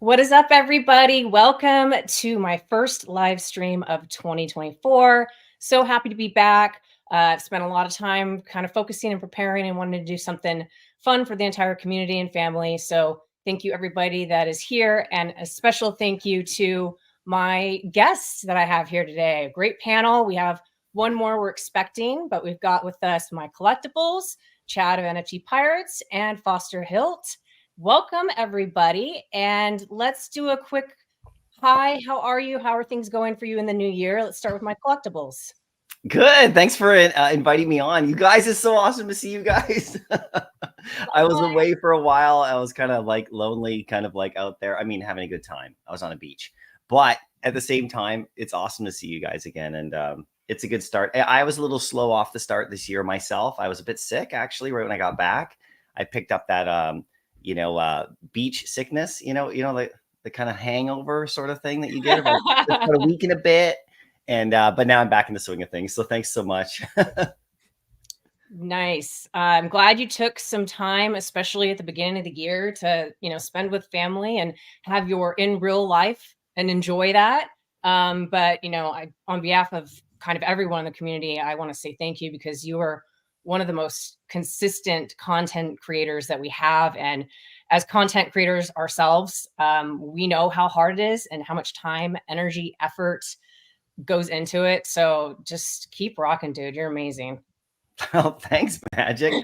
What is up, everybody? Welcome to my first live stream of 2024. So happy to be back. I've spent a lot of time kind of focusing and preparing and wanting to do something fun for the entire community and family. So thank you, everybody that is here. And a special thank you to my guests that I have here today. A great panel. We have one more we're expecting, but we've got with us my collectibles, Chad of NFT Pirates, and Foster Hilt. Welcome, everybody. And let's do a quick hi. How are you? How are things going for you in the new year? Let's start with my collectibles. Good. Thanks for inviting me on. You guys, it's so awesome to see you guys. I was away for a while. I was kind of like lonely, kind of like out there. I mean, having a good time. I was on a beach. But at the same time, it's awesome to see you guys again. And it's a good start. I was a little slow off the start this year myself. I was a bit sick, actually, right when I got back. I picked up that, beach sickness, the kind of hangover sort of thing that you get about a week and a bit. And but now I'm back in the swing of things. So thanks so much. Nice. I'm glad you took some time, especially at the beginning of the year, to spend with family and have your in real life and enjoy that. But on behalf of kind of everyone in the community, I want to say thank you because you are one of the most consistent content creators that we have. And as content creators ourselves, we know how hard it is and how much time, energy, effort goes into it. So just keep rocking, dude. You're amazing. Oh, thanks, Magic.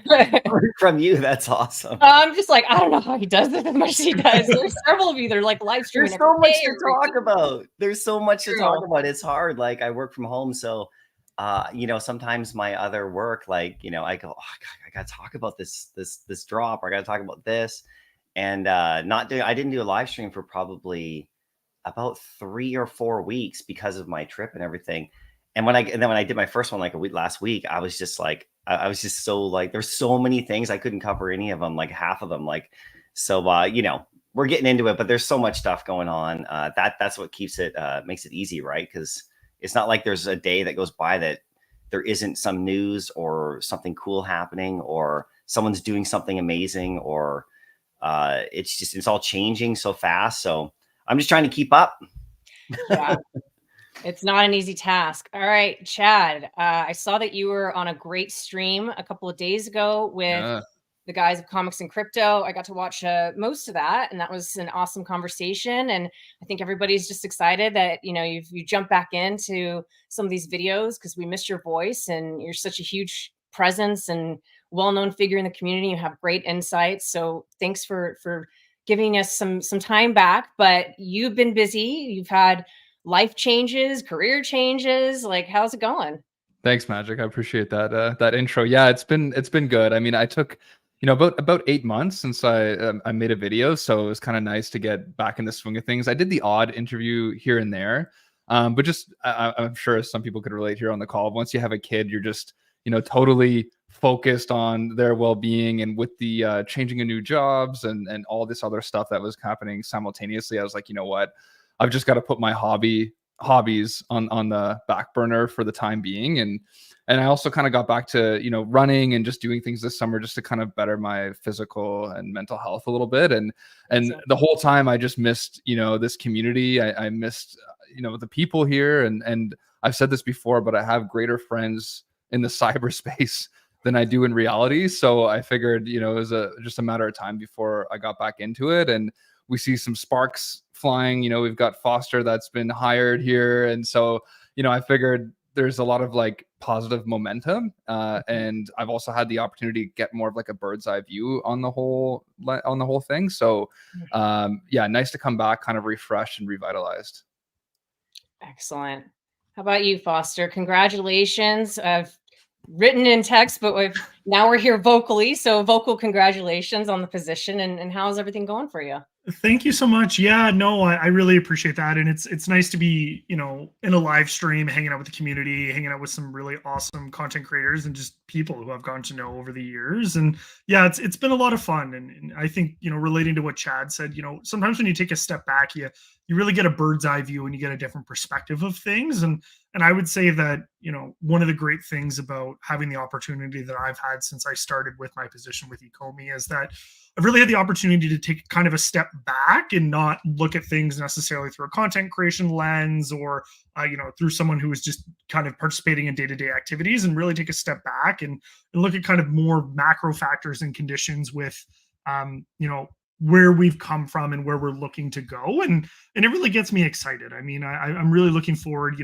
From you, that's awesome. I'm just like, I don't know how he does it as much as he does. There's several of you that are like live streaming. There's so much to talk about. There's so much to talk about. It's hard. Like I work from home, so sometimes my other work, like I go, oh, God, I gotta talk about this drop, or I gotta talk about this, and I didn't do a live stream for probably about 3 or 4 weeks because of my trip and everything. And when I did my first one like last week, I was just like, I was just so like, there's so many things I couldn't cover any of them, like half of them, like, so we're getting into it, but there's so much stuff going on. That's what keeps it makes it easy, right? Because it's not like there's a day that goes by that there isn't some news or something cool happening or someone's doing something amazing, or it's all changing so fast. So I'm just trying to keep up. Yeah. It's not an easy task. All right, Chad, I saw that you were on a great stream a couple of days ago with the guys of Comics and Crypto. I got to watch most of that, and that was an awesome conversation. And I think everybody's just excited that you jumped back into some of these videos because we missed your voice, and you're such a huge presence and well-known figure in the community. You have great insights, so thanks for giving us some time back. But you've been busy. You've had life changes, career changes. Like, how's it going? Thanks, Magic. I appreciate that intro. Yeah, it's been good. I mean, I took about 8 months since I made a video, so it was kind of nice to get back in the swing of things. I did the odd interview here and there, but just I'm sure some people could relate here on the call. Once you have a kid, you're just totally focused on their well-being, and with the changing of new jobs and all this other stuff that was happening simultaneously, I was like, you know what? I've just got to put my hobbies on the back burner for the time being. And I also kind of got back to, running and just doing things this summer just to kind of better my physical and mental health a little bit. And the whole time I just missed, this community. I missed, the people here. And I've said this before, but I have greater friends in the cyberspace than I do in reality. So I figured, it was just a matter of time before I got back into it. And we see some sparks flying. We've got Foster that's been hired here. And so, I figured there's a lot of like positive momentum. And I've also had the opportunity to get more of like a bird's eye view on the whole thing. So nice to come back kind of refreshed and revitalized. Excellent. How about you, Foster? Congratulations. I've written in text, but now we're here vocally. So vocal congratulations on the position. And how's everything going for you? Thank you so much. Yeah, no, I really appreciate that. And it's nice to be, in a live stream, hanging out with the community, hanging out with some really awesome content creators and just people who I've gotten to know over the years. And yeah, it's been a lot of fun. And I think, relating to what Chad said, sometimes when you take a step back, you really get a bird's eye view and you get a different perspective of things. And I would say that, one of the great things about having the opportunity that I've had had since I started with my position with ecomi, is that I've really had the opportunity to take kind of a step back and not look at things necessarily through a content creation lens or, through someone who is just kind of participating in day-to-day activities, and really take a step back and look at kind of more macro factors and conditions with, where we've come from and where we're looking to go. And it really gets me excited. I mean, I'm really looking forward,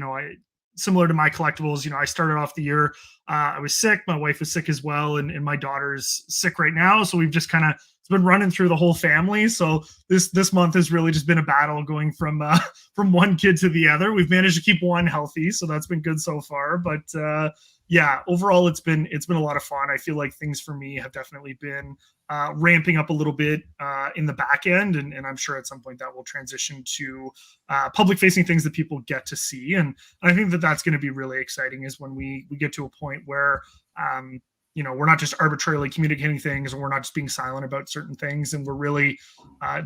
similar to my collectibles, I started off the year, I was sick, my wife was sick as well, and my daughter's sick right now. So we've just kind of, it's been running through the whole family. So this month has really just been a battle going from one kid to the other. We've managed to keep one healthy, so that's been good so far. But yeah, overall it's been a lot of fun. I feel like things for me have definitely been ramping up a little bit in the back end, and I'm sure at some point that will transition to public facing things that people get to see. And I think that that's going to be really exciting, is when we get to a point where we're not just arbitrarily communicating things, and we're not just being silent about certain things, and we're really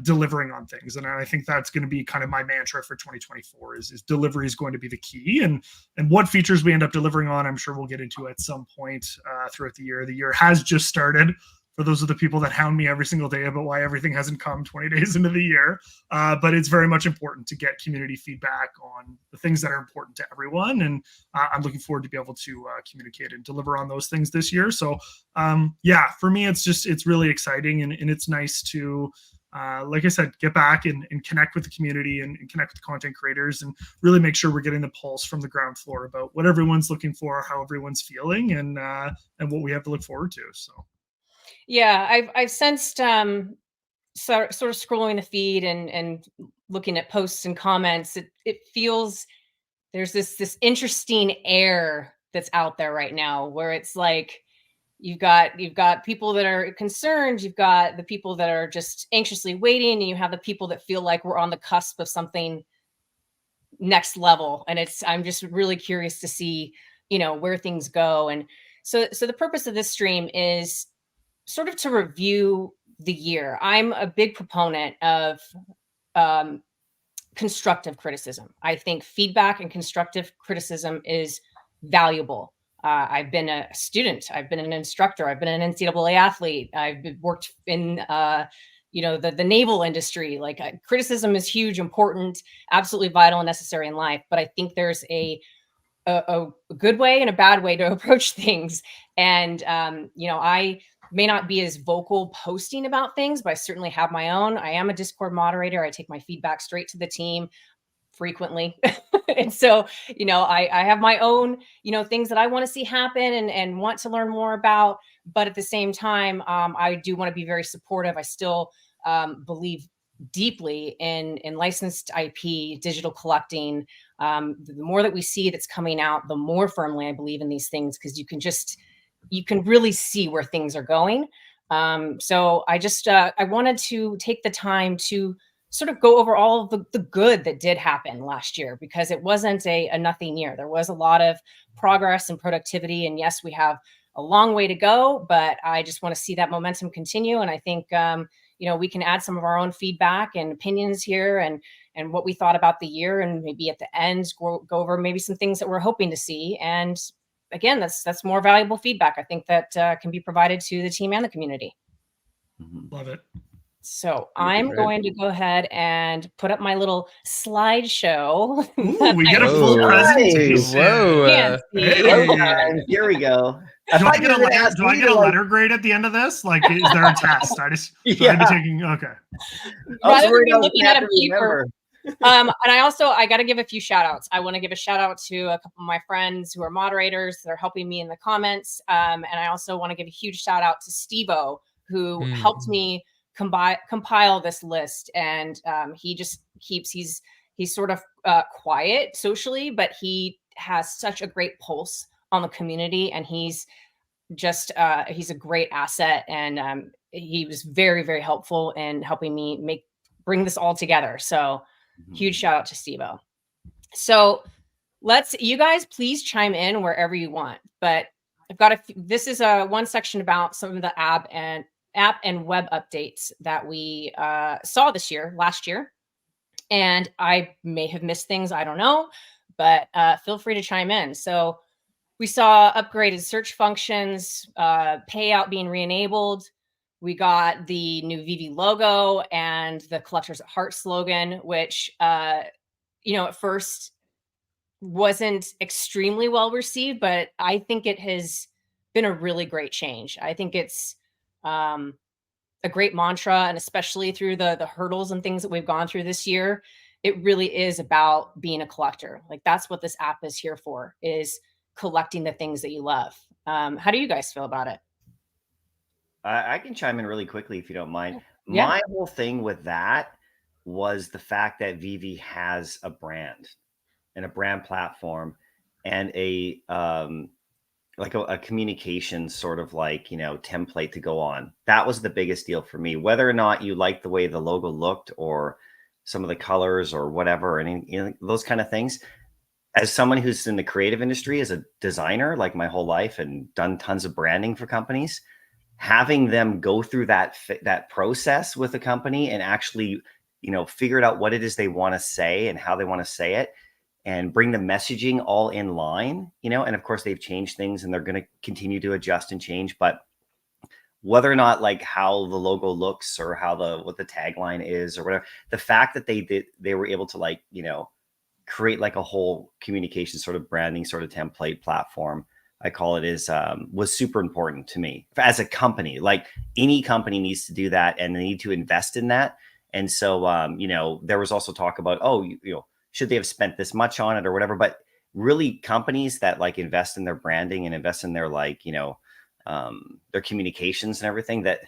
delivering on things. And I think that's going to be kind of my mantra for 2024 is delivery is going to be the key. And what features we end up delivering on, I'm sure we'll get into at some point throughout the year. The year has just started, for those of the people that hound me every single day about why everything hasn't come 20 days into the year. But it's very much important to get community feedback on the things that are important to everyone. And I'm looking forward to be able to communicate and deliver on those things this year. So for me, it's really exciting. And it's nice to, like I said, get back and connect with the community and connect with the content creators, and really make sure we're getting the pulse from the ground floor about what everyone's looking for, how everyone's feeling, and what we have to look forward to. So. Yeah, I've sensed sort of scrolling the feed and looking at posts and comments. It feels there's this interesting air that's out there right now, where it's like you've got people that are concerned, you've got the people that are just anxiously waiting, and you have the people that feel like we're on the cusp of something next level. And I'm just really curious to see, where things go. And so the purpose of this stream is sort of to review the year. I'm a big proponent of constructive criticism. I think feedback and constructive criticism is valuable. I've been a student. I've been an instructor. I've been an NCAA athlete. I've worked in, the naval industry. Like criticism is huge, important, absolutely vital and necessary in life. But I think there's a good way and a bad way to approach things. And, I may not be as vocal posting about things, but I certainly have my own. I am a Discord moderator. I take my feedback straight to the team frequently. And so, I have my own, things that I want to see happen and want to learn more about. But at the same time, I do want to be very supportive. I still believe deeply in licensed IP, digital collecting. The more that we see that's coming out, the more firmly I believe in these things, because you can really see where things are going. So I wanted to take the time to sort of go over all of the good that did happen last year, because it wasn't a nothing year. There was a lot of progress and productivity. And yes, we have a long way to go, but I just want to see that momentum continue. And I think, we can add some of our own feedback and opinions here and what we thought about the year. And maybe at the end, go over maybe some things that we're hoping to see. And again, that's more valuable feedback, I think, that can be provided to the team and the community. Love it. So I'm going to go ahead and put up my little slideshow. Ooh, we get a full presentation. Whoa. Hey, here we go. Do I get a letter grade at the end of this? Like, is there a test? I just be taking. Okay. Rather than be looking at a paper. And I got to give a few shout outs. I want to give a shout out to a couple of my friends who are moderators that are helping me in the comments. And I also want to give a huge shout out to Steve-O, who helped me compile this list. And he just he's sort of quiet socially, but he has such a great pulse on the community. And he's a great asset. And he was very, very helpful in helping me bring this all together. So huge shout out to Steve-O. So you guys please chime in wherever you want, but I've got this is one section about some of the app and web updates that we saw last year. And I may have missed things, I don't know, but feel free to chime in. So We saw upgraded search functions, payout being re-enabled. We got the new VeVe logo and the Collectors at Heart slogan, which, you know, at first wasn't extremely well received, but I think it has been a really great change. I think it's a great mantra, and especially through the hurdles and things that we've gone through this year, it really is about being a collector. Like that's what this app is here for, is collecting the things that you love. How do you guys feel about it? I can chime in really quickly if you don't mind. Yeah. My whole thing with that was the fact that VeVe has a brand and a brand platform and a like a communication sort of like, you know, template to go on. That was the biggest deal for me. Whether or not you like the way the logo looked or some of the colors or whatever, and you know, those kind of things. As someone who's in the creative industry, as a designer, like my whole life, and done tons of branding for companies, having them go through that process with a company and actually, you know, figure out what it is they want to say and how they want to say it, and bring the messaging all in line, you know, and of course they've changed things and they're going to continue to adjust and change, but whether or not like how the logo looks or how what the tagline is or whatever, the fact that they were able to, like, you know, create like a whole communication sort of branding sort of template platform, I call it, is was super important to me as a company. Like any company needs to do that and they need to invest in that. And so, you know, there was also talk about, oh, you know, should they have spent this much on it or whatever? But really companies that like invest in their branding and invest in their, like, you know, their communications and everything, that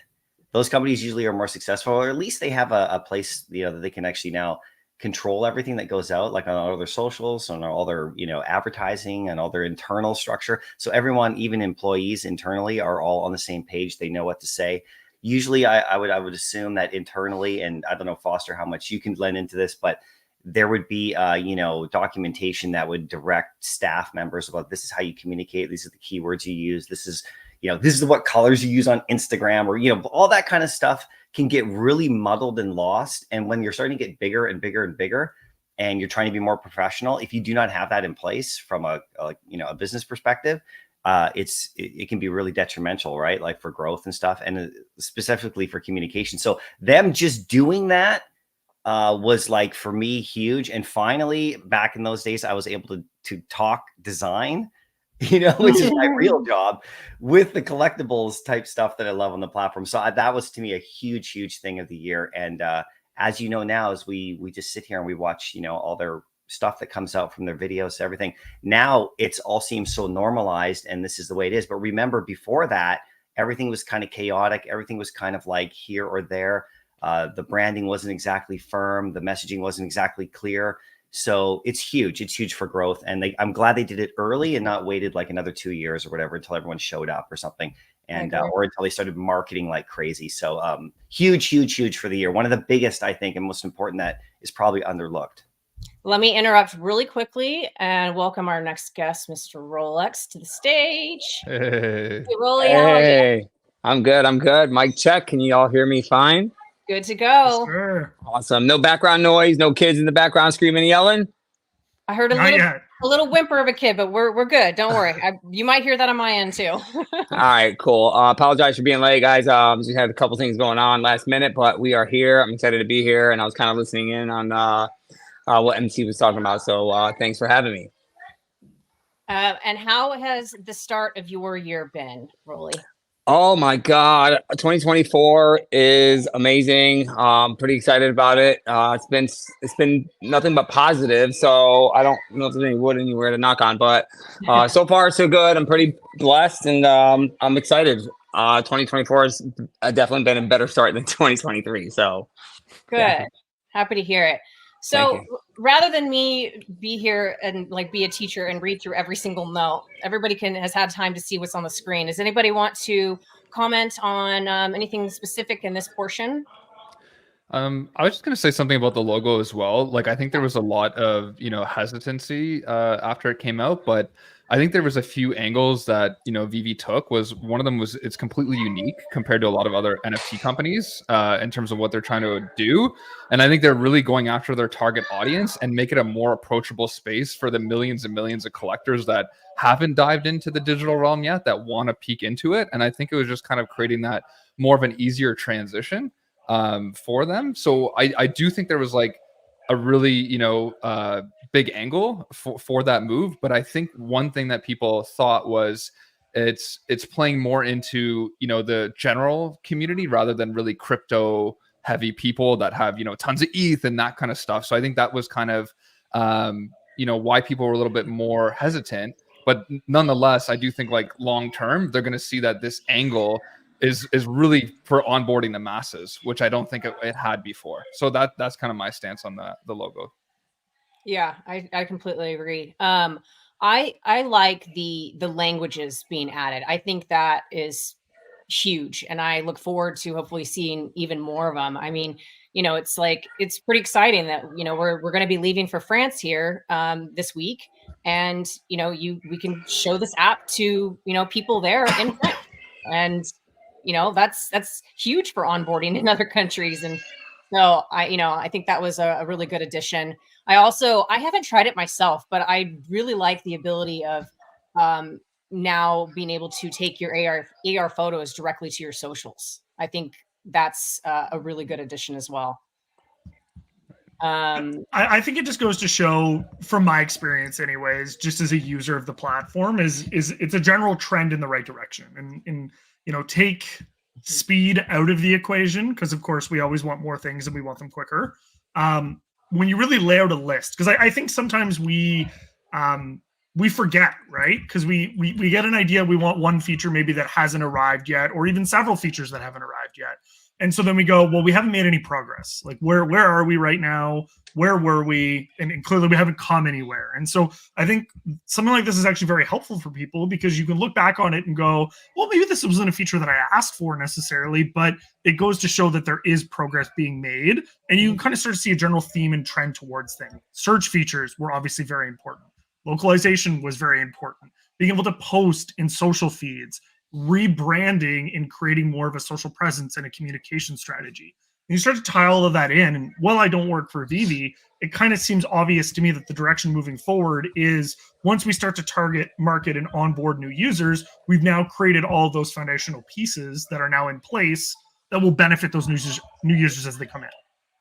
those companies usually are more successful, or at least they have a place, you know, that they can actually now control everything that goes out, like on all their socials, on all their, you know, advertising and all their internal structure. So everyone, even employees internally, are all on the same page. They know what to say. Usually I would assume that internally, and I don't know, Foster, how much you can lend into this, but there would be, you know, documentation that would direct staff members about, this is how you communicate. These are the keywords you use. This is, you know, this is what colors you use on Instagram, or, you know, all that kind of stuff can get really muddled and lost. And when you're starting to get bigger and bigger and bigger, and you're trying to be more professional, if you do not have that in place from a you know, a business perspective, it can be really detrimental, right? Like for growth and stuff, and specifically for communication. So them just doing that was, like, for me, huge. And finally, back in those days, I was able to talk design, you know, which is my real job, with the collectibles type stuff that I love on the platform. So that was, to me, a huge thing of the year. And as you know now, as we just sit here and we watch, you know, all their stuff that comes out from their videos, everything, now it's all seems so normalized, and this is the way it is. But remember, before that, everything was kind of chaotic. Everything was kind of like here or there. The branding wasn't exactly firm. The messaging wasn't exactly clear. So it's huge. It's huge for growth. And I'm glad they did it early and not waited like another 2 years or whatever until everyone showed up or something, and or until they started marketing like crazy. So huge for the year. One of the biggest, I think, and most important, that is probably underlooked. Let me interrupt really quickly and welcome our next guest, Mr. Rolex, to the stage. Hey. Hey, Rolly, how are you? Hey, I'm good. Mic check. Can you all hear me fine? Good to go. Sure. Awesome. No background noise, no kids in the background screaming and yelling? I heard a little whimper of a kid, but we're good. Don't worry. You might hear that on my end too. All right, cool. Apologize for being late, guys. Just had a couple things going on last minute, but we are here. I'm excited to be here, and I was kind of listening in on what MC was talking about. So thanks for having me. And how has the start of your year been, Rolly? Oh my God, 2024 is amazing. Pretty excited about it. It's been nothing but positive. So I don't know if there's any wood anywhere to knock on, but so far so good. I'm pretty blessed, and I'm excited. 2024 has definitely been a better start than 2023. So good. Yeah. Happy to hear it. So rather than me be here and like be a teacher and read through every single note, everybody has had time to see what's on the screen. Does anybody want to comment on anything specific in this portion? I was just going to say something about the logo as well. Like, I think there was a lot of, you know, hesitancy after it came out, but I think there was a few angles that, you know, VeVe took. Was one of them was it's completely unique compared to a lot of other NFT companies in terms of what they're trying to do. And I think they're really going after their target audience and make it a more approachable space for the millions and millions of collectors that haven't dived into the digital realm yet, that want to peek into it. And I think it was just kind of creating that more of an easier transition for them. So I do think there was like a really, you know, big angle for that move. But I think one thing that people thought was it's playing more into, you know, the general community rather than really crypto heavy people that have, you know, tons of ETH and that kind of stuff. So I think that was kind of, you know, why people were a little bit more hesitant. But nonetheless, I do think like long term, they're going to see that this angle is really for onboarding the masses, which I don't think it had before. So that's kind of my stance on the logo. Yeah, I completely agree. I like the languages being added. I think that is huge, and I look forward to hopefully seeing even more of them. I mean, you know, it's like it's pretty exciting that, you know, we're going to be leaving for France here this week, and you know, we can show this app to, you know, people there in French, and you know, that's huge for onboarding in other countries. And so I think that was a really good addition. I haven't tried it myself, but I really like the ability of now being able to take your AR photos directly to your socials. I think that's a really good addition as well. I think it just goes to show, from my experience anyways, just as a user of the platform, is it's a general trend in the right direction. And you know, take speed out of the equation, because of course we always want more things and we want them quicker. When you really lay out a list, because I think sometimes we forget, right? Because we get an idea, we want one feature maybe that hasn't arrived yet, or even several features that haven't arrived yet. And so then we go, well, we haven't made any progress. Like, where are we right now? Where were we? And clearly we haven't come anywhere. And so I think something like this is actually very helpful for people, because you can look back on it and go, well, maybe this wasn't a feature that I asked for necessarily, but it goes to show that there is progress being made. And you can kind of start to see a general theme and trend towards things. Search features were obviously very important. Localization was very important. Being able to post in social feeds, rebranding and creating more of a social presence and a communication strategy. And you start to tie all of that in. And while I don't work for VeVe, it kind of seems obvious to me that the direction moving forward is, once we start to target, market, and onboard new users, we've now created all of those foundational pieces that are now in place that will benefit those new users as they come in.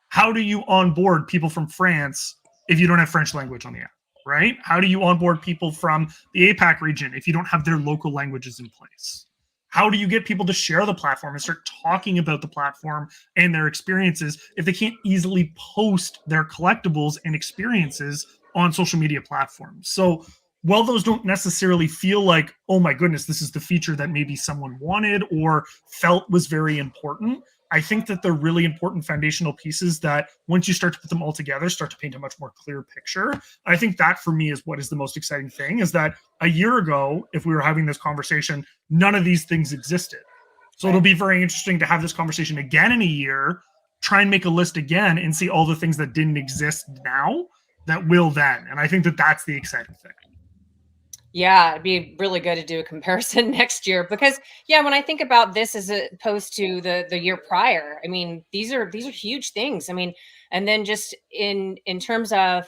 How do you onboard people from France if you don't have French language on the app? Right? How do you onboard people from the APAC region if you don't have their local languages in place? How do you get people to share the platform and start talking about the platform and their experiences if they can't easily post their collectibles and experiences on social media platforms? So while those don't necessarily feel like, oh my goodness, this is the feature that maybe someone wanted or felt was very important, I think that they're really important foundational pieces that, once you start to put them all together, start to paint a much more clear picture. I think that for me is what is the most exciting thing, is that a year ago, if we were having this conversation, none of these things existed. So it'll be very interesting to have this conversation again in a year, try and make a list again and see all the things that didn't exist now that will then. And I think that that's the exciting thing. Yeah, it'd be really good to do a comparison next year, because yeah, when I think about this as opposed to the year prior, I mean, these are huge things. I mean, and then just in terms of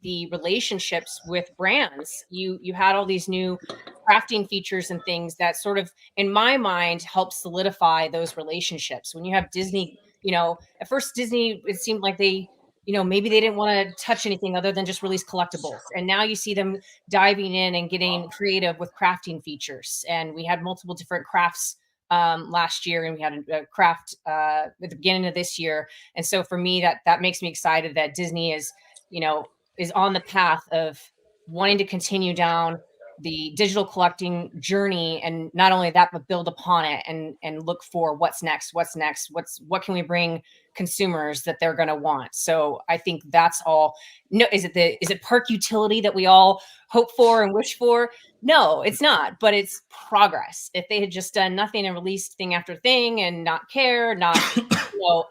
the relationships with brands, you had all these new crafting features and things that sort of, in my mind, help solidify those relationships. When you have Disney, you know, at first Disney, it seemed like they, you know, maybe they didn't want to touch anything other than just release collectibles. And now you see them diving in and getting creative with crafting features. And we had multiple different crafts last year, and we had a craft at the beginning of this year. And so for me, that makes me excited that Disney is, you know, is on the path of wanting to continue down the digital collecting journey, and not only that, but build upon it and look for what's next, what can we bring consumers that they're going to want. So I think that's all. No, is it park utility that we all hope for and wish for? No, it's not, but it's progress. If they had just done nothing and released thing after thing and not care, not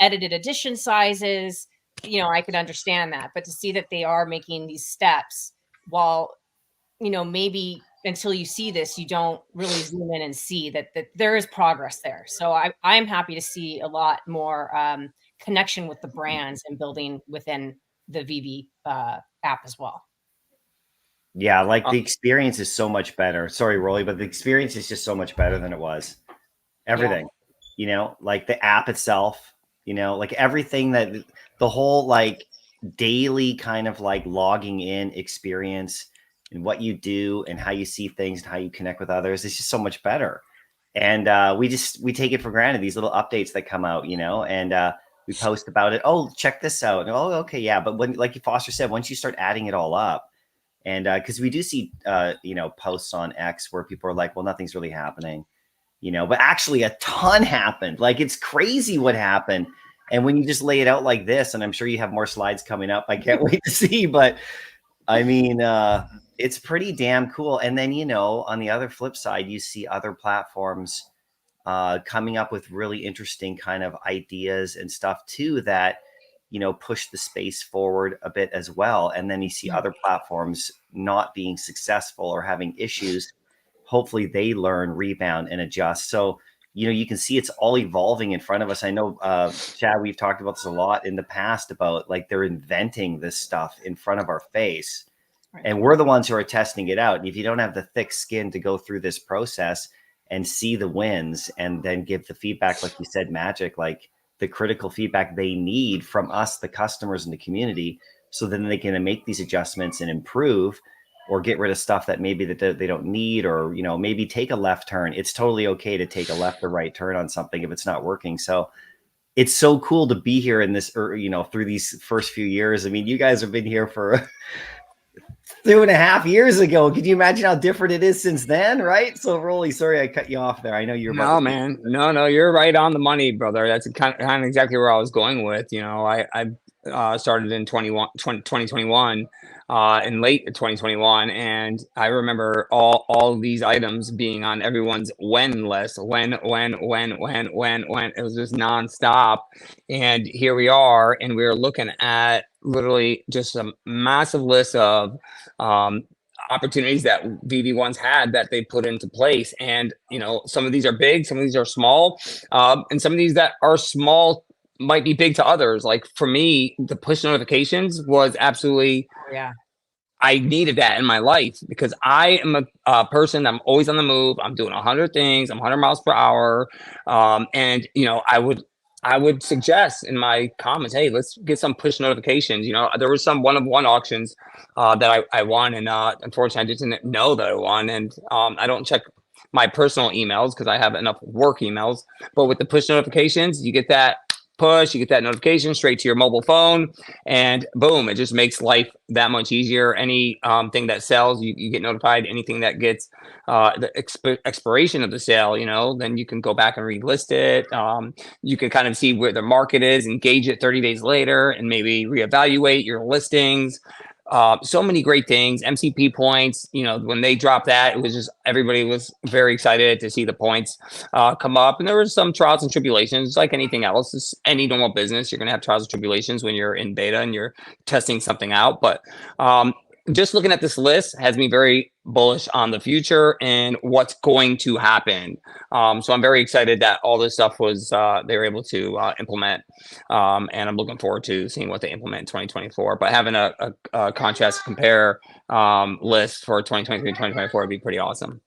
edited edition sizes, I could understand that. But to see that they are making these steps while maybe until you see this, you don't really zoom in and see that there is progress there. So I'm happy to see a lot more connection with the brands and building within the VeVe app as well. Yeah, like the experience is so much better. Sorry, Rolly, but the experience is just so much better than it was. Everything, you know, like the app itself, you know, like everything that the whole like daily kind of like logging in experience and what you do and how you see things and how you connect with others is just so much better. And we take it for granted, these little updates that come out, you know, and we post about it. Oh, check this out. And, oh, okay, yeah. But when, like Foster said, once you start adding it all up, and because we do see, you know, posts on X where people are like, well, nothing's really happening, you know, but actually a ton happened. Like, it's crazy what happened. And when you just lay it out like this, and I'm sure you have more slides coming up, I can't wait to see, but I mean, it's pretty damn cool. And then, you know, on the other flip side, you see other platforms coming up with really interesting kind of ideas and stuff too, that, you know, push the space forward a bit as well. And then you see other platforms not being successful or having issues. Hopefully they learn, rebound, and adjust. So, you know, you can see it's all evolving in front of us. I know, Chad, we've talked about this a lot in the past about like they're inventing this stuff in front of our face. Right. And we're the ones who are testing it out. And if you don't have the thick skin to go through this process and see the wins and then give the feedback, like you said, Magic, like the critical feedback they need from us, the customers and the community, so then they can make these adjustments and improve or get rid of stuff that maybe that they don't need, or, you know, maybe take a left turn. It's totally okay to take a left or right turn on something if it's not working. So it's so cool to be here in this, or, you know, through these first few years. I mean, you guys have been here for 2.5 years ago. Can you imagine how different it is since then, right? So, Rolly, sorry I cut you off there. I know you're no, man. No, you're right on the money, brother. That's kind of exactly where I was going with. You know, I started in 2021, in late 2021, and I remember all these items being on everyone's when list. When. It was just nonstop, and here we are, and we're looking at literally just a massive list of opportunities that VeVe once had that they put into place. And, you know, some of these are big, some of these are small, and some of these that are small might be big to others. Like for me, the push notifications was absolutely, I needed that in my life because I am a person, I'm always on the move. I'm doing 100 things. I'm 100 miles per hour. And, you know, I would suggest in my comments, hey, let's get some push notifications. You know, there was some one-of-one auctions that I won, and unfortunately, I didn't know that I won. And I don't check my personal emails because I have enough work emails. But with the push notifications, you get that push, you get that notification straight to your mobile phone, and boom, it just makes life that much easier. Any thing that sells, you get notified. Anything that gets the expiration of the sale, you know, then you can go back and relist it. You can kind of see where the market is, engage it 30 days later, and maybe reevaluate your listings. So many great things. MCP points, you know, when they dropped that, it was just, everybody was very excited to see the points come up. And there was some trials and tribulations, like anything else. It's any normal business, you're going to have trials and tribulations when you're in beta and you're testing something out. But just looking at this list has me very bullish on the future and what's going to happen. So I'm very excited that all this stuff was they were able to implement, and I'm looking forward to seeing what they implement in 2024. But having a contrast compare list for 2023 and 2024 would be pretty awesome.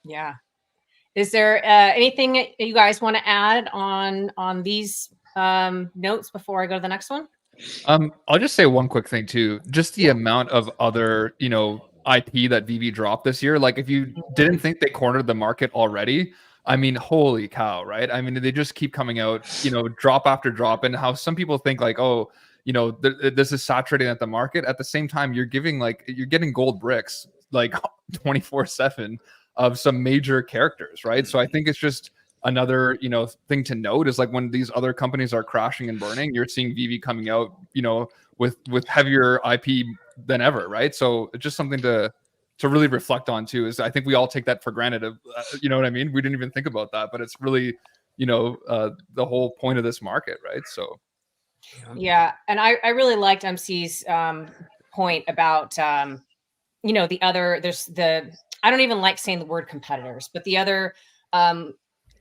Yeah. Is there anything you guys want to add on these notes before I go to the next one? I'll just say one quick thing too. Just the amount of other, you know, IP that VeVe dropped this year. Like, if you didn't think they cornered the market already, I mean, holy cow, right? I mean, they just keep coming out, you know, drop after drop. And how some people think like, oh, you know, this is saturating at the market. At the same time, you're getting gold bricks like 24/7 of some major characters, right? So I think it's just another, you know, thing to note is like when these other companies are crashing and burning, you're seeing VeVe coming out, you know, with heavier IP than ever, right? So it's just something to really reflect on too. Is I think we all take that for granted. You know what I mean? We didn't even think about that, but it's really, you know, the whole point of this market, right? So yeah, and I really liked MC's point about you know, there's the I don't even like saying the word competitors, but the other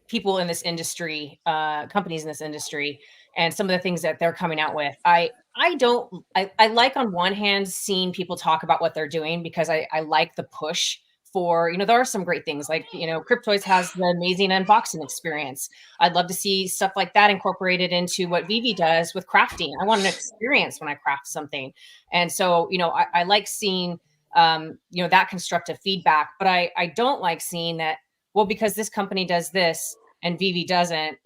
people in this industry, companies in this industry, and some of the things that they're coming out with. I like on one hand seeing people talk about what they're doing, because I like the push for, there are some great things, like, Cryptoys has the amazing unboxing experience. I'd love to see stuff like that incorporated into what VeVe does with crafting. I want an experience when I craft something. And so, I like seeing, that constructive feedback, but I don't like seeing that, well, because this company does this and VeVe doesn't,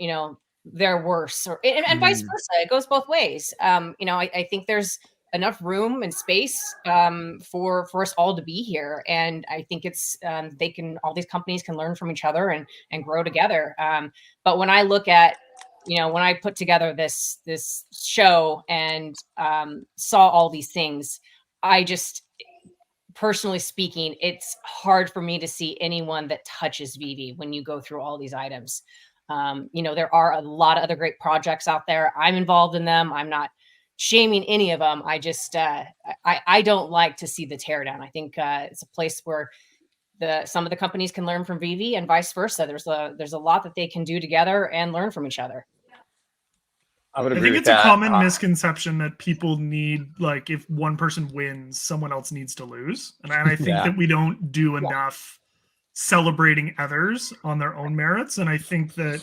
they're worse, and vice versa. It goes both ways. I think there's enough room and space for us all to be here, and I think it's all these companies can learn from each other and grow together. But when I look at, when I put together this show and saw all these things, I just, personally speaking, it's hard for me to see anyone that touches VeVe when you go through all these items. There are a lot of other great projects out there. I'm involved in them. I'm not shaming any of them. I just, I don't like to see the teardown. I think it's a place where some of the companies can learn from VeVe and vice versa. There's a lot that they can do together and learn from each other. I would I agree think with it's that. a common misconception that people need, like, if one person wins, someone else needs to lose. And I think that we don't do enough celebrating others on their own merits. And I think that,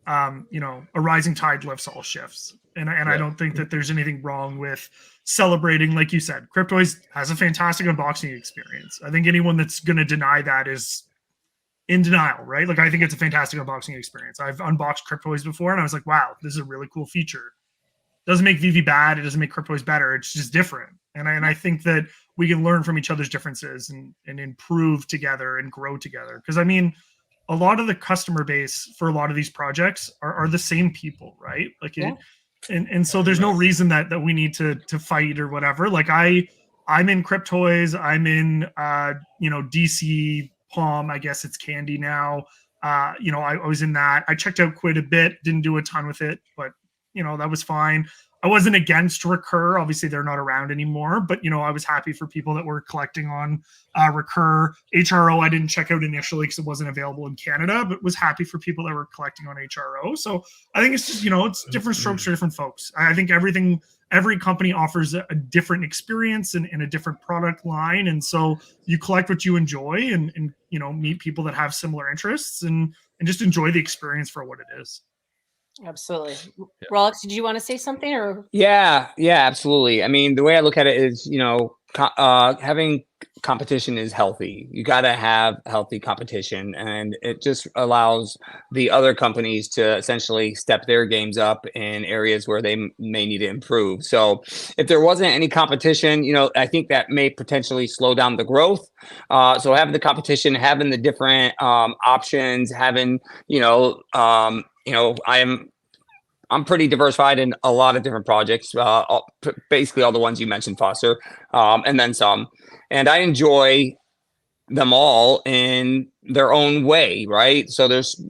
a rising tide lifts all shifts. And I don't think that there's anything wrong with celebrating. Like you said, Cryptoys has a fantastic unboxing experience. I think anyone that's going to deny that is in denial, right? Like, I think it's a fantastic unboxing experience. I've unboxed Cryptoys before and I was like, wow, this is a really cool feature. Doesn't make VeVe bad. It doesn't make Cryptoys better. It's just different. And I think that we can learn from each other's differences and improve together and grow together. Because I mean, a lot of the customer base for a lot of these projects are the same people, right? Like, and so there's no reason that we need to fight or whatever. Like, I'm in Cryptoys. I'm in DC Palm. I guess it's Candy now. I was in that. I checked out quite a bit. Didn't do a ton with it, but that was fine. I wasn't against Recur. Obviously, they're not around anymore, but I was happy for people that were collecting on Recur. HRO, I didn't check out initially because it wasn't available in Canada, but was happy for people that were collecting on HRO. So I think it's just, it's different strokes for different folks. I think every company offers a different experience and a different product line. And so you collect what you enjoy and meet people that have similar interests and just enjoy the experience for what it is. Absolutely. Rolex, did you want to say something? Or Yeah, absolutely. I mean, the way I look at it is, having competition is healthy. You got to have healthy competition, and it just allows the other companies to essentially step their games up in areas where they may need to improve. So if there wasn't any competition, I think that may potentially slow down the growth. So having the competition, having the different options, having, I'm pretty diversified in a lot of different projects, basically all the ones you mentioned, Foster, and then some. And I enjoy them all in their own way, right? So there's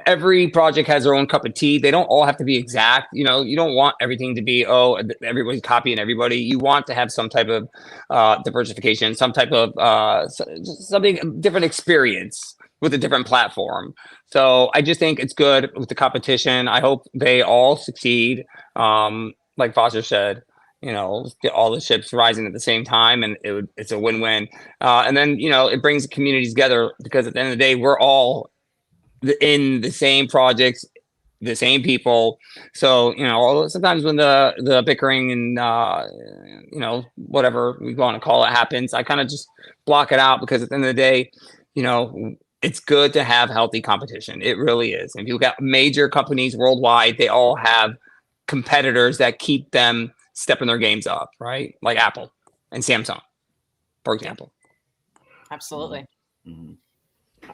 every project has their own cup of tea. They don't all have to be exact. You don't want everything to be, everybody's copying everybody. You want to have some type of diversification, some type of something different experience with a different platform. So I just think it's good with the competition. I hope they all succeed. Like Foster said, get all the ships rising at the same time, and it's a win-win. And then, it brings the communities together, because at the end of the day, we're all in the same projects, the same people. So, sometimes when the bickering and, whatever we want to call it happens, I kind of just block it out, because at the end of the day, it's good to have healthy competition. It really is. If you look at major companies worldwide, they all have competitors that keep them stepping their games up, right? Like Apple and Samsung, for example. Absolutely. Mm-hmm.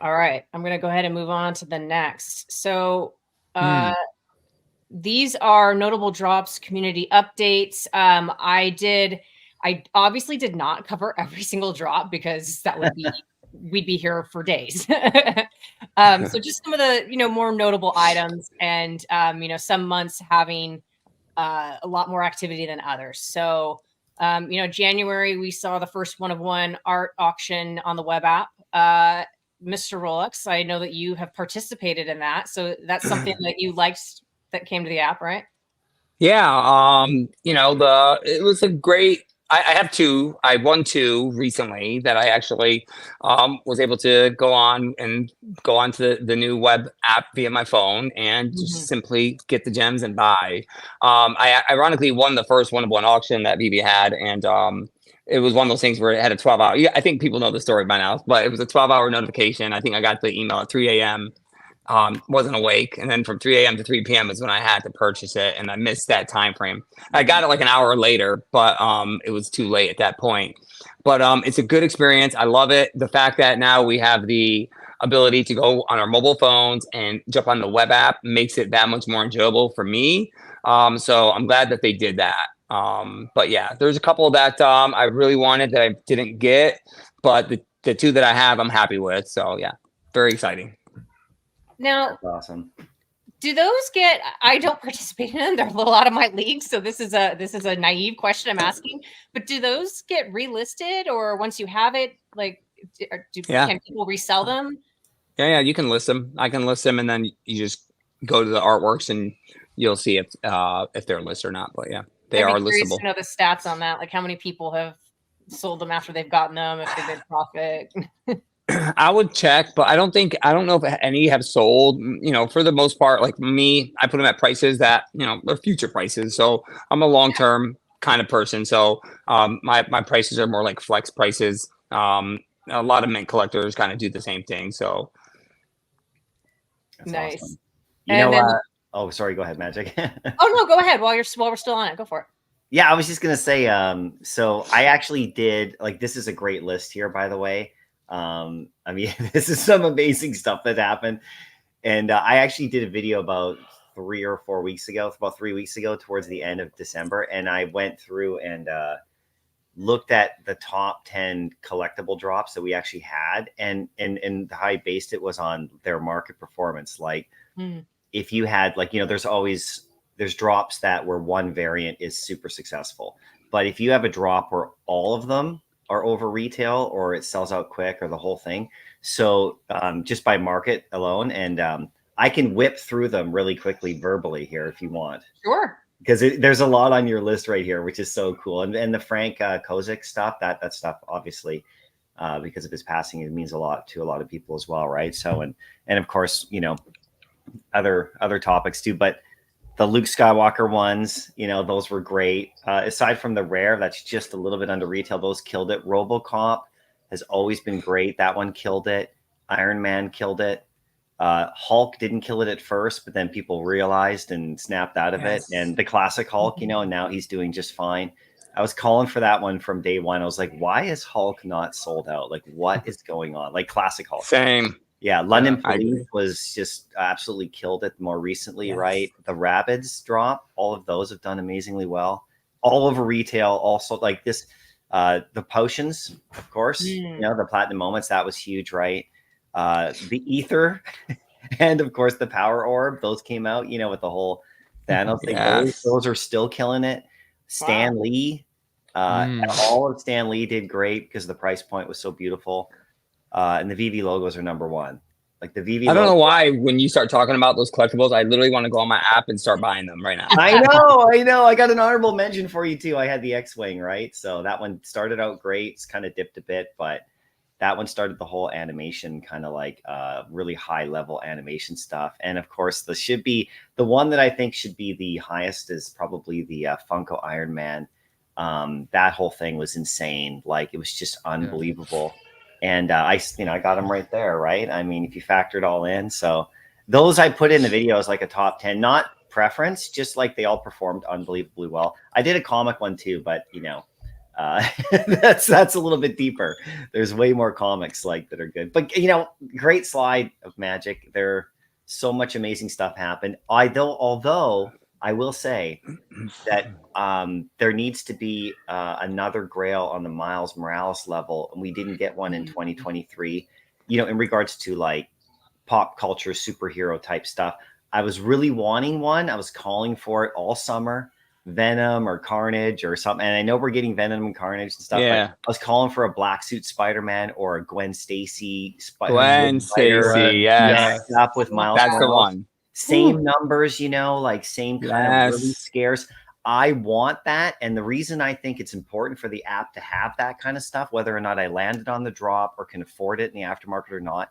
All right. I'm going to go ahead and move on to the next. So these are notable drops, community updates. I obviously did not cover every single drop, because that would be we'd be here for days. So just some of the, more notable items, and, some months having a lot more activity than others. So January, we saw the first one of one art auction on the web app. Mr. Rolex, I know that you have participated in that. So that's something that you liked that came to the app, right? Yeah, it was a great. I have two. I won two recently that I actually was able to go on to the new web app via my phone and just simply get the gems and buy. I ironically won the first one of one auction that VeVe had, and it was one of those things where it had a 12-hour. Yeah, I think people know the story by now, but it was a 12-hour notification. I think I got the email at 3 a.m. Wasn't awake, and then from 3 a.m. to 3 p.m. is when I had to purchase it, and I missed that time frame. I got it like an hour later, but it was too late at that point. But it's a good experience. I love it. The fact that now we have the ability to go on our mobile phones and jump on the web app makes it that much more enjoyable for me. So I'm glad that they did that. But yeah, there's a couple that I really wanted that I didn't get, but the two that I have, I'm happy with. So yeah, very exciting. Now, That's awesome. Do those get? I don't participate in them. They're a little out of my league, so this is a naive question I'm asking. But do those get relisted, or once you have it, like, can people resell them? Yeah, you can list them. I can list them, and then you just go to the artworks, and you'll see if they're listed or not. But yeah, they are listable. To know the stats on that, like how many people have sold them after they've gotten them, if they did profit. I would check, but I don't know if any have sold. For the most part, like me, I put them at prices that are future prices. So I'm a long-term kind of person. So my prices are more like flex prices. A lot of mint collectors kind of do the same thing. So that's nice. Awesome. Oh, sorry. Go ahead, Magic. Oh no, go ahead. While we're still on it, go for it. Yeah, I was just gonna say. So I actually did this is a great list here, by the way. I mean, this is some amazing stuff that happened. And I actually did a video about 3 or 4 weeks ago, about 3 weeks ago, towards the end of December. And I went through and looked at the top 10 collectible drops that we actually had. And how I based it was on their market performance. Like if you had there's drops that where one variant is super successful. But if you have a drop where all of them are over retail, or it sells out quick, or the whole thing. So just by market alone, and I can whip through them really quickly verbally here if you want. Sure. Because there's a lot on your list right here, which is so cool. And the Frank Kozik stuff, that stuff, obviously, because of his passing, it means a lot to a lot of people as well, right? So and of course, other topics too, but the Luke Skywalker ones, those were great. Aside from the rare, that's just a little bit under retail. Those killed it. RoboCop has always been great. That one killed it. Iron Man killed it. Hulk didn't kill it at first, but then people realized and snapped out of it. And the classic Hulk, and now he's doing just fine. I was calling for that one from day one. I was like, why is Hulk not sold out? Like, what is going on? Like classic Hulk. Same. Yeah, London Police was just absolutely killed it more recently, right? The Rabbids drop, all of those have done amazingly well. All over retail, also like this, the potions, of course, the platinum moments, that was huge, right? The ether, and of course the power orb, those came out, with the whole Thanos thing. Those are still killing it. Stan Lee, all of Stan Lee did great because the price point was so beautiful. And the VeVe logos are number one. Like the VeVe. I don't know why when you start talking about those collectibles, I literally want to go on my app and start buying them right now. I know. I got an honorable mention for you too. I had the X-Wing, right? So that one started out great. It's kind of dipped a bit, but that one started the whole animation, kind of like really high level animation stuff. And of course, the one that I think should be the highest is probably the Funko Iron Man. That whole thing was insane. Like it was just unbelievable. Yeah. And I got them right there, right? I mean, if you factor it all in. So those I put in the video as like a top 10, not preference, just like they all performed unbelievably well. I did a comic one too, but that's a little bit deeper. There's way more comics like that are good, but great slide of Magic. There so much amazing stuff happened. Although I will say that there needs to be another Grail on the Miles Morales level, and we didn't get one in 2023. In regards to like pop culture, superhero type stuff, I was really wanting one. I was calling for it all summer. Venom or Carnage or something. And I know we're getting Venom and Carnage and stuff. Yeah. But I was calling for a black suit Spider-Man or a Gwen Stacy Gwen Stacy, yes. up with Miles That's the Morales. one. Same numbers, you know, like same kind of really scarce. I want that. And the reason I think it's important for the app to have that kind of stuff, whether or not I landed on the drop or can afford it in the aftermarket or not,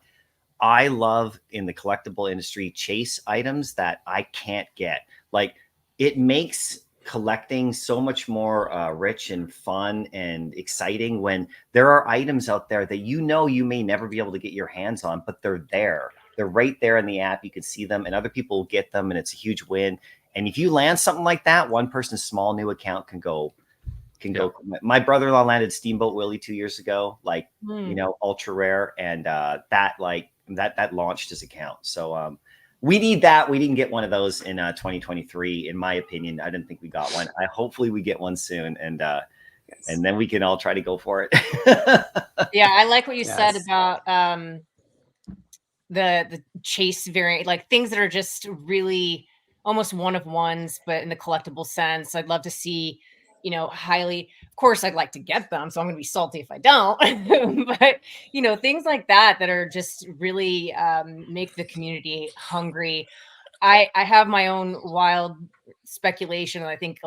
I love in the collectible industry chase items that I can't get. Like it makes collecting so much more rich and fun and exciting when there are items out there that you know you may never be able to get your hands on, but they're there. They're right there in the app. You can see them and other people will get them and it's a huge win. And if you land something like that, one person's small new account can go. My brother-in-law landed Steamboat Willie 2 years ago, like, you know, ultra rare. And that launched his account. So we need that. We didn't get one of those in 2023, in my opinion. I didn't think we got one. Hopefully we get one soon. And then we can all try to go for it. Yeah, I like what you said about the chase variant, like things that are just really almost one of ones, but in the collectible sense. I'd love to see, you know, highly, of course, I'd like to get them. So I'm going to be salty if I don't, but you know, things like that are just really make the community hungry. I have my own wild speculation, and I think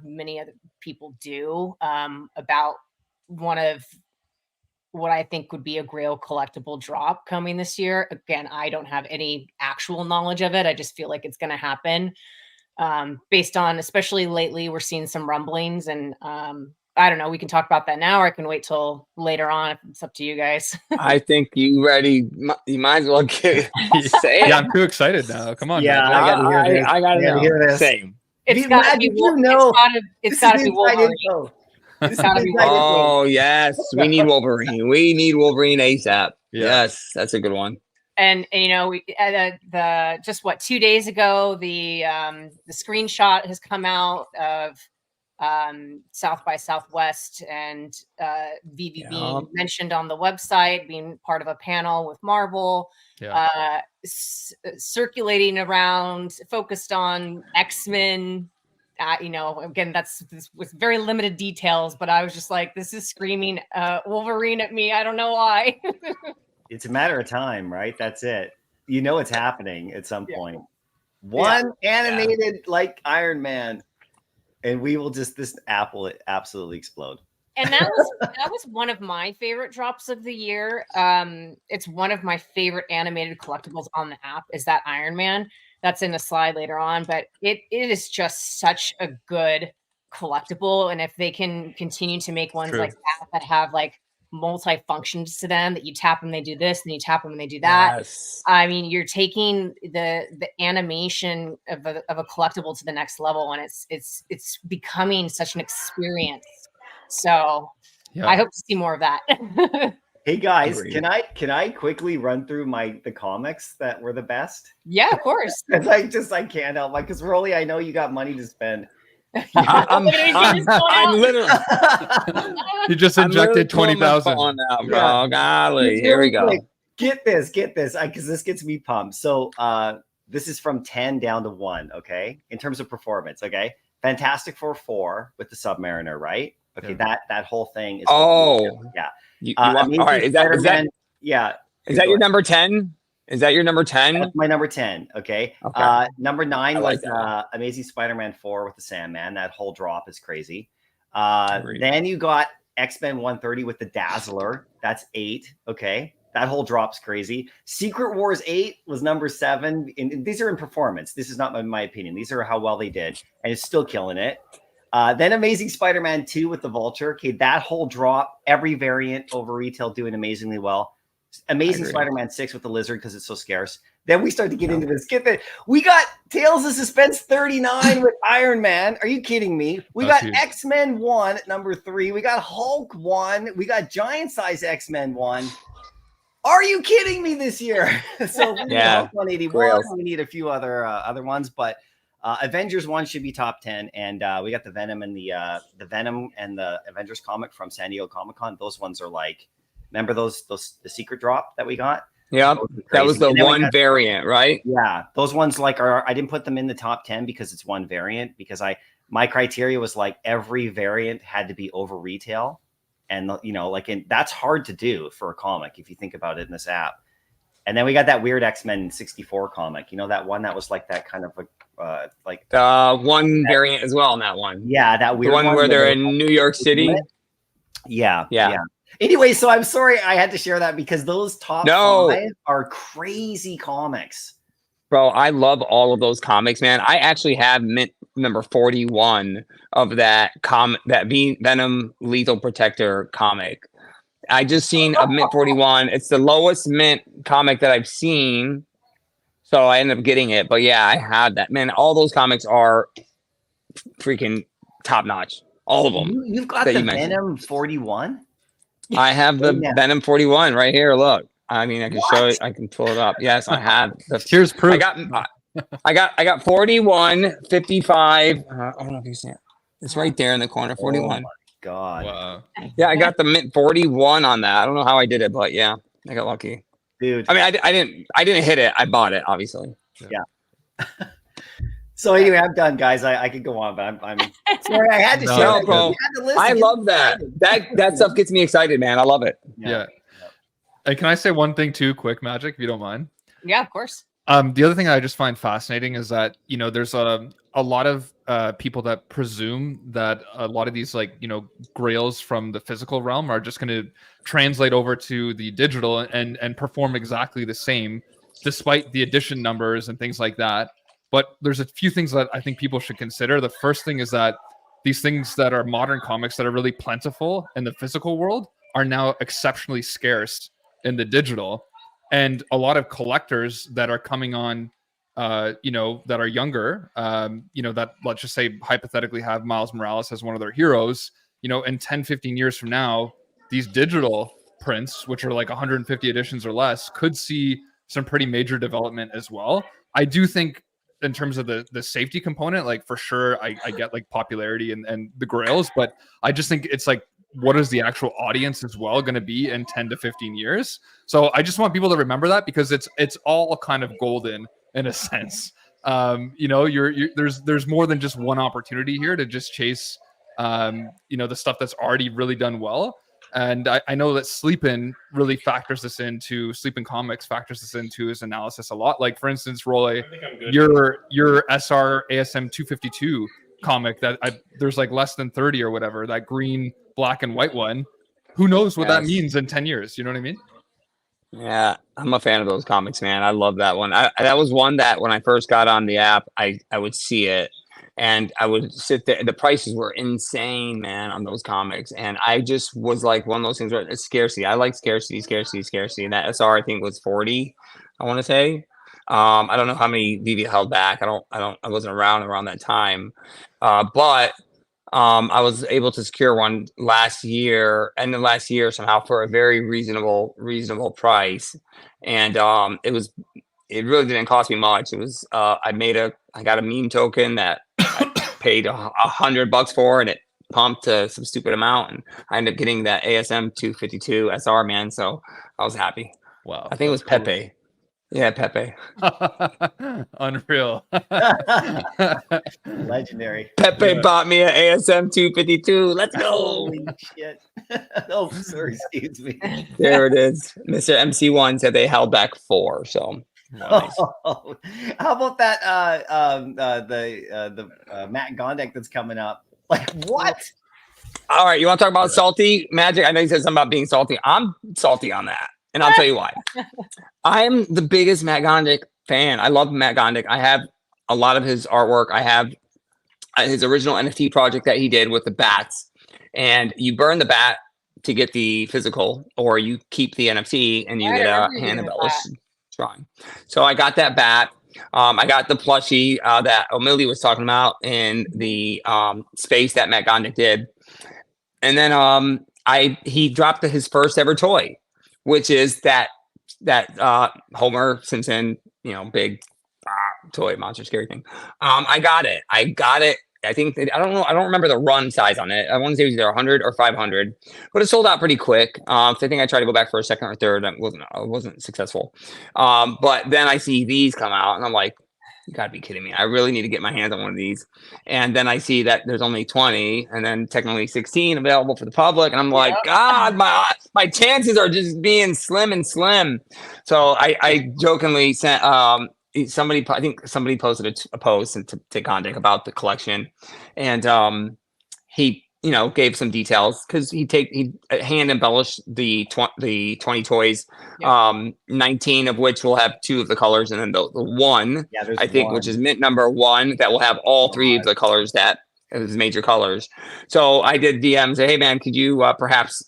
many other people do, about one of what I think would be a Grail collectible drop coming this year. Again, I don't have any actual knowledge of it. I just feel like it's going to happen based on, especially lately, we're seeing some rumblings and I don't know. We can talk about that now, or I can wait till later on. It's up to you guys. I think you ready. You might as well say it. Yeah, I'm too excited now. Come on. Yeah, man. I gotta hear this. I gotta hear this. Same. It's got to be. It's got to be Wolverine. It's got to be. Oh yes, we need Wolverine. We need Wolverine ASAP. Yeah. Yes, that's a good one. And you know, the just 2 days ago, the screenshot has come out of South by Southwest and VeVe being mentioned on the website, being part of a panel with Marvel, circulating around, focused on X-Men. You know, again, this with very limited details, but I was just like, this is screaming Wolverine at me. I don't know why. It's a matter of time, right? That's it. You know it's happening at some point. One animated like Iron Man, and we will this app will absolutely explode. And that was one of my favorite drops of the year. It's one of my favorite animated collectibles on the app is that Iron Man. That's in a slide later on, but it is just such a good collectible. And if they can continue to make ones like that have like multi-functions to them, that you tap them, they do this, and you tap them and they do that. Yes. I mean, you're taking the animation of a collectible to the next level, and it's becoming such an experience. So I hope to see more of that. Hey guys, can I quickly run through the comics that were the best? Yeah, of course. I can't help because Rolly, I know you got money to spend. I'm literally. You just injected 20,000 on now, bro. Yeah. Golly, here we go. Get this, because this gets me pumped. So this is from 10 down to 1. Okay, in terms of performance. Okay, Fantastic Four 4 with the Submariner, right? Okay, that whole thing is. Yeah. All right, is that your number 10? Is that your number 10? That's my number 10. Okay. Number 9 was Amazing Spider-Man 4 with the Sandman. That whole drop is crazy. Then you got X-Men 130 with the Dazzler. That's 8. Okay. That whole drop's crazy. Secret Wars 8 was number 7. And these are in performance. This is not my opinion. These are how well they did. And it's still killing it. Then Amazing Spider-Man 2 with the Vulture. Okay, that whole drop, every variant over retail doing amazingly well. Amazing Spider-Man 6 with the Lizard because it's so scarce. Then we start to get into this. We got Tales of Suspense 39 with Iron Man. Are you kidding me? We got X-Men 1 at number 3. We got Hulk 1. We got Giant Size X-Men 1. Are you kidding me this year? So we need Hulk 181. We need a few other ones, but Avengers 1 should be top 10, and we got the Venom and the Venom and the Avengers comic from San Diego Comic-Con. Those ones are like, remember the secret drop that we got? Yeah, that was the one variant, right? Yeah, those ones like I didn't put them in the top 10 because it's one variant, because I my criteria was like every variant had to be over retail. And, you know, like, that's hard to do for a comic if you think about it in this app. And then we got that weird X-Men 64 comic, you know, that one that was like that kind of like one variant as well on that one. Yeah, that weird one where they're in New York City. Yeah. Anyway, so I'm sorry I had to share that because those top 5 are crazy comics. Bro, I love all of those comics, man. I actually have mint number 41 of that Venom Lethal Protector comic. I just seen a mint 41. It's the lowest mint comic that I've seen. So I ended up getting it. But yeah, I had that. Man, all those comics are freaking top notch. All of them. You've got the Venom 41? I have the Venom 41 right here. Look. I mean, I can show it. I can pull it up. Yes, I have. Here's proof. I got 41, 55. I don't know if you see it. It's right there in the corner. 41. Oh God. Wow. Yeah, I got the mint 41 on that. I don't know how I did it, but yeah, I got lucky. Dude. I mean, I didn't hit it. I bought it, obviously. Yeah. So anyway, I'm done, guys. I could go on, but I'm sorry. I had to share that, bro. I love that. That stuff gets me excited, man. I love it. Yeah. Hey, can I say one thing too, quick, Magic, if you don't mind? Yeah, of course. The other thing I just find fascinating is that, you know, there's a lot of people that presume that a lot of these, like, you know, grails from the physical realm are just going to translate over to the digital and perform exactly the same, despite the edition numbers and things like that. But there's a few things that I think people should consider. The first thing is that these things that are modern comics that are really plentiful in the physical world are now exceptionally scarce in the digital. And a lot of collectors that are coming on, you know, that are younger, you know, that, let's just say, hypothetically have Miles Morales as one of their heroes, you know, in 10, 15 years from now, these digital prints, which are like 150 editions or less, could see some pretty major development as well. I do think in terms of the safety component, like, for sure, I get like popularity and the grails, but I just think it's like, what is the actual audience as well going to be in 10 to 15 years? So I just want people to remember that, because it's all kind of golden in a sense. You know, there's more than just one opportunity here to just chase, you know, the stuff that's already really done well. And I know that Sleepin really factors this into, Sleepin Comics factors this into his analysis a lot. Like, for instance, Roy, your SR ASM 252 comic that there's like less than 30 or whatever, that green, black, and white one. Who knows what that means in 10 years? You know what I mean? Yeah, I'm a fan of those comics, man. I love that one. That was one that when I first got on the app, I would see it and I would sit there. The prices were insane, man, on those comics. And I just was like, one of those things where it's scarcity. I like scarcity. And that SR, I think, was 40, I want to say. I don't know how many VeVe held back. I wasn't around that time. But I was able to secure one last year somehow for a very reasonable price. And it really didn't cost me much. It was, I got a meme token that I paid $100 for, and it pumped to some stupid amount. And I ended up getting that ASM 252 SR, man. So I was happy. Wow. I think it was Pepe. Yeah, Pepe. Unreal. Legendary. Pepe bought me an ASM 252. Let's go. Holy shit. Oh, sorry, excuse me. There it is. Mr. MC1 said they held back 4. So nice. Oh, how about that? The Matt Gondek that's coming up. Like, what? All right, you want to talk about salty Magic? I know you said something about being salty. I'm salty on that. And I'll tell you why. I'm the biggest Matt Gondek fan. I love Matt Gondek. I have a lot of his artwork. I have his original NFT project that he did with the bats. And you burn the bat to get the physical, or you keep the NFT and you get a Hannibal drawing. So I got that bat. I got the plushie that O'Malley was talking about in the space that Matt Gondek did. And then he dropped his first ever toy, which is that Homer Simpson, you know, big toy monster scary thing. I got it. I think I don't know. I don't remember the run size on it. I want to say it was either 100 or 500, but it sold out pretty quick. So I think I tried to go back for a second or third. I wasn't successful. But then I see these come out, and I'm like, you gotta be kidding me. I really need to get my hands on one of these. And then I see that there's only 20 and then technically 16 available for the public. And I'm like, God, my chances are just being slim and slim. So I jokingly sent somebody, I think somebody posted a post to contact about the collection. And he gave some details because he hand embellished the 20 toys, 19 of which will have 2 of the colors, and then the one I think which is mint number 1 that will have all 3 of the colors that is major colors. So I did DM, say, hey man, could you perhaps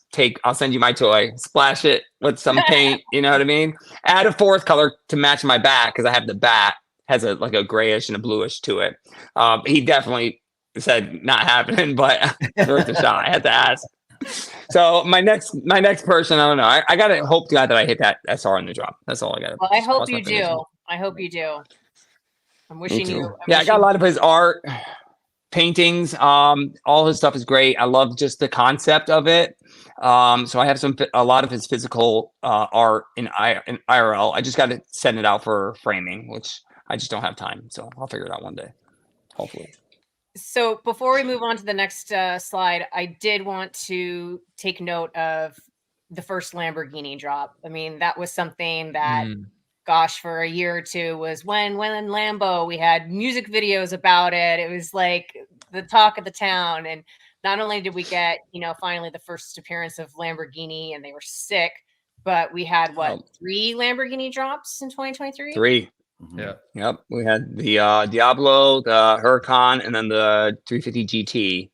I'll send you my toy, splash it with some paint, you know what I mean? Add a 4th color to match my back because I have the back has a grayish and a bluish to it. He definitely said not happening, but worth a shot. I had to ask. So my next person, I don't know. I gotta hope to God that I hit that SR in the drop. That's all I got. Well, I hope you do. I hope you do. I'm wishing you. I got a lot of his art, paintings. All his stuff is great. I love just the concept of it. So I have a lot of his physical art in IRL. I just got to send it out for framing, which I just don't have time. So I'll figure it out one day, hopefully. So before we move on to the next slide, I did want to take note of the first Lamborghini drop. I mean, that was something that, gosh, for a year or two was when in Lambo, we had music videos about it. It was like the talk of the town. And not only did we get, finally the first appearance of Lamborghini and they were sick, but we had 3 Lamborghini drops in 2023? 3. Yeah. Yep. We had the Diablo, the Huracan, and then the 350 GT.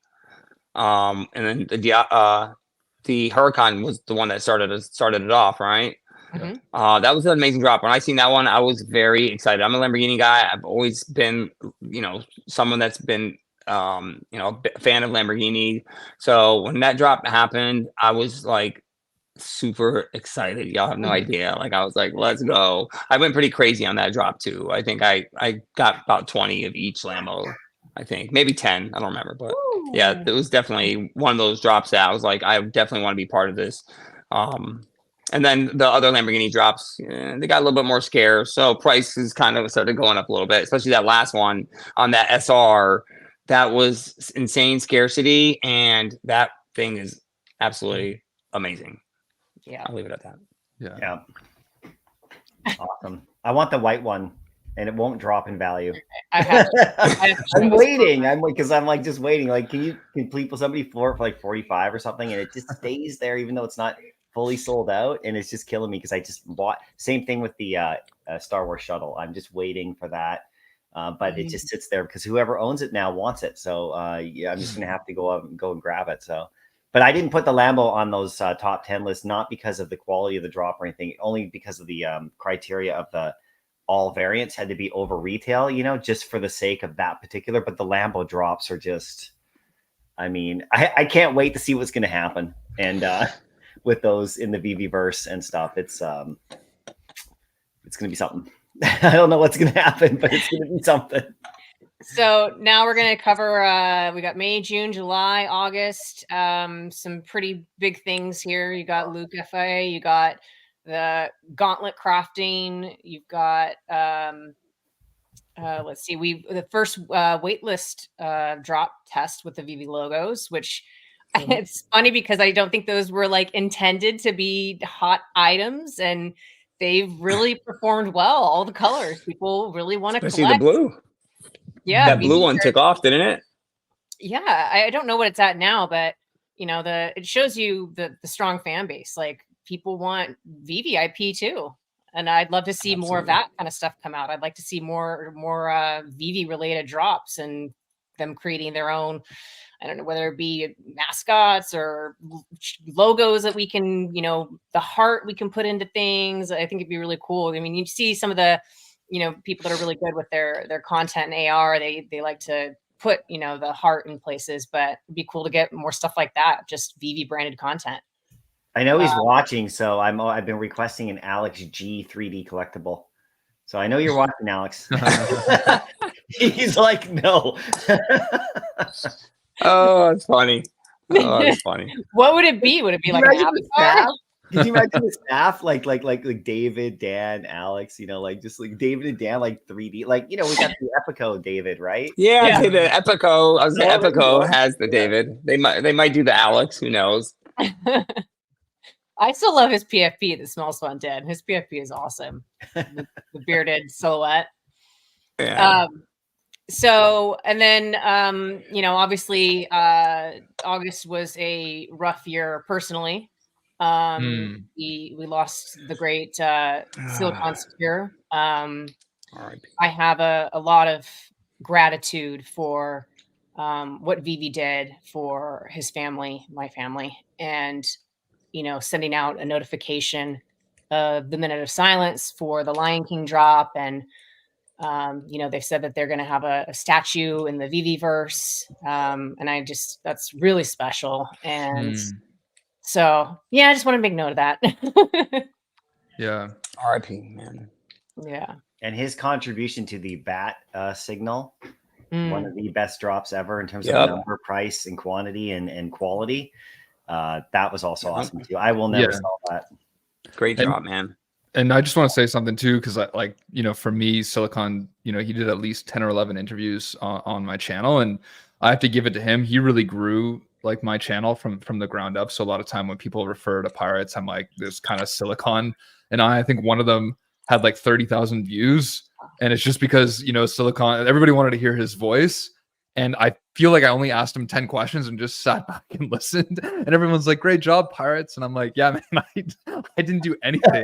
And then the Huracan was the one that started it off, right? Mm-hmm. That was an amazing drop. When I seen that one, I was very excited. I'm a Lamborghini guy. I've always been, someone that's been, a fan of Lamborghini. So when that drop happened, I was like super excited. Y'all have no idea. Like I was like, let's go. I went pretty crazy on that drop too. I think I got about 20 of each Lambo. I think maybe 10. I don't remember, but yeah, it was definitely one of those drops that I was like, I definitely want to be part of this. And then the other Lamborghini drops, they got a little bit more scarce. So prices kind of started going up a little bit, especially that last one on that SR. That was insane scarcity. And that thing is absolutely amazing. Yeah. I'll leave it at that. Yeah. Awesome. I want the white one and it won't drop in value. I'm waiting. I'm just waiting. Like, can people somebody for it for like 45 or something? And it just stays there, even though it's not fully sold out. And it's just killing me because I just bought same thing with the Star Wars shuttle. I'm just waiting for that. But it just sits there because whoever owns it now wants it. So I'm just going to have to go and grab it. So, but I didn't put the Lambo on those top 10 lists, not because of the quality of the drop or anything, only because of the criteria of the all variants had to be over retail, just for the sake of that particular. But the Lambo drops are just, I can't wait to see what's going to happen. And with those in the VeVe verse and stuff, it's going to be something. I don't know what's going to happen, but it's going to be something. So now we're going to cover, we got May, June, July, August, some pretty big things here. You got Luke FA, you got the gauntlet crafting, you've got, let's see, the first waitlist drop test with the VeVe logos, which it's funny because I don't think those were like intended to be hot items, and they've really performed well. All the colors, people really want to collect. Especially the blue. Yeah, that blue one took off, didn't it? Yeah, I don't know what it's at now, but it shows you the strong fan base. Like people want VeVe IP too, and I'd love to see more of that kind of stuff come out. I'd like to see more VeVe related drops and them creating their own. I don't know whether it be mascots or logos that we can, the heart we can put into things. I think it'd be really cool. I mean, you see some of the, people that are really good with their content and AR, they like to put, the heart in places, but it'd be cool to get more stuff like that. Just VeVe branded content. I know he's watching, so I've been requesting an Alex G 3D collectible. So I know you're watching, Alex. He's like, no. Oh, that's funny. Oh, that's funny. What would it be? Would it be like an avatar? Can you imagine the staff like David, Dan, Alex? You know, like just like David and Dan, like 3D. Like you know, we got the Epico David, right? Yeah, Yeah. the Epico. I was saying Oh, there you Epico go. has the Yeah. David. They might do the Alex. Who knows? I still love his PFP that smells fun, Dad. His PFP is awesome. The bearded silhouette. Yeah. So, and then, you know, obviously, August was a rough year personally. We lost the great Silicon Secure. All right. I have a lot of gratitude for what VeVe did for his family, my family, and you know, sending out a notification of the minute of silence for the Lion King drop, and you know, they've said that they're going to have a statue in the VeVe verse, and that's really special, and so yeah, I just want to make note of that. Yeah. R.I.P. Man. Yeah. And his contribution to the bat signal, one of the best drops ever in terms of number, price, and quantity and quality. That was also awesome too. I will never sell that. Great job, man. And I just want to say something too, because like, you know, for me, Silicon, you know, he did at least 10 or 11 interviews on my channel, and I have to give it to him. He really grew like my channel from the ground up. So a lot of time when people refer to pirates, I'm like, there's kind of Silicon, and I think one of them had like 30,000 views, and it's just because, you know, Silicon, everybody wanted to hear his voice. And I feel like I only asked him 10 questions and just sat back and listened. And everyone's like, great job, pirates. And I'm like, yeah, man, I didn't do anything.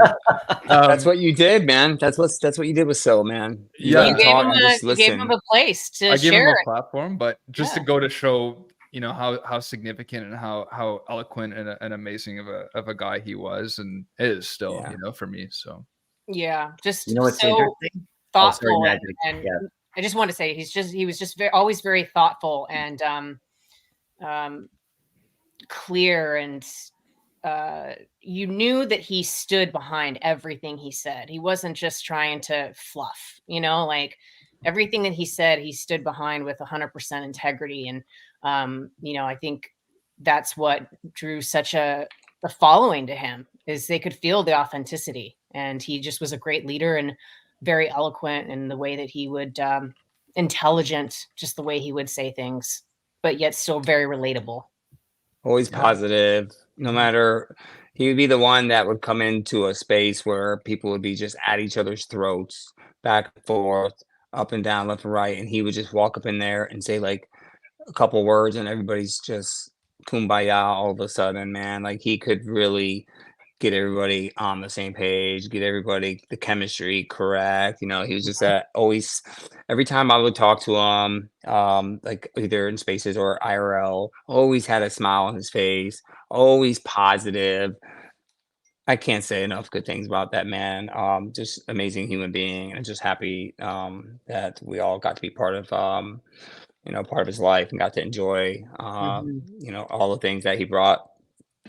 That's what you did, man. That's what you did with Sil, man. You gave him a place to share. I gave him a platform, but just to go to show, you know, how significant and how eloquent and amazing of a guy he was and is still, you know, for me. So yeah, just you know what's so interesting? thoughtful, and I just want to say he was just always very thoughtful and clear, and you knew that he stood behind everything he said. He wasn't just trying to fluff, you know, like everything that he said, he stood behind with 100% integrity. And you know, I think that's what drew such a following to him, is they could feel the authenticity, and he just was a great leader and very eloquent in the way that he would intelligent, just the way he would say things, but yet still very relatable. Always positive. No matter, he would be the one that would come into a space where people would be just at each other's throats, back and forth, up and down, left and right, and he would just walk up in there and say like a couple words, and everybody's just kumbaya all of a sudden, man. Like he could really get everybody on the same page, get everybody the chemistry correct. You know, he was just always, every time I would talk to him, like either in spaces or IRL, always had a smile on his face, always positive. I can't say enough good things about that man. Just amazing human being, and just happy that we all got to be part of you know, part of his life and got to enjoy you know, all the things that he brought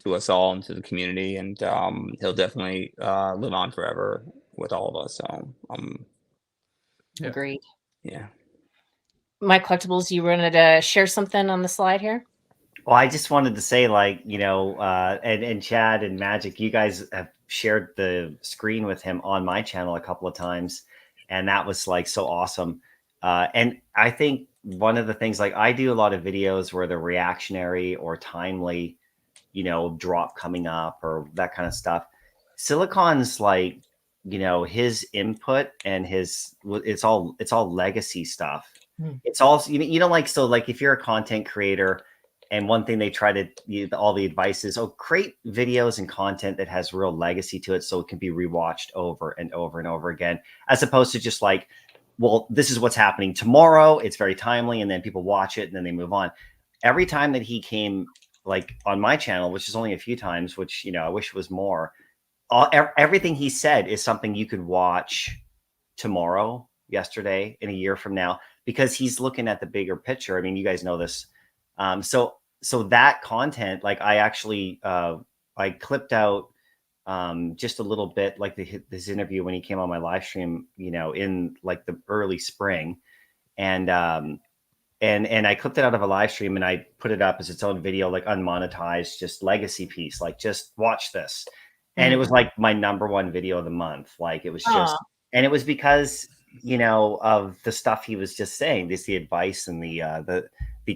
to us all and to the community, and he'll definitely live on forever with all of us. So Agreed. Yeah. My Collectibles, you wanted to share something on the slide here? Well, I just wanted to say, like, you know, and Chad and Magic, you guys have shared the screen with him on my channel a couple of times, and that was like so awesome. And I think one of the things, like, I do a lot of videos where they're reactionary or timely, you know, drop coming up or that kind of stuff. Silicon's like, you know, his input and it's all legacy stuff. It's all, you know, like, so like if you're a content creator, and one thing they try to, all the advice is, create videos and content that has real legacy to it, so it can be rewatched over and over and over again, as opposed to just like, well, this is what's happening tomorrow. It's very timely, and then people watch it and then they move on. Every time that he came, like on my channel, which is only a few times, which, you know, I wish was more, everything he said is something you could watch tomorrow, yesterday, in a year from now, because he's looking at the bigger picture. I mean, you guys know this. So that content, like, I actually I clipped out just a little bit, like this interview when he came on my live stream, you know, in like the early spring, and I clipped it out of a live stream and I put it up as its own video, like unmonetized, just legacy piece, like, just watch this. And it was like my #1 video of the month. Like it was just, and it was because, you know, of the stuff he was just saying, this, the advice and the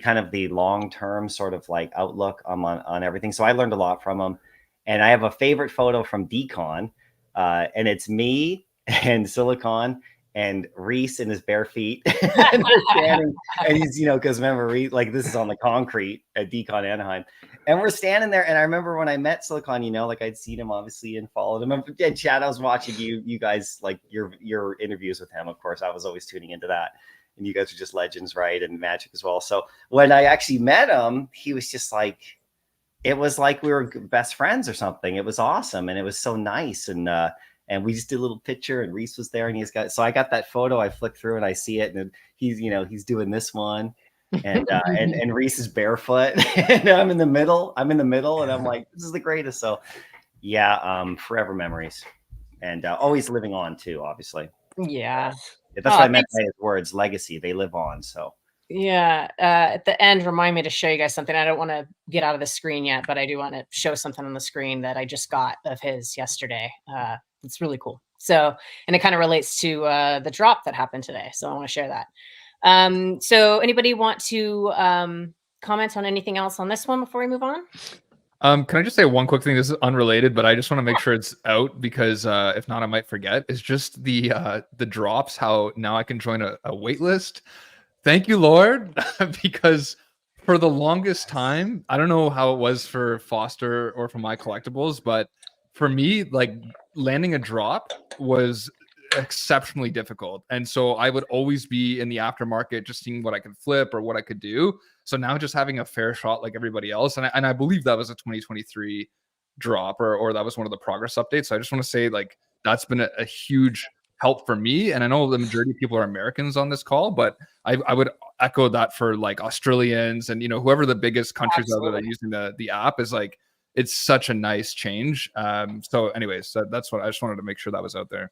kind of the long-term sort of like outlook on everything. So I learned a lot from him. And I have a favorite photo from Decon, and it's me and Silicon and Reese in his bare feet. And we're standing, and he's, you know, because remember, like this is on the concrete at Decon Anaheim. And we're standing there. And I remember when I met Silicon, you know, like I'd seen him obviously and followed him. And Chad, I was watching you guys, like your interviews with him. Of course, I was always tuning into that. And you guys are just legends, right? And Magic as well. So when I actually met him, he was just like, it was like we were best friends or something. It was awesome. And it was so nice. And we just did a little picture, and Reese was there, and so I got that photo. I flicked through and I see it, and he's, you know, he's doing this one, and and Reese is barefoot, and I'm in the middle, and I'm like, this is the greatest. So yeah, forever memories, and always living on too, obviously. Yeah. That's what I meant by his words, legacy. They live on. So yeah, at the end, remind me to show you guys something. I don't want to get out of the screen yet, but I do want to show something on the screen that I just got of his yesterday. It's really cool. So, and it kind of relates to the drop that happened today. So I want to share that. So anybody want to comment on anything else on this one before we move on? Can I just say one quick thing? This is unrelated, but I just want to make sure it's out because if not, I might forget. It's just the drops, how now I can join a wait list. Thank you, Lord, because for the longest time, I don't know how it was for Foster or for my collectibles, but for me, like landing a drop was exceptionally difficult. And so I would always be in the aftermarket, just seeing what I could flip or what I could do. So now just having a fair shot like everybody else. And I believe that was a 2023 drop or that was one of the progress updates. So I just want to say like, that's been a huge help for me. And I know the majority of people are Americans on this call, but I would echo that for like Australians and, you know, whoever the biggest countries are that are using the app is like, it's such a nice change. So anyways, that's what I just wanted to make sure that was out there.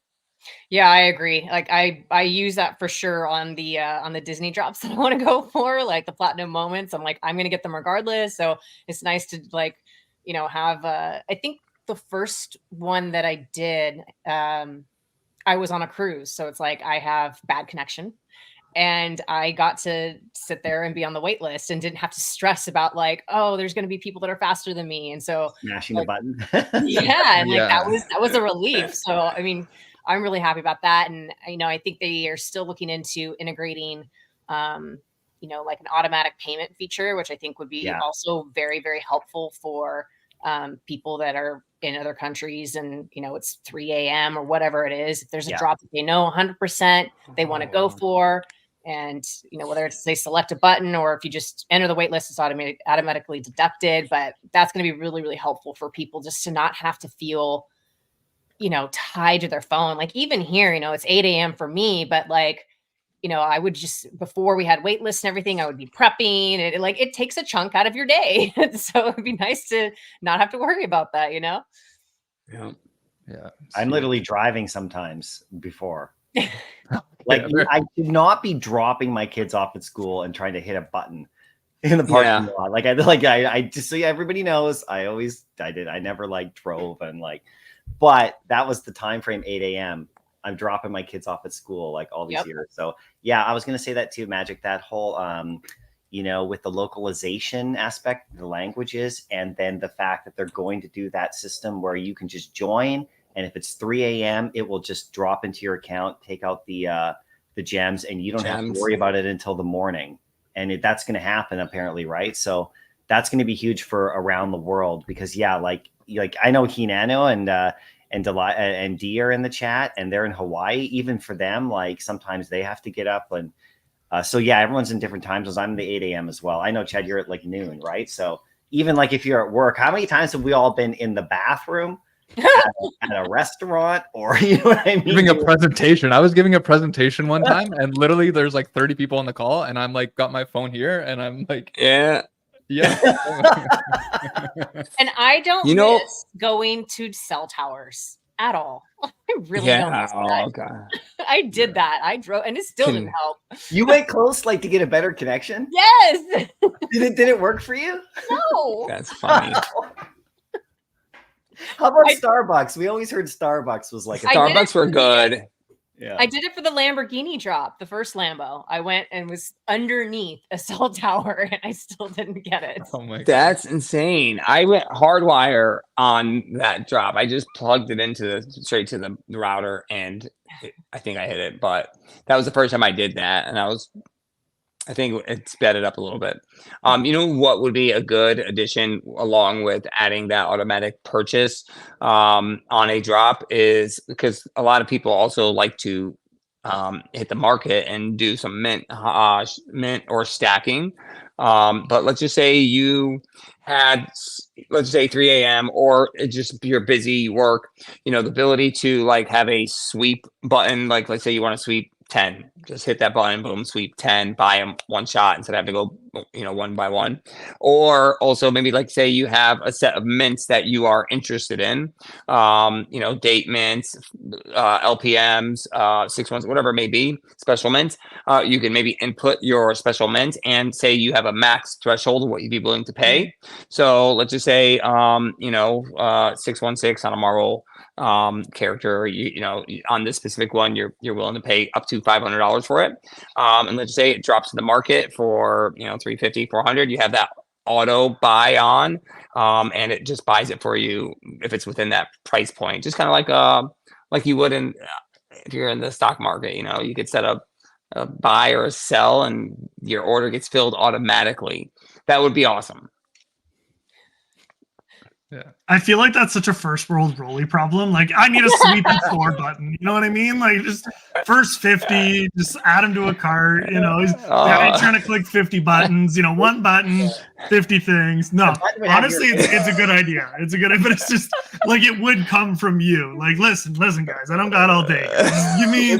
Yeah, I agree. Like I use that for sure on the Disney drops that I want to go for, like the platinum moments. I'm like, I'm going to get them regardless. So it's nice to like, you know, have I think the first one that I did, I was on a cruise. So it's like I have bad connection. And I got to sit there and be on the wait list and didn't have to stress about like, oh, there's going to be people that are faster than me. And so smashing like, the button. yeah. And like, that was a relief. So, I mean, I'm really happy about that. And, you know, I think they are still looking into integrating, you know, like an automatic payment feature, which I think would be also very, very helpful for people that are in other countries and, you know, it's 3 a.m. or whatever it is. If there's a drop that they know 100% they want to go for, and, you know, whether it's they select a button or if you just enter the wait list, it's automatically deducted. But that's going to be really, really helpful for people just to not have to feel, you know, tied to their phone. Like even here, you know, it's 8 a.m. for me, but like, you know, I would just, before we had wait lists and everything, I would be prepping and it takes a chunk out of your day. So it'd be nice to not have to worry about that, you know? Yeah. Yeah. I'm literally driving sometimes before. Like I should not be dropping my kids off at school and trying to hit a button in the parking lot. Like I just, so everybody knows I never like drove and like, but that was the time frame, 8 a.m. I'm dropping my kids off at school like all these years. So yeah, I was going to say that too, Magic, that whole, you know, with the localization aspect, the languages, and then the fact that they're going to do that system where you can just join. And if it's 3 a.m., it will just drop into your account, take out the gems, and you don't have to worry about it until the morning. And that's going to happen apparently, right? So that's going to be huge for around the world because like I know Hinano and Dee are in the chat and they're in Hawaii. Even for them, like sometimes they have to get up and so yeah, everyone's in different time zones. I'm in the 8 a.m. as well. I know, Chad, you're at like noon, right? So even like if you're at work, how many times have we all been in the bathroom at a restaurant or, you know what I mean? Giving a presentation. I was giving a presentation one time and literally there's like 30 people on the call and I'm like, got my phone here and I'm like, yeah. And I don't miss going to cell towers at all. I really don't miss that. Oh, God. I did that. I drove and it still didn't help. You went close like to get a better connection? Yes. Did it work for you? No. That's funny. How about Starbucks? We always heard Starbucks was like a Starbucks were good. Yeah. I did it for the Lamborghini drop, the first Lambo. I went and was underneath a cell tower and I still didn't get it. Oh my god. That's insane. I went hardwire on that drop. I just plugged it into straight to the router and I think I hit it, but that was the first time I did that. And I think it sped it up a little bit. You know what would be a good addition along with adding that automatic purchase on a drop is because a lot of people also like to hit the market and do some mint or stacking. But let's just say you had, let's say 3 a.m. or it just you're busy, you work, the ability to like have a sweep button. Like let's say you want to sweep 10, just hit that button, boom, sweep 10, buy them one shot instead of having to go, one by one. Or also maybe like say you have a set of mints that you are interested in, date mints, LPMs, 6 months, whatever it may be, special mints. You can maybe input your special mint and say you have a max threshold of what you'd be willing to pay. So let's just say, 616 on a Marvel character, on this specific one, you're willing to pay up to $500 for it. And let's say it drops to the market for, 350, 400, you have that auto buy on, and it just buys it for you if it's within that price point, just kind of like you would if you're in the stock market, you could set up a buy or a sell and your order gets filled automatically. That would be awesome. Yeah. I feel like that's such a first world rolly problem. Like, I need a sweep and store button. You know what I mean? Like, just first 50, just add him to a cart. He's trying to click 50 buttons. One button, 50 things. No, honestly, it's a good idea. It's a good idea, but it's just like it would come from you. Like, listen, guys, I don't got all day. Just give me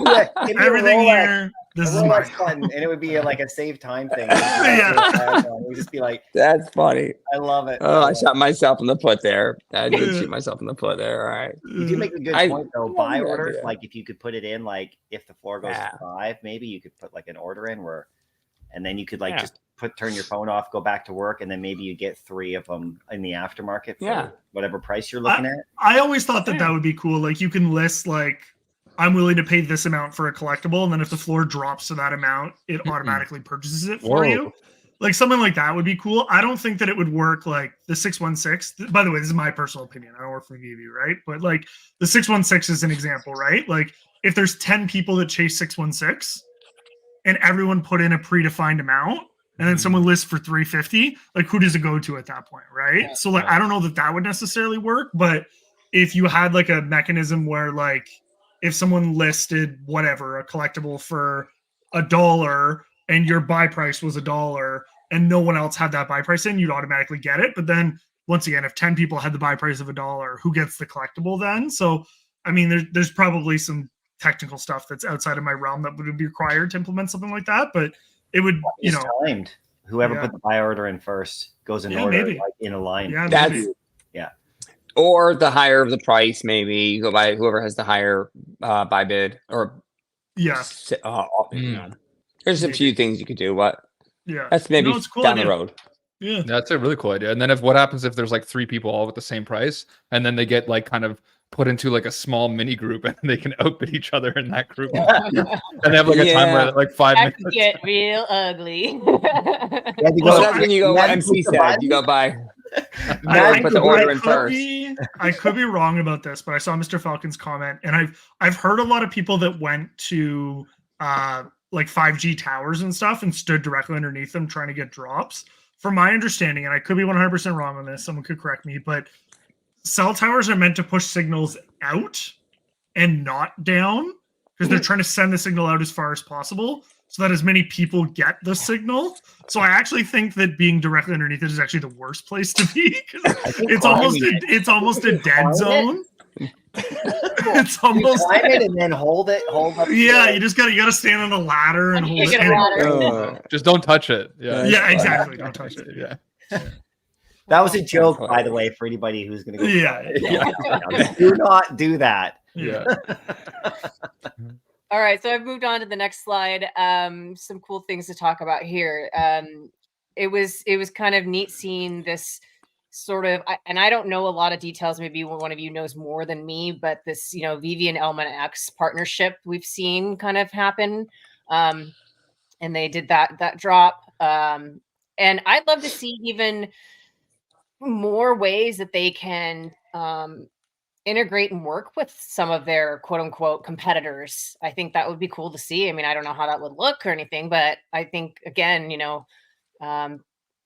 everything here. This is my button, and it would be like a save time thing. It would just be like, that's funny. I love it. Oh, I shot myself in the foot there. I did shoot myself in the foot there. All right. You do make a good point though. Buy orders, like if you could put it in, like if the floor goes to 5, maybe you could put like an order in and then you could just turn your phone off, go back to work, and then maybe you get 3 of them in the aftermarket for whatever price you're looking at. I always thought that would be cool. Like you can list like, I'm willing to pay this amount for a collectible, and then if the floor drops to that amount, it automatically purchases it for you. Like something like that would be cool. I don't think that it would work like the 616. By the way, this is my personal opinion. I don't work for VeVe, right? But like the 616 is an example, right? Like if there's 10 people that chase 616 and everyone put in a predefined amount and then someone lists for 350, like who does it go to at that point, right? Yeah, so like I don't know that would necessarily work, but if you had like a mechanism where like if someone listed whatever, a collectible for $1 and your buy price was $1 and no one else had that buy price in, you'd automatically get it. But then once again, if 10 people had the buy price of $1, who gets the collectible then? So, I mean, there's probably some technical stuff that's outside of my realm that would be required to implement something like that. But it would, timed. Whoever put the buy order in first goes in order, maybe. like in a line. Yeah, that's or the higher of the price, maybe you go by whoever has the higher buy bid or there's a few things you could do, but that's maybe cool down the road. Yeah, that's a really cool idea. And then what happens if there's like 3 people all with the same price, and then they get like kind of put into like a small mini group, and they can outbid each other in that group, and they have like a timer like 5 minutes. That could get real ugly. That's when you go. MC said you go by. I could be wrong about this, but I saw Mr. Falcon's comment, and I've heard a lot of people that went to like 5G towers and stuff and stood directly underneath them trying to get drops. From my understanding, and I could be 100% wrong on this, someone could correct me, but cell towers are meant to push signals out and not down because they're trying to send the signal out as far as possible so that as many people get the signal. So I actually think that being directly underneath it is actually the worst place to be because it's almost a dead zone. It's almost climb it and then hold up. Yeah, you gotta stand on a ladder and hold it. Just don't touch it. Yeah, exactly. Don't touch it. Yeah. That was a joke, by the way, for anybody who's going to go. Yeah. Do not do that. Yeah. All right, so I've moved on to the next slide. Some cool things to talk about here. It was kind of neat seeing this sort of, and I don't know a lot of details. Maybe one of you knows more than me, but this, VeVe and Element X partnership we've seen kind of happen. And they did that drop. And I'd love to see even more ways that they can integrate and work with some of their quote unquote competitors. I think that would be cool to see. I mean, I don't know how that would look or anything, but I think, again,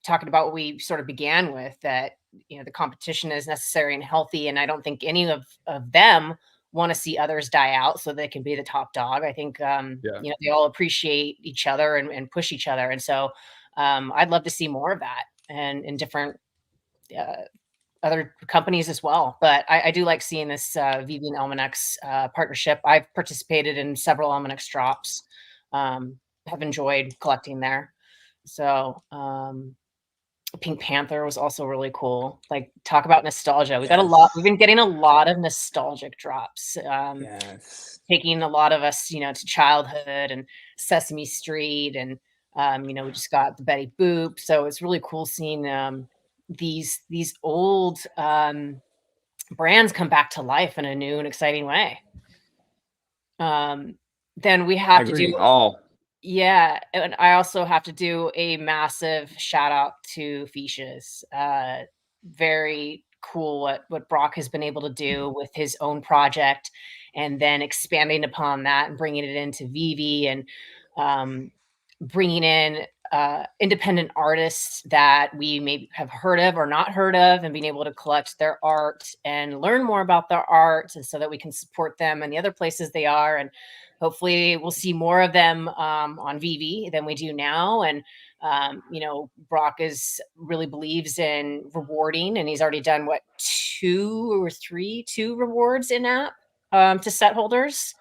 talking about what we sort of began with, that, the competition is necessary and healthy. And I don't think any of them want to see others die out so they can be the top dog. I think, they all appreciate each other and push each other. And so I'd love to see more of that and in different other companies as well. But I do like seeing this VeVe and Elmanex partnership. I've participated in several Elmanex drops, have enjoyed collecting there. So Pink Panther was also really cool. Like, talk about nostalgia. We got we've been getting a lot of nostalgic drops. Taking a lot of us, to childhood and Sesame Street, and we just got the Betty Boop. So it's really cool seeing these old brands come back to life in a new and exciting way. Then we have to do yeah, and I also have to do a massive shout out to Fiches. Very cool what Brock has been able to do with his own project, and then expanding upon that and bringing it into VeVe, and bringing in independent artists that we may have heard of or not heard of, and being able to collect their art and learn more about their art, and so that we can support them in the other places they are. And hopefully we'll see more of them on VeVe than we do now. And, Brock really believes in rewarding, and he's already done two rewards in app to set holders.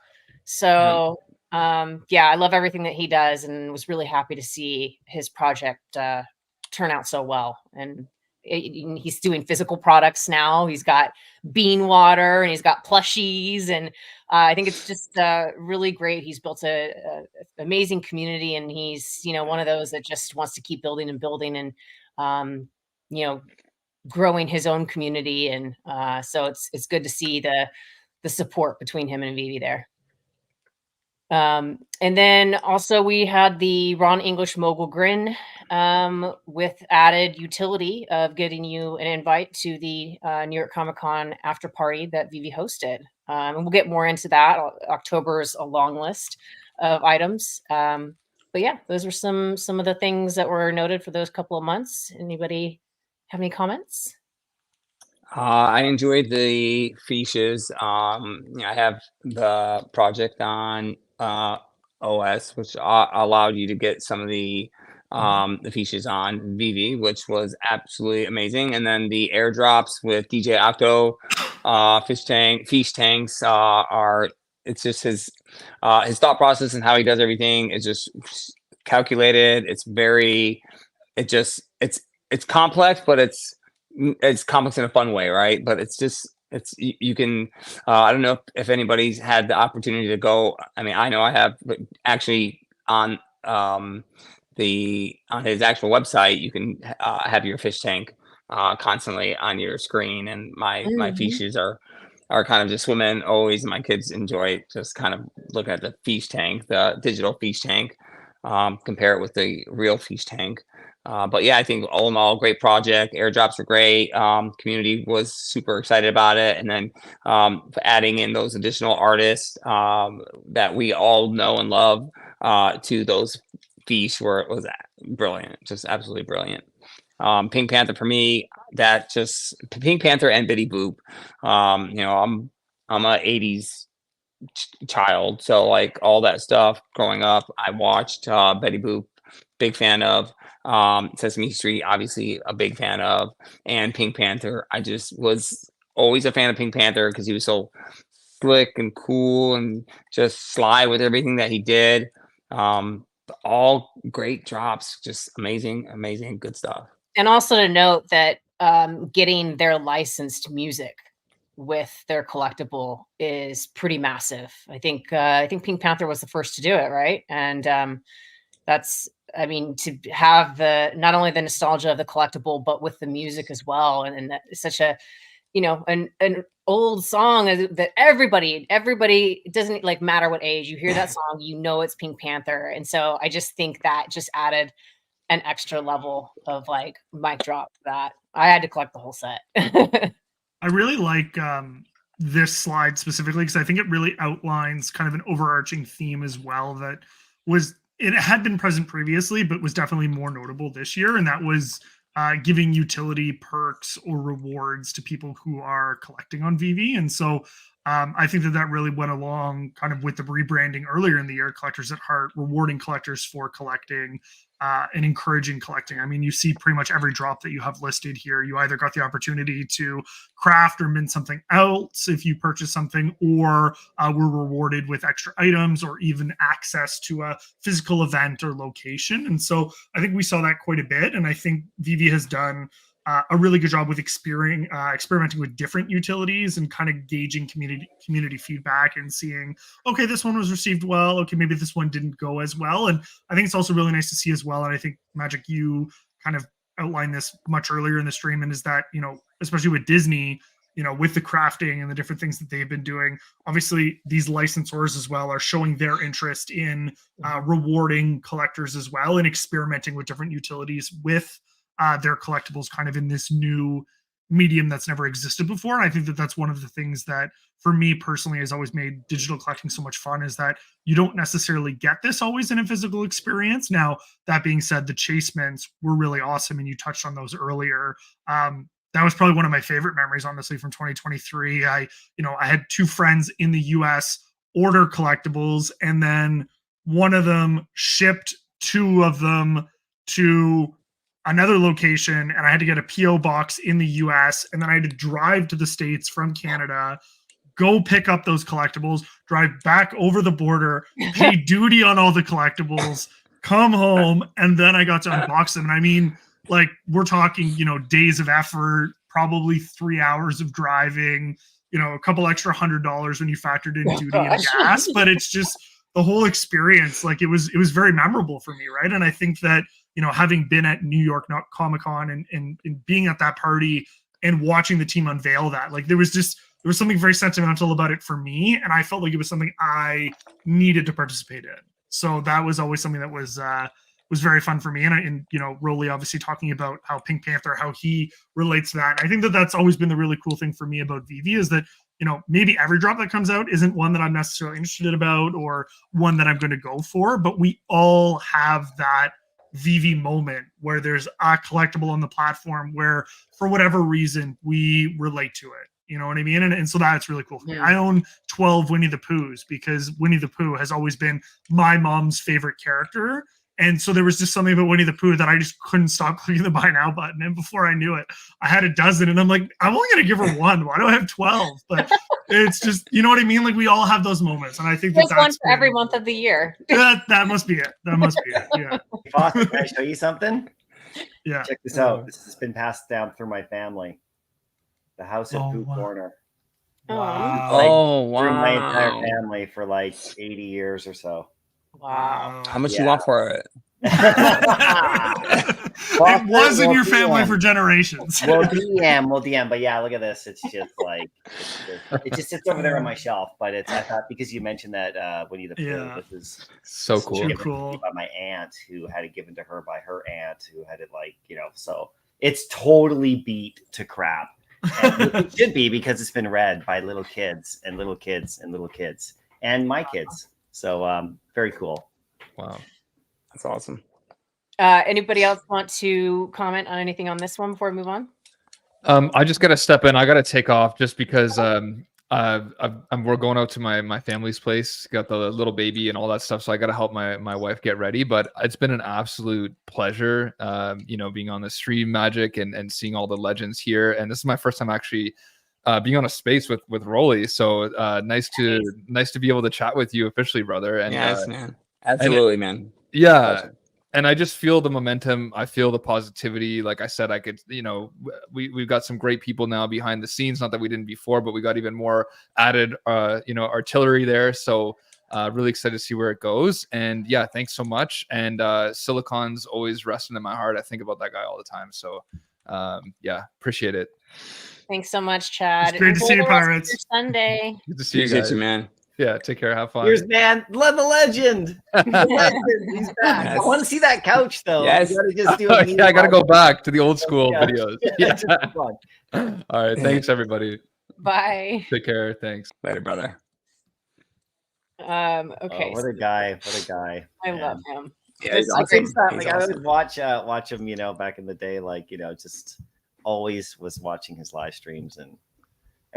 So I love everything that he does, and was really happy to see his project turn out so well. And he's doing physical products now. He's got bean water, and he's got plushies, and I think it's just really great. He's built a amazing community, and he's one of those that just wants to keep building and building, and growing his own community. And so it's good to see the support between him and VeVe there. And then also we had the Ron English Mogul Grin with added utility of getting you an invite to the New York Comic Con after party that VeVe hosted. And we'll get more into that. October is a long list of items. But yeah, those are some of the things that were noted for those couple of months. Anybody have any comments? I enjoyed the Fiches. I have the project on OS, which allowed you to get some of the Fiches on VeVe, which was absolutely amazing. And then the airdrops with DJ Octo, fish tanks it's just his thought process and how he does everything is just calculated. It's it's complex, but it's complex in a fun way, right? But you can I don't know if anybody's had the opportunity to go. I mean, I know I have, but actually on his actual website, you can have your fish tank constantly on your screen, and my Fiches are kind of just swimming always. My kids enjoy just kind of looking at the fish tank, the digital fish tank, compare it with the real fish tank. But yeah, I think all in all, great project. Airdrops were great. Community was super excited about it. And then adding in those additional artists that we all know and love to those fish was brilliant, just absolutely brilliant. Pink Panther for me, Pink Panther and Betty Boop. I'm a 80s child, so like all that stuff growing up, I watched Betty Boop, big fan of. Sesame Street, obviously a big fan of, and Pink Panther. I just was always a fan of Pink Panther because he was so slick and cool and just sly with everything that he did. All great drops, just amazing, good stuff. And also to note that getting their licensed music with their collectible is pretty massive. I think Pink Panther was the first to do it, right? And that's I mean, to have the not only the nostalgia of the collectible, but with the music as well, and that is such a, you know, an old song that everybody it doesn't like matter what age you hear that song, you know it's Pink Panther, and so I just think that just added an extra level of like mic drop to that. I had to collect the whole set. I really like this slide specifically because I think it really outlines kind of an overarching theme as well that was it had been present previously, but was definitely more notable this year, and that was giving utility perks or rewards to people who are collecting on VeVe. And so I think that that really went along kind of with the rebranding earlier in the year, Collectors at Heart, rewarding collectors for collecting and encouraging collecting. I mean, you see pretty much every drop that you have listed here. You either got the opportunity to craft or mint something else if you purchase something, or were rewarded with extra items or even access to a physical event or location. And so I think we saw that quite a bit. And I think VeVe has done a really good job with experimenting with different utilities and kind of gauging community feedback and seeing, okay, this one was received well. Okay, maybe this one didn't go as well. And I think it's also really nice to see as well. And I think Magic, you kind of outlined this much earlier in the stream, and is that, you know, especially with Disney, you know, with the crafting and the different things that they've been doing, obviously these licensors as well are showing their interest in rewarding collectors as well and experimenting with different utilities with their collectibles kind of in this new medium that's never existed before. And I think that that's one of the things that for me personally has always made digital collecting so much fun, is that you don't necessarily get this always in a physical experience. Now, that being said, the chase mints were really awesome, and you touched on those earlier. That was probably one of my favorite memories, honestly, from 2023. I had two friends in the US order collectibles, and then one of them shipped two of them to another location, and I had to get a PO box in the US, and then I had to drive to the States from Canada, go pick up those collectibles, drive back over the border, pay duty on all the collectibles, come home, and then I got to unbox them. And I mean, like, we're talking, you know, days of effort, probably 3 hours of driving, you know, a couple extra $100 when you factored in duty and gas, but it's just the whole experience. Like, it was very memorable for me, right? And I think that, you know, having been at New York Comic-Con and being at that party and watching the team unveil that, like, there was something very sentimental about it for me, and I felt like it was something I needed to participate in. So that was always something that was very fun for me. And you know, Rolly obviously talking about how Pink Panther, how he relates to that. I think that that's always been the really cool thing for me about VeVe, is that, you know, maybe every drop that comes out isn't one that I'm necessarily interested about or one that I'm going to go for, but we all have that VeVe moment where there's a collectible on the platform where, for whatever reason, we relate to it. You know what I mean? And so that's really cool for me. I own 12 Winnie the Poohs because Winnie the Pooh has always been my mom's favorite character. And so there was just something about Winnie the Pooh that I just couldn't stop clicking the buy now button. And before I knew it, I had a dozen. And I'm like, I'm only going to give her one. Why do I have 12? But it's just, you know what I mean? Like, we all have those moments. And I think that's one for every month of the year. That must be it. That must be it. Yeah. Foster, can I show you something? Yeah. Check this out. This has been passed down through my family. The House of Pooh Corner. Wow. Like, through my entire family for like 80 years or so. Wow. How much you want for it? It was in your family for generations. We'll DM. But yeah, look at this. It's just like, it just sits over there on my shelf. But I thought because you mentioned that Winnie the Pooh, this is so cool. Given to me by my aunt, who had it given to her by her aunt, who had it, like, you know, so it's totally beat to crap. And it should be, because it's been read by little kids and little kids and little kids and my kids. So very cool. Wow. That's awesome. Anybody else want to comment on anything on this one before we move on? I just got to step in. I got to take off just because we're going out to my family's place. Got the little baby and all that stuff, so I got to help my wife get ready. But it's been an absolute pleasure, you know, being on the stream, Magic, and seeing all the legends here. And this is my first time actually being on a space with Rolly. So nice to be able to chat with you officially, brother. And yes, man. Absolutely, man. Yeah. And I just feel the momentum. I feel the positivity. Like I said, I could, you know, we've got some great people now behind the scenes. Not that we didn't before, but we got even more added, you know, artillery there. So Really excited to see where it goes. And yeah, thanks so much. And Silicon's always resting in my heart. I think about that guy all the time. So yeah, appreciate it. Thanks so much, Chad. It's great to see you, Enjoy the rest of Pirates. your Sunday. Good to see you Appreciate guys. you, man. Yeah, take care. Have fun. Here's man, the legend. The legend. He's back. Yes. I want to see that couch though. Yes. You gotta just do Oh, a yeah, I gotta go back to the old school Yeah. videos. Yeah, Yeah. just for fun. All right. Thanks, everybody. Bye. Take care. Thanks. Later, brother. Okay. Oh, what a guy! What a guy! I man. love him. Yeah, This he's is I think awesome. that, He's like, I awesome. would watch him, back in the day, like, just always was watching his live streams, and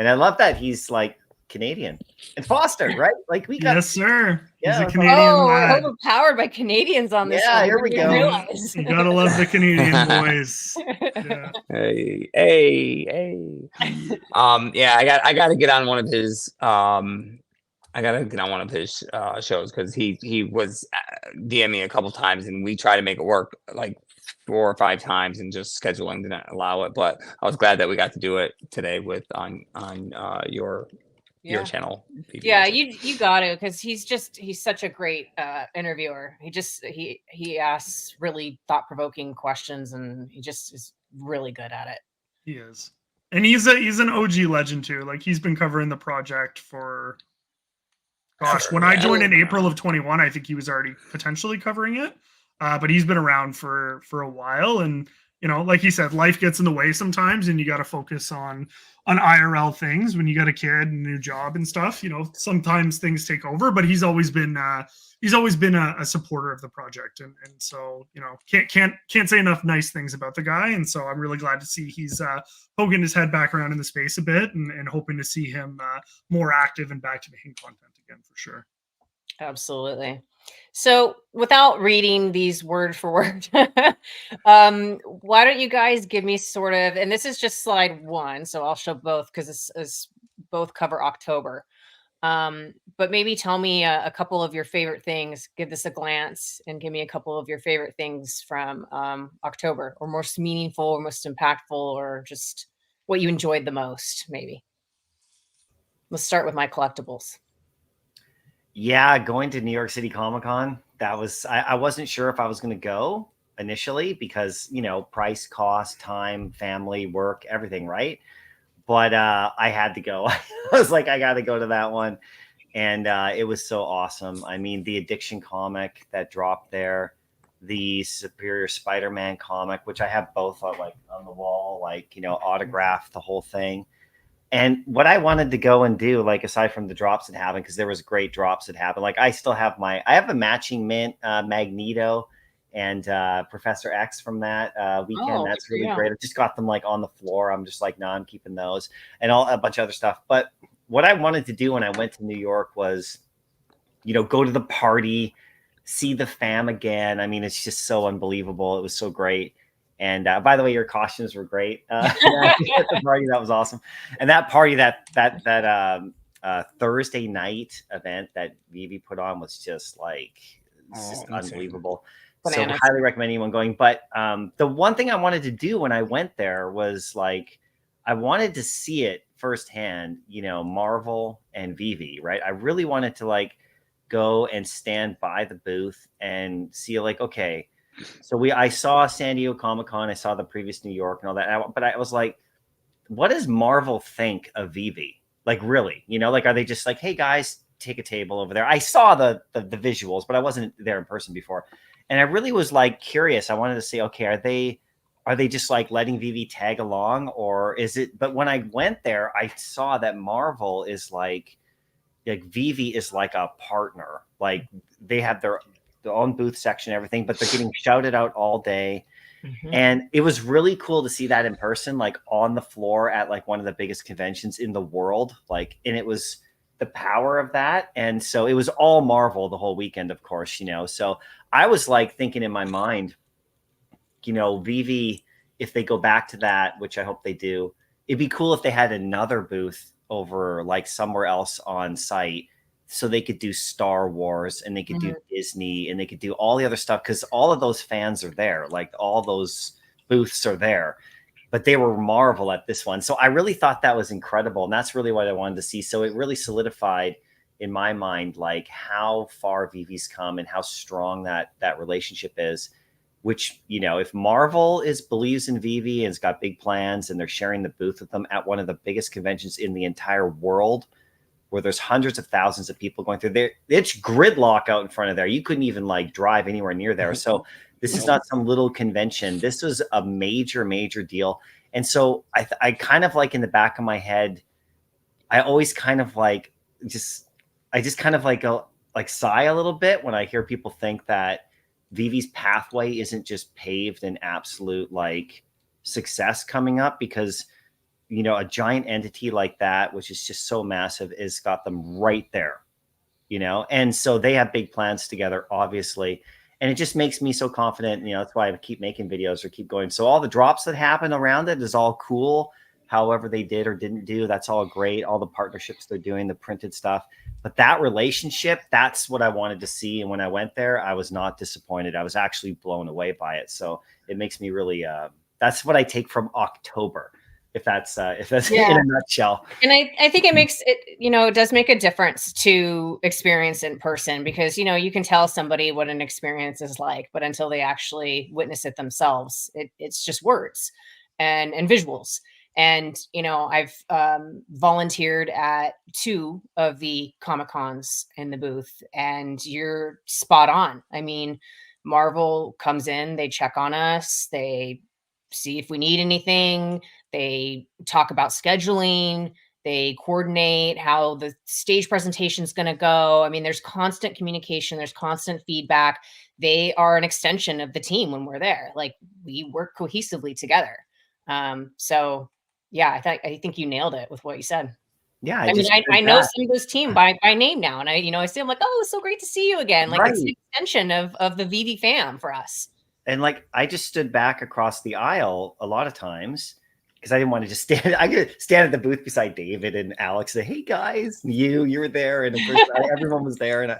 I love that he's like Canadian and Foster, right? Like we got Yes, sir. He's Yeah, a Canadian Oh, we're lad. overpowered by Canadians on this. Yeah, one. here I we didn't go. realize. You gotta love the Canadian boys. Yeah. Hey. Yeah, I gotta get on one of his shows because he was DMing a couple times and we tried to make it work like 4 or 5 times and just scheduling didn't allow it. But I was glad that we got to do it today with on your channel. VeVe Yeah, Digital. you got to, because he's such a great interviewer. He asks really thought-provoking questions, and he just is really good at it. He is. And he's an OG legend too. Like he's been covering the project for when I joined in April of 21, I think he was already potentially covering it. But he's been around for a while, and like he said, life gets in the way sometimes, and you got to focus on IRL things when you got a kid and a new job and stuff. Sometimes things take over, but he's always been a supporter of the project, and so can't say enough nice things about the guy. And so I'm really glad to see he's poking his head back around in the space a bit, and hoping to see him more active and back to making content again for sure. Absolutely. So without reading these word for word, why don't you guys give me sort of, and this is just slide 1, so I'll show both because it's both cover October. But maybe tell me a couple of your favorite things. Give this a glance and give me a couple of your favorite things from October, or most meaningful, or most impactful, or just what you enjoyed the most, maybe. Let's start with my collectibles. Yeah, going to New York City Comic Con. That was I wasn't sure if I was going to go initially because price, cost, time, family, work, everything, right? But I had to go. I was like, I got to go to that one, and it was so awesome. I mean, the Addiction comic that dropped there, the Superior Spider-Man comic, which I have both on the wall, autographed, the whole thing. And what I wanted to go and do, aside from the drops that happened, because there was great drops that happened. I still have I have a matching mint Magneto and Professor X from that weekend. Oh, That's really yeah. great. I just got them on the floor. I'm just no, I'm keeping those, and a bunch of other stuff. But what I wanted to do when I went to New York was, go to the party, see the fam again. I mean, it's just so unbelievable. It was so great. And by the way, your costumes were great at the party. That was awesome. And that party, that Thursday night event that VeVe put on was just unbelievable. Bananas. So highly recommend anyone going. But the one thing I wanted to do when I went there was I wanted to see it firsthand, Marvel and VeVe, right? I really wanted to go and stand by the booth and see okay. So I saw San Diego Comic-Con, I saw the previous New York and all that, but I was like, what does Marvel think of VeVe? Really, are they just hey guys, take a table over there? I saw the visuals, but I wasn't there in person before. And I really was curious. I wanted to say, okay, are they just letting VeVe tag along, or is it? But when I went there, I saw that Marvel is VeVe is a partner. They have their own booth section, everything, but they're getting shouted out all day. Mm-hmm. And it was really cool to see that in person, on the floor at one of the biggest conventions in the world. And it was the power of that. And so it was all Marvel the whole weekend, of course, so I was thinking in my mind, VeVe, if they go back to that, which I hope they do, it'd be cool if they had another booth over somewhere else on site, so they could do Star Wars and they could do Disney and they could do all the other stuff, because all of those fans are there. All those booths are there, but they were Marvel at this one. So I really thought that was incredible. And that's really what I wanted to see. So it really solidified in my mind, like how far VeVe's come and how strong that relationship is. Which, you know, if Marvel believes in VeVe and has got big plans, and they're sharing the booth with them at one of the biggest conventions in the entire world, where there's hundreds of thousands of people going through there, it's gridlock out in front of there. You couldn't even like drive anywhere near there. So this is not some little convention. This was a major, major deal. And so I kind of like in the back of my head, I always kind of like I just kind of like go like sigh a little bit when I hear people think that VeVe's pathway isn't just paved in absolute like success coming up, because, you know, a giant entity like that, which is just so massive, is got them right there, you know? And so they have big plans together, obviously. And it just makes me so confident, you know, that's why I keep making videos or keep going. So all the drops that happen around it is all cool. However they did or didn't do, that's all great. All the partnerships they're doing, the printed stuff. But that relationship, that's what I wanted to see. And when I went there, I was not disappointed. I was actually blown away by it. So it makes me really, that's what I take from October, if that's in a nutshell. And I think it makes it, you know, it does make a difference to experience in person, because, you know, you can tell somebody what an experience is like, but until they actually witness it themselves, it's just words and visuals. And, you know, I've volunteered at 2 of the Comic-Cons in the booth, and you're spot on. I mean, Marvel comes in, they check on us, they see if we need anything, they talk about scheduling, they coordinate how the stage presentation is going to go. I mean, there's constant communication, there's constant feedback. They are an extension of the team when we're there. Like, we work cohesively together. So yeah, I think you nailed it with what you said. Yeah, I mean, I know some of this team by name now, and I see, I'm like, oh, it's so great to see you again. Like, it's an extension of the VeVe fam for us. And like, I just stood back across the aisle a lot of times because I didn't want to just stand. I could stand at the booth beside David and Alex, and say, "Hey guys, you were there," and of course everyone was there, and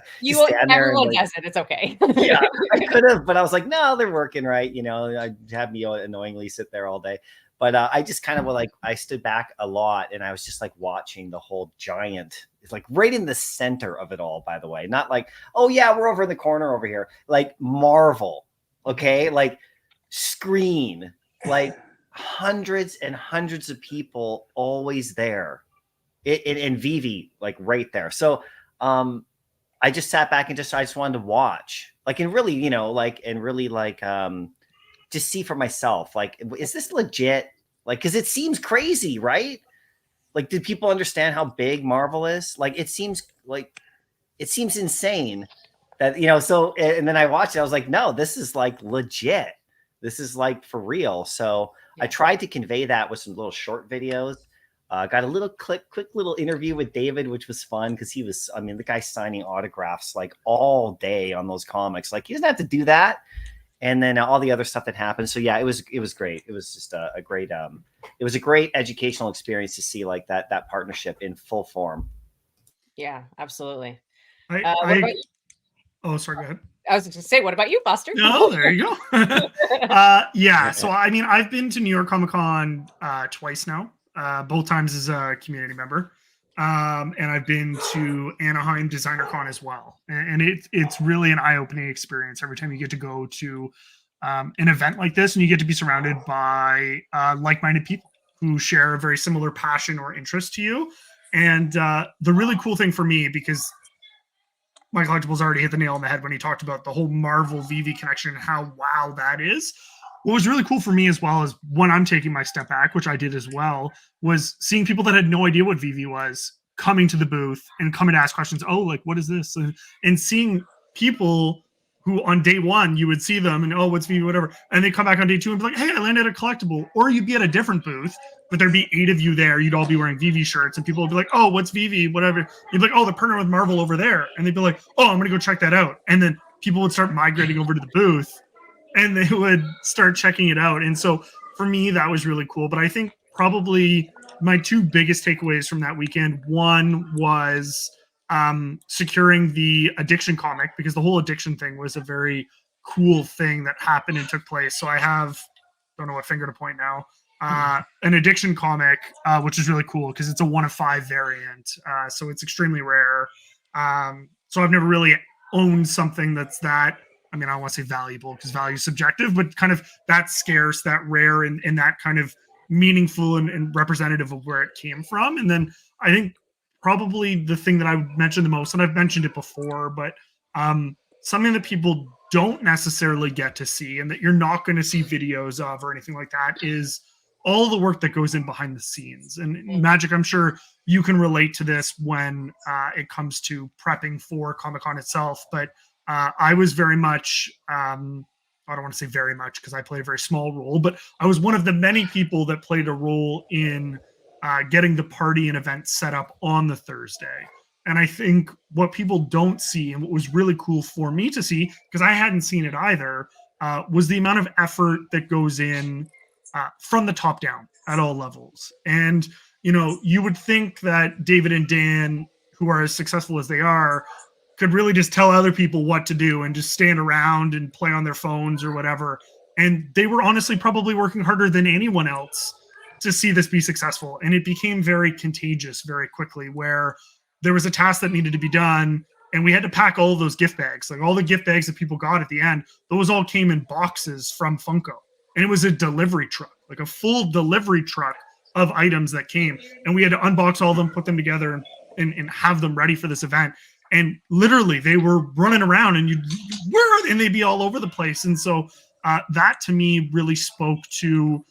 everyone does it. It's okay. Yeah, I could have, but I was like, no, they're working, right? You know, I'd have me annoyingly sit there all day. But I just kind of like, I stood back a lot, and I was just like watching the whole giant. It's like right in the center of it all, by the way. Not like, oh yeah, we're over in the corner over here. Like Marvel, okay? Like screen, like hundreds and hundreds of people always there. In VeVe, like right there. So I just sat back and I just wanted to watch. Like, and really, you know, like, and really like just see for myself, like, is this legit? Like, because it seems crazy, right? Like, did people understand how big Marvel is? Like, it seems insane that, you know, so, and then I watched it, I was like, no, this is like legit. This is like for real. So yeah. I tried to convey that with some little short videos. Got a little quick little interview with David, which was fun because he was, I mean, the guy's signing autographs like all day on those comics. Like, he doesn't have to do that. And then all the other stuff that happened. So yeah, it was great. It was just a great, it was a great educational experience to see like that partnership in full form. Yeah, absolutely. Oh, sorry, go ahead. I was going to say, what about you, Foster? No, there you go. Yeah, so I mean, I've been to New York Comic Con twice now, both times as a community member. And I've been to Anaheim Designer Con as well. And it's really an eye-opening experience every time you get to go to an event like this, and you get to be surrounded by like-minded people who share a very similar passion or interest to you. And the really cool thing for me, because my collectibles already hit the nail on the head when he talked about the whole Marvel VeVe connection and how wow that is. What was really cool for me as well is when I'm taking my step back, which I did as well, was seeing people that had no idea what VeVe was coming to the booth and coming to ask questions. Oh, like, what is this? And seeing people who on day one, you would see them and, oh, what's VeVe, whatever. And they come back on day 2 and be like, hey, I landed at a collectible. Or you'd be at a different booth, but there'd be 8 of you there. You'd all be wearing VeVe shirts, and people would be like, oh, what's VeVe, whatever. You'd be like, oh, they're partnering with Marvel over there. And they'd be like, oh, I'm going to go check that out. And then people would start migrating over to the booth, and they would start checking it out. And so for me, that was really cool. But I think probably my 2 biggest takeaways from that weekend, one was securing the addiction comic, because the whole addiction thing was a very cool thing that happened and took place. So I have, don't know what finger to point now, an addiction comic, which is really cool because it's a 1 of 5 variant. So it's extremely rare. So I've never really owned something that's that, I mean, I don't want to say valuable because value is subjective, but kind of that scarce, that rare, and that kind of meaningful and representative of where it came from. And then I think probably the thing that I would mention the most, and I've mentioned it before, but something that people don't necessarily get to see and that you're not going to see videos of or anything like that is all the work that goes in behind the scenes. And Magic, I'm sure you can relate to this when it comes to prepping for Comic-Con itself, but I was very much, I don't want to say very much because I played a very small role, but I was one of the many people that played a role in getting the party and event set up on the Thursday. And I think what people don't see, and what was really cool for me to see, because I hadn't seen it either, was the amount of effort that goes in from the top down at all levels. And, you know, you would think that David and Dan, who are as successful as they are, could really just tell other people what to do and just stand around and play on their phones or whatever. And they were honestly probably working harder than anyone else to see this be successful. And it became very contagious very quickly, where there was a task that needed to be done and we had to pack all of those gift bags. Like all the gift bags that people got at the end, those all came in boxes from Funko. And it was a delivery truck, like a full delivery truck of items that came. And we had to unbox all of them, put them together, and have them ready for this event. And literally they were running around and and they'd be all over the place. And so that to me really spoke to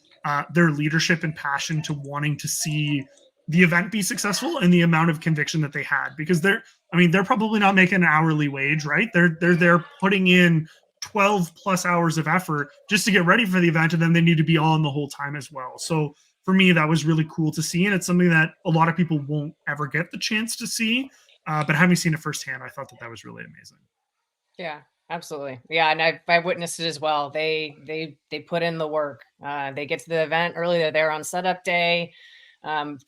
their leadership and passion to wanting to see the event be successful and the amount of conviction that they had, because they're probably not making an hourly wage, right? They're putting in 12 plus hours of effort just to get ready for the event. And then they need to be on the whole time as well. So for me, that was really cool to see. And it's something that a lot of people won't ever get the chance to see. But having seen it firsthand, I thought that was really amazing. Yeah, absolutely. Yeah, and I witnessed it as well. They put in the work. They get to the event early. They're there on setup day,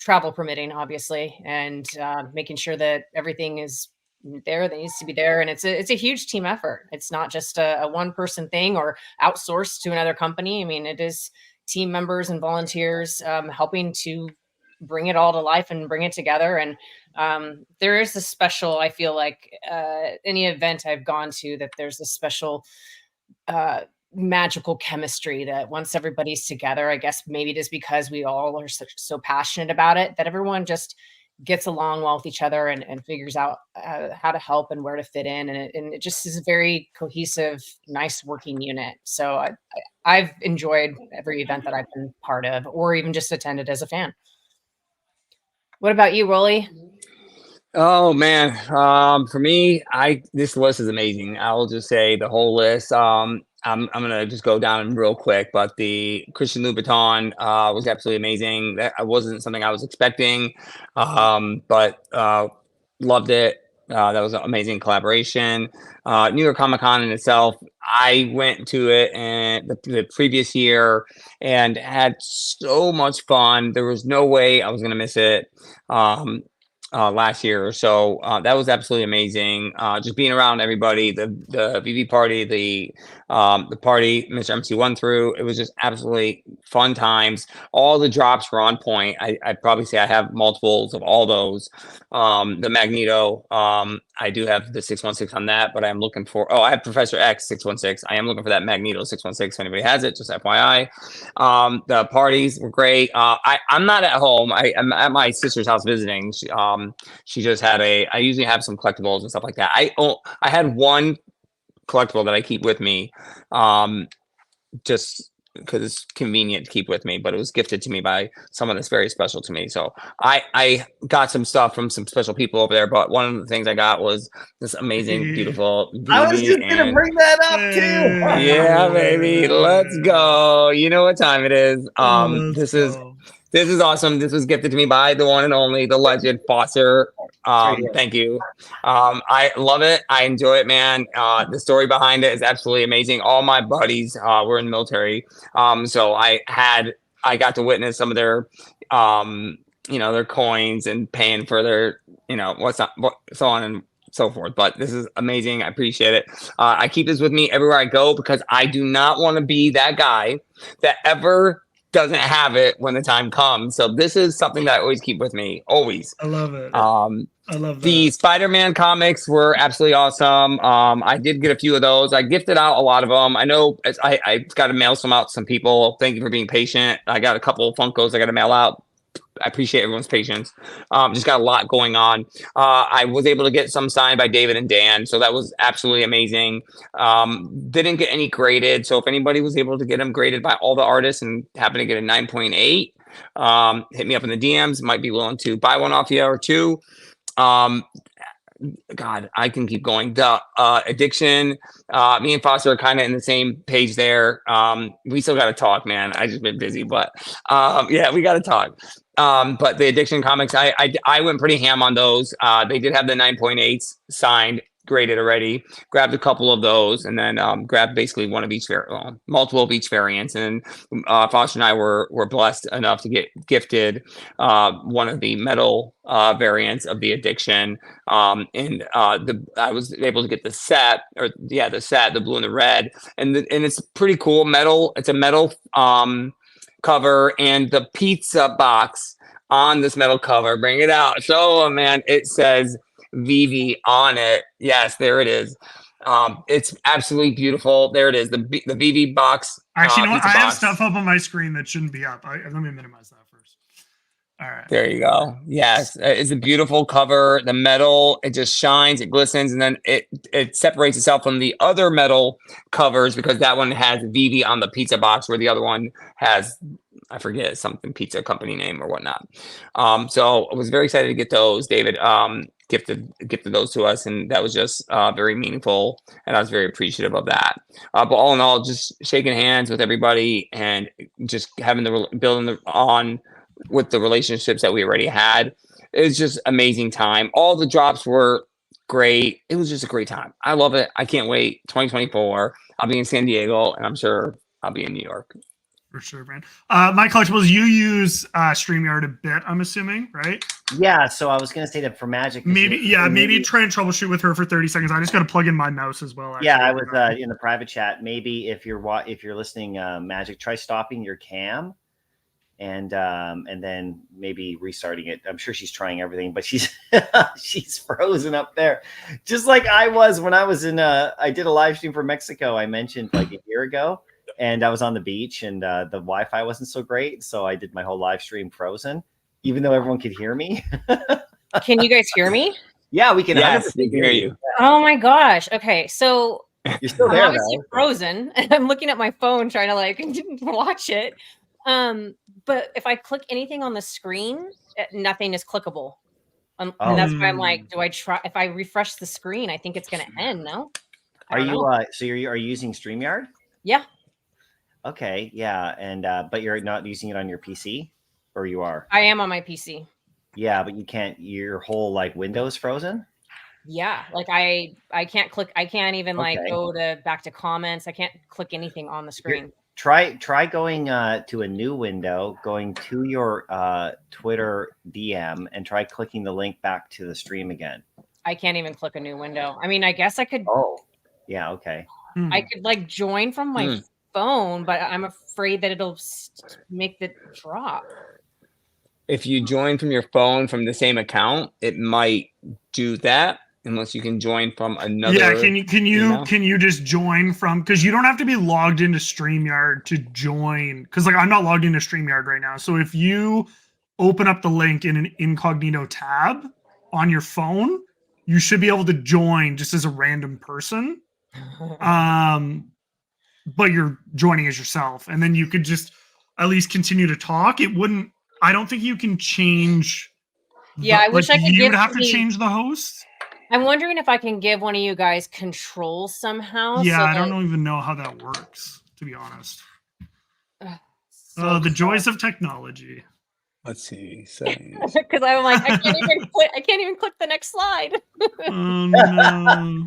travel permitting, obviously, and making sure that everything is there that needs to be there. And it's a huge team effort. It's not just a one person thing or outsourced to another company. I mean, it is team members and volunteers helping to bring it all to life and bring it together. And there is a special, I feel like any event I've gone to, that there's a special magical chemistry that once everybody's together, I guess maybe it is because we all are so passionate about it, that everyone just gets along well with each other and figures out how to help and where to fit in. And it just is a very cohesive, nice working unit. So I've enjoyed every event that I've been part of or even just attended as a fan. What about you, Rolly? Oh man, for me, this list is amazing. I will just say the whole list. I'm gonna just go down real quick, but the Christian Louboutin was absolutely amazing. That wasn't something I was expecting, but loved it. That was an amazing collaboration. New York Comic Con in itself, I went to it and the previous year and had so much fun. There was no way I was gonna miss it. Last year or so, that was absolutely amazing. Just being around everybody, the VeVe party, the party Mr. MC won through, it was just absolutely fun times. All the drops were on point. I'd probably say I have multiples of all those. The Magneto, I do have the 616 on that, but I'm looking for, I have Professor X 616. I am looking for that Magneto 616. If anybody has it, just FYI. The parties were great. I'm not at home. I'm at my sister's house visiting. She just had I usually have some collectibles and stuff like that. I had one collectible that I keep with me, just because it's convenient to keep with me, but it was gifted to me by someone that's very special to me. So I got some stuff from some special people over there, but one of the things I got was this amazing, beautiful VeVe. I was just gonna bring that up too. Yeah, baby, let's go. You know what time it is. This is awesome. This was gifted to me by the one and only, the legend, Foster. Thank you. I love it. I enjoy it, man. The story behind it is absolutely amazing. All my buddies were in the military. So I got to witness some of their, their coins and paying for their, so on and so forth. But this is amazing. I appreciate it. I keep this with me everywhere I go because I do not want to be that guy that ever doesn't have it when the time comes. So this is something that I always keep with me, always. I love it. I love that. The Spider-Man comics were absolutely awesome. I did get a few of those. I gifted out a lot of them. I know I got to mail some out to some people. Thank you for being patient. I got a couple of Funkos I got to mail out. I appreciate everyone's patience. Just got a lot going on. I was able to get some signed by David and Dan, so that was absolutely amazing. Didn't get any graded, so if anybody was able to get them graded by all the artists and happen to get a 9.8, hit me up in the DMs. Might be willing to buy one off you or two. God, I can keep going. The addiction, me and Foster are kind of in the same page there. We still got to talk, man. I just been busy, but yeah, we got to talk. But the addiction comics, I went pretty ham on those. They did have the 9.8s signed, graded already. Grabbed a couple of those, and then grabbed basically one of each multiple of each variants. And Foster and I were blessed enough to get gifted one of the metal variants of the addiction. And I was able to get the set, the blue and the red, and it's pretty cool. Metal. It's a metal cover, and the pizza box on this metal cover. Bring it out. So, man, it says VeVe on it. Yes, there it is. It's absolutely beautiful. There it is. The VeVe box. Actually, you know what? I have stuff up on my screen that shouldn't be up. Let me minimize that first. All right. There you go. Yes, it's a beautiful cover. The metal, it just shines, it glistens, and then it separates itself from the other metal covers because that one has VeVe on the pizza box, where the other one has, I forget, something pizza company name or whatnot. So I was very excited to get those. David gifted those to us, and that was just very meaningful, and I was very appreciative of that. But all in all, just shaking hands with everybody and just having building on with the relationships that we already had. It was just amazing time. All the drops were great. It was just a great time. I love it. I can't wait. 2024. I'll be in San Diego, and I'm sure I'll be in New York. For sure, man. My collectibles, you use StreamYard a bit, I'm assuming, right? Yeah, so I was going to say that for Magic. Maybe try and troubleshoot with her for 30 seconds. I just got to plug in my mouse as well. Actually. Yeah, I was in the private chat. Maybe if you're listening, Magic, try stopping your cam and then maybe restarting it. I'm sure she's trying everything, but she's she's frozen up there, just like I was when I was in. I did a live stream for Mexico. I mentioned like a year ago, and I was on the beach, and the Wi-Fi wasn't so great, so I did my whole live stream frozen, even though everyone could hear me. Can you guys hear me? Yeah, we can. Yes, we can hear you. Oh my gosh. Okay, so you're still there. I'm obviously frozen, and I'm looking at my phone trying to like watch it. But if I click anything on the screen, nothing is clickable. And that's why I'm like, do I try? If I refresh the screen, I think it's going to end. No. Are you? So are you using StreamYard? Yeah. Okay. Yeah. And but you're not using it on your PC, or you are? I am on my PC. Yeah, but you can't. Your whole like Windows frozen. Yeah, like I can't click. I can't even like go back to comments. I can't click anything on the screen. Try going to a new window, going to your Twitter DM, and try clicking the link back to the stream again. I can't even click a new window. I mean, I guess I could. Oh, yeah, okay. I could like join from my phone, but I'm afraid that it'll make the drop. If you join from your phone from the same account, it might do that. Unless you can join from another. Yeah, can you just join from, because you don't have to be logged into StreamYard to join, because like I'm not logged into StreamYard right now. So if you open up the link in an incognito tab on your phone, you should be able to join just as a random person. But you're joining as yourself, and then you could just at least continue to talk. I don't think you can change. Yeah, I wish I could. You'd have to change the host. I'm wondering if I can give one of you guys control somehow. Yeah, I don't even know how that works, to be honest. The joys of technology. Let's see. Because I'm like, I can't even click the next slide. Oh no.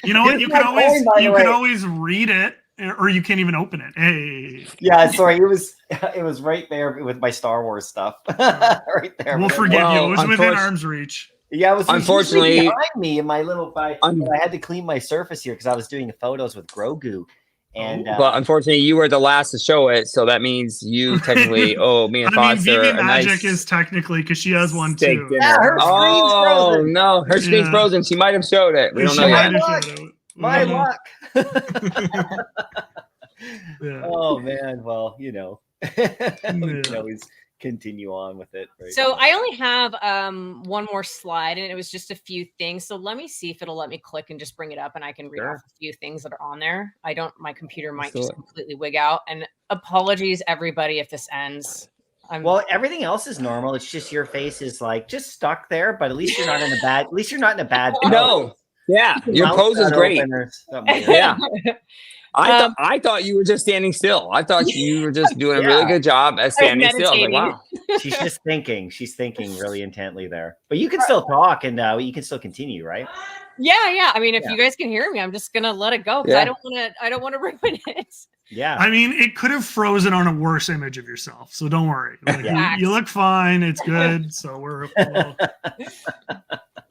You know what? You can always read it, or you can't even open it. Hey. Yeah, sorry. It was right there with my Star Wars stuff. Right there. We'll forgive you. It was within arm's reach. Yeah, it was unfortunately behind me in my little. I had to clean my surface here because I was doing photos with Grogu, And but unfortunately, you were the last to show it, so that means you technically owe me and Foster VeVe a Magic nice is technically because she has one steak too. dinner. Yeah, her screen's frozen. No, her screen's Yeah. frozen. She might have showed it. We don't She know might yet. have showed it. My Mhm. luck. Yeah. Oh man, well, we can Yeah. always continue on with it. Right? So I only have one more slide, and it was just a few things. So let me see if it'll let me click and just bring it up, and I can read Sure. off a few things that are on there. My computer might Let's do just it. completely wig out. And apologies, everybody, if this ends. Well, everything else is normal. It's just your face is like just stuck there, but at least you're not in a bad. At least you're not in a bad. No. Yeah, your Mouth pose is got great. open or something weird. Yeah. I thought you were just standing still. I thought you were just doing a really good job at standing still. I was like, wow. She's just thinking. She's thinking really intently there. But you can still talk and you can still continue, right? Yeah. I mean, if Yeah. you guys can hear me, I'm just gonna let it go because Yeah. I don't want to ruin it. Yeah. I mean, it could have frozen on a worse image of yourself, so don't worry. Like, you look fine. It's good. So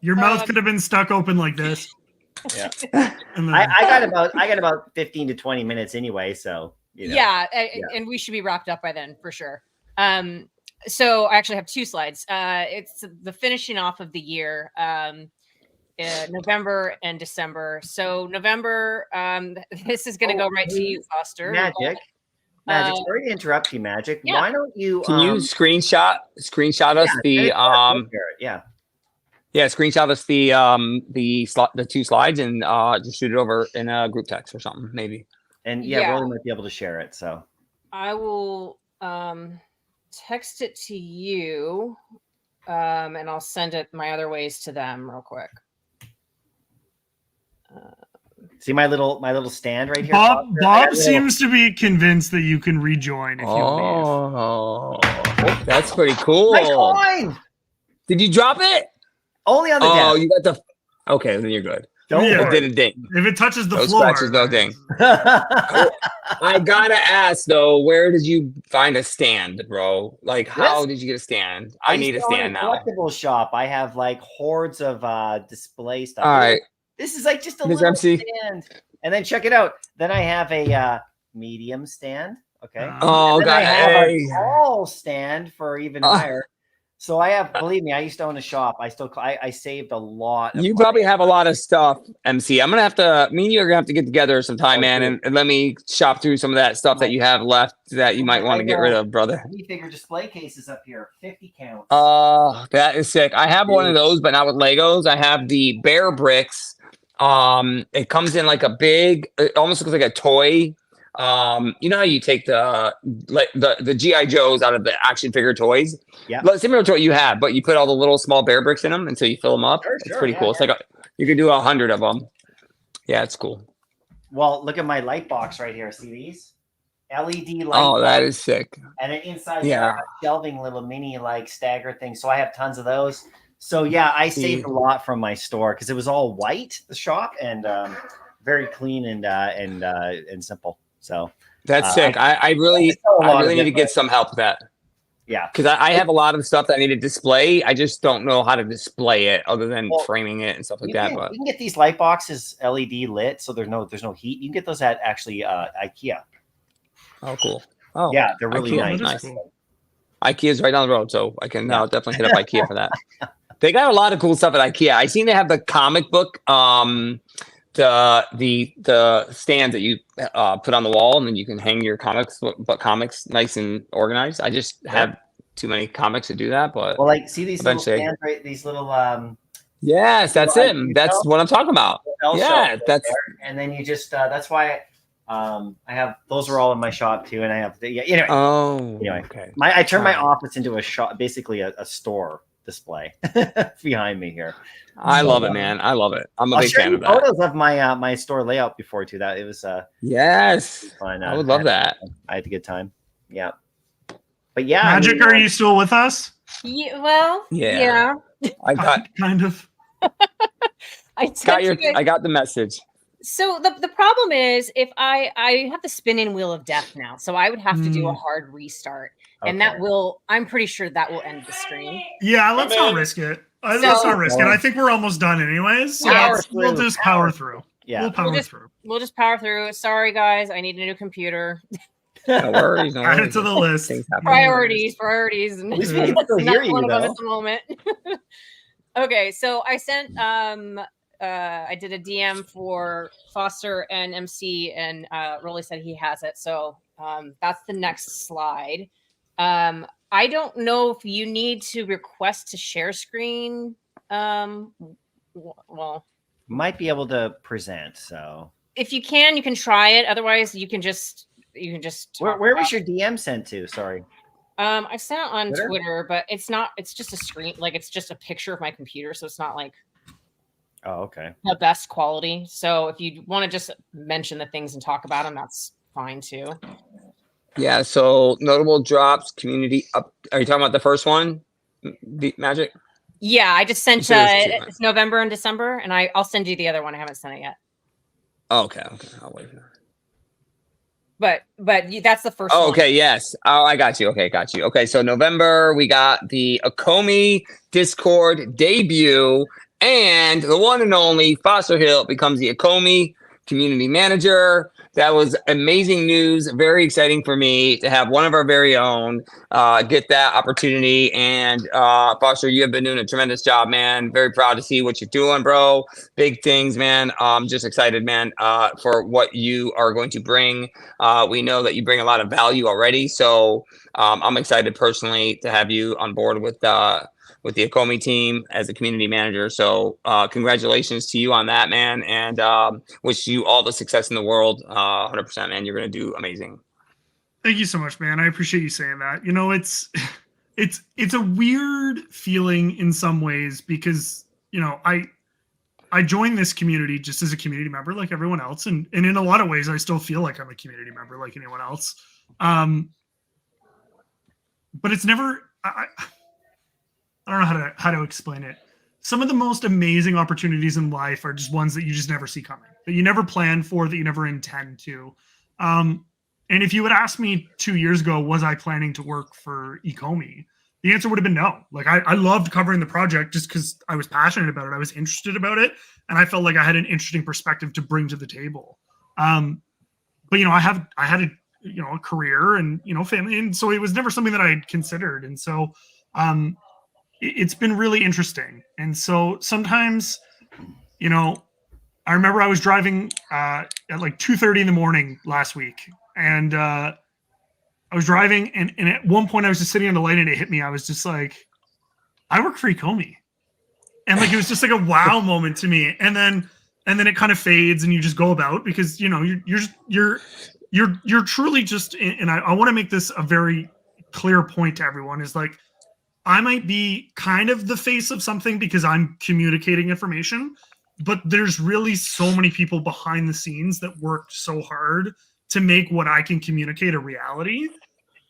your mouth could have been stuck open like this. Yeah. And then, I got about 15 to 20 minutes anyway, so Yeah, and we should be wrapped up by then for sure. So I actually have two slides. It's the finishing off of the year, November and December. So November, this is going to go right to you, Foster. Magic. Sorry to interrupt you, Magic. Yeah. Why don't you? Can you screenshot us screenshot us the two slides and just shoot it over in a group text or something, maybe. And Yeah. Rolly might be able to share it. So I will text it to you, and I'll send it my other ways to them real quick. see my little stand right here. Bob seems to be convinced that you can rejoin if you leave. Oh, that's pretty cool. My coin! Did you drop it? Only on the Oh, desk. you got the. Okay, then you're good. Don't Yeah. It worry. didn't ding. If it touches the No floor, scratches, no ding. I gotta ask though, where did you find a stand, bro? Like, how did you get a stand? I need a stand now. Collectible shop. I have like hordes of display stuff. All right, This is like just a Mr. little MC. stand. And then check it out. Then I have a medium stand. Okay. Oh, And then God. I have Hey. a tall stand for even higher. So I have, believe me, I used to own a shop. I saved a lot. Of You money. probably have a lot of stuff, MC. I'm gonna have to. Me and you are gonna have to get together sometime, man, and let me shop through some of that stuff that you have left that you might want to get rid of, brother. Figure display cases up here, 50 counts. Oh, that is sick. I have one of those, but not with Legos. I have the Bear Bricks. It comes in like a big. It almost looks like a toy. You know how you take the GI Joes out of the action figure toys? Yeah. Similar to what you have, but you put all the little small bear bricks in them until you fill them up. It's pretty cool. It's like you can do 100 of them. Yeah, it's cool. Well, look at my light box right here. See these? LED light. Oh, that is sick. And then inside there, I have shelving little mini like stagger things. So I have tons of those. So yeah, I saved a lot from my store because it was all white, the shop, and very clean and simple. So that's sick. I really need to get some help with that. Yeah, because I have a lot of stuff that I need to display. I just don't know how to display it other than framing it and stuff like that. But you can get these light boxes LED lit, so there's no heat. You can get those at actually IKEA. Oh, cool. Oh, yeah, they're really IKEA, nice. Cool. IKEA's right down the road, so I can definitely hit up IKEA for that. They got a lot of cool stuff at IKEA. I seen they have the comic book, the stands that you put on the wall, and then you can hang your comics nice and organized. I just have too many comics to do that, but well, like see these little eventually. stands, right? These little yes, that's it. That's what I'm talking about. Yeah, that's and then you just that's why I have those are all in my shop too, and I have anyway. Anyway, okay. I turned my office into a shop, basically a store display behind me here. I love it, man. I love it. I'm a big fan of that. Photos of my my store layout before too. That it was yes, fun. I would love that. I had a good time. Yeah, but yeah, Magic, are you still with us? Yeah, well, yeah. I got kind of. I got the message. So the problem is if I have the spinning wheel of death now, so I would have to do a hard restart, and that will, I'm pretty sure that will end the stream. Yeah, let's not risk it. Let's not risk it. I think we're almost done anyways. So we'll just power through. Yeah. We'll power through. We'll just power through. Sorry, guys. I need a new computer. No worries. No Add it worries. to the list. Things happen. Priorities. At least we can still hear you, one of them though. at the moment. Okay, so I sent I did a DM for Foster and MC, and Rolly said he has it. So that's the next slide. I don't know if you need to request to share screen. Well, Might be able to present. So if you can try it. Otherwise, you can just where was your DM sent to? Sorry. I sent it on Twitter? Twitter, but it's just a screen, like it's just a picture of my computer, so it's not like Oh, okay. the best quality. So if you want to just mention the things and talk about them, that's fine too. Yeah. So notable drops, community up. Are you talking about the first one, Magic? Yeah, I just sent You said there's two, right? it's November and December, and I'll send you the other one. I haven't sent it yet. Oh, okay. Okay. I'll wait for that. But that's the first Oh, one. okay. Yes. Oh, I got you. Okay. Got you. Okay. So November, we got the ecomi Discord debut, and the one and only Foster Hill becomes the ecomi community manager. That was amazing news. Very exciting for me to have one of our very own get that opportunity. And Foster, you have been doing a tremendous job, man. Very proud to see what you're doing, bro. Big things, man. Just excited, man, for what you are going to bring. We know that you bring a lot of value already. So I'm excited personally to have you on board with the ecomi team as a community manager. So congratulations to you on that, man. And wish you all the success in the world. 100%, man. You're going to do amazing. Thank you so much, man. I appreciate you saying that. You know, it's a weird feeling in some ways because, you know, I joined this community just as a community member like everyone else. And in a lot of ways, I still feel like I'm a community member like anyone else. But it's never, I don't know how to explain it. Some of the most amazing opportunities in life are just ones that you just never see coming, that you never plan for, that you never intend to. And if you had asked me 2 years ago, was I planning to work for ecomi? The answer would have been no. Like I loved covering the project just because I was passionate about it. I was interested about it. And I felt like I had an interesting perspective to bring to the table. But, you know, I had a career and, you know, family. And so it was never something that I had considered. And so, it's been really interesting. And so sometimes, you know, I remember I was driving at like 2:30 in the morning last week, and I was driving, and at one point I was just sitting on the light and it hit me. I was just like, I work for ecomi. And like it was just like a wow moment to me. And then it kind of fades and you just go about because, you know, you're truly just, and I want to make this a very clear point to everyone, is like, I might be kind of the face of something because I'm communicating information, but there's really so many people behind the scenes that worked so hard to make what I can communicate a reality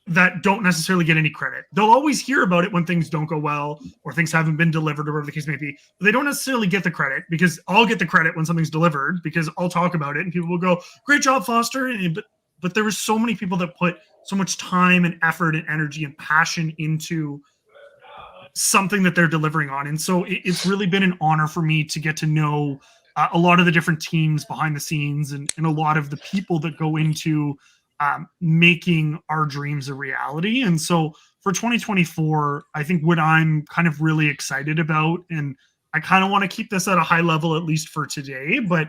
that don't necessarily get any credit. They'll always hear about it when things don't go well or things haven't been delivered or whatever the case may be. But they don't necessarily get the credit because I'll get the credit when something's delivered because I'll talk about it and people will go, great job, Foster. But there were so many people that put so much time and effort and energy and passion into something that they're delivering on. And so it's really been an honor for me to get to know a lot of the different teams behind the scenes and a lot of the people that go into making our dreams a reality. And so for 2024, I think what I'm kind of really excited about, and I kind of want to keep this at a high level, at least for today, but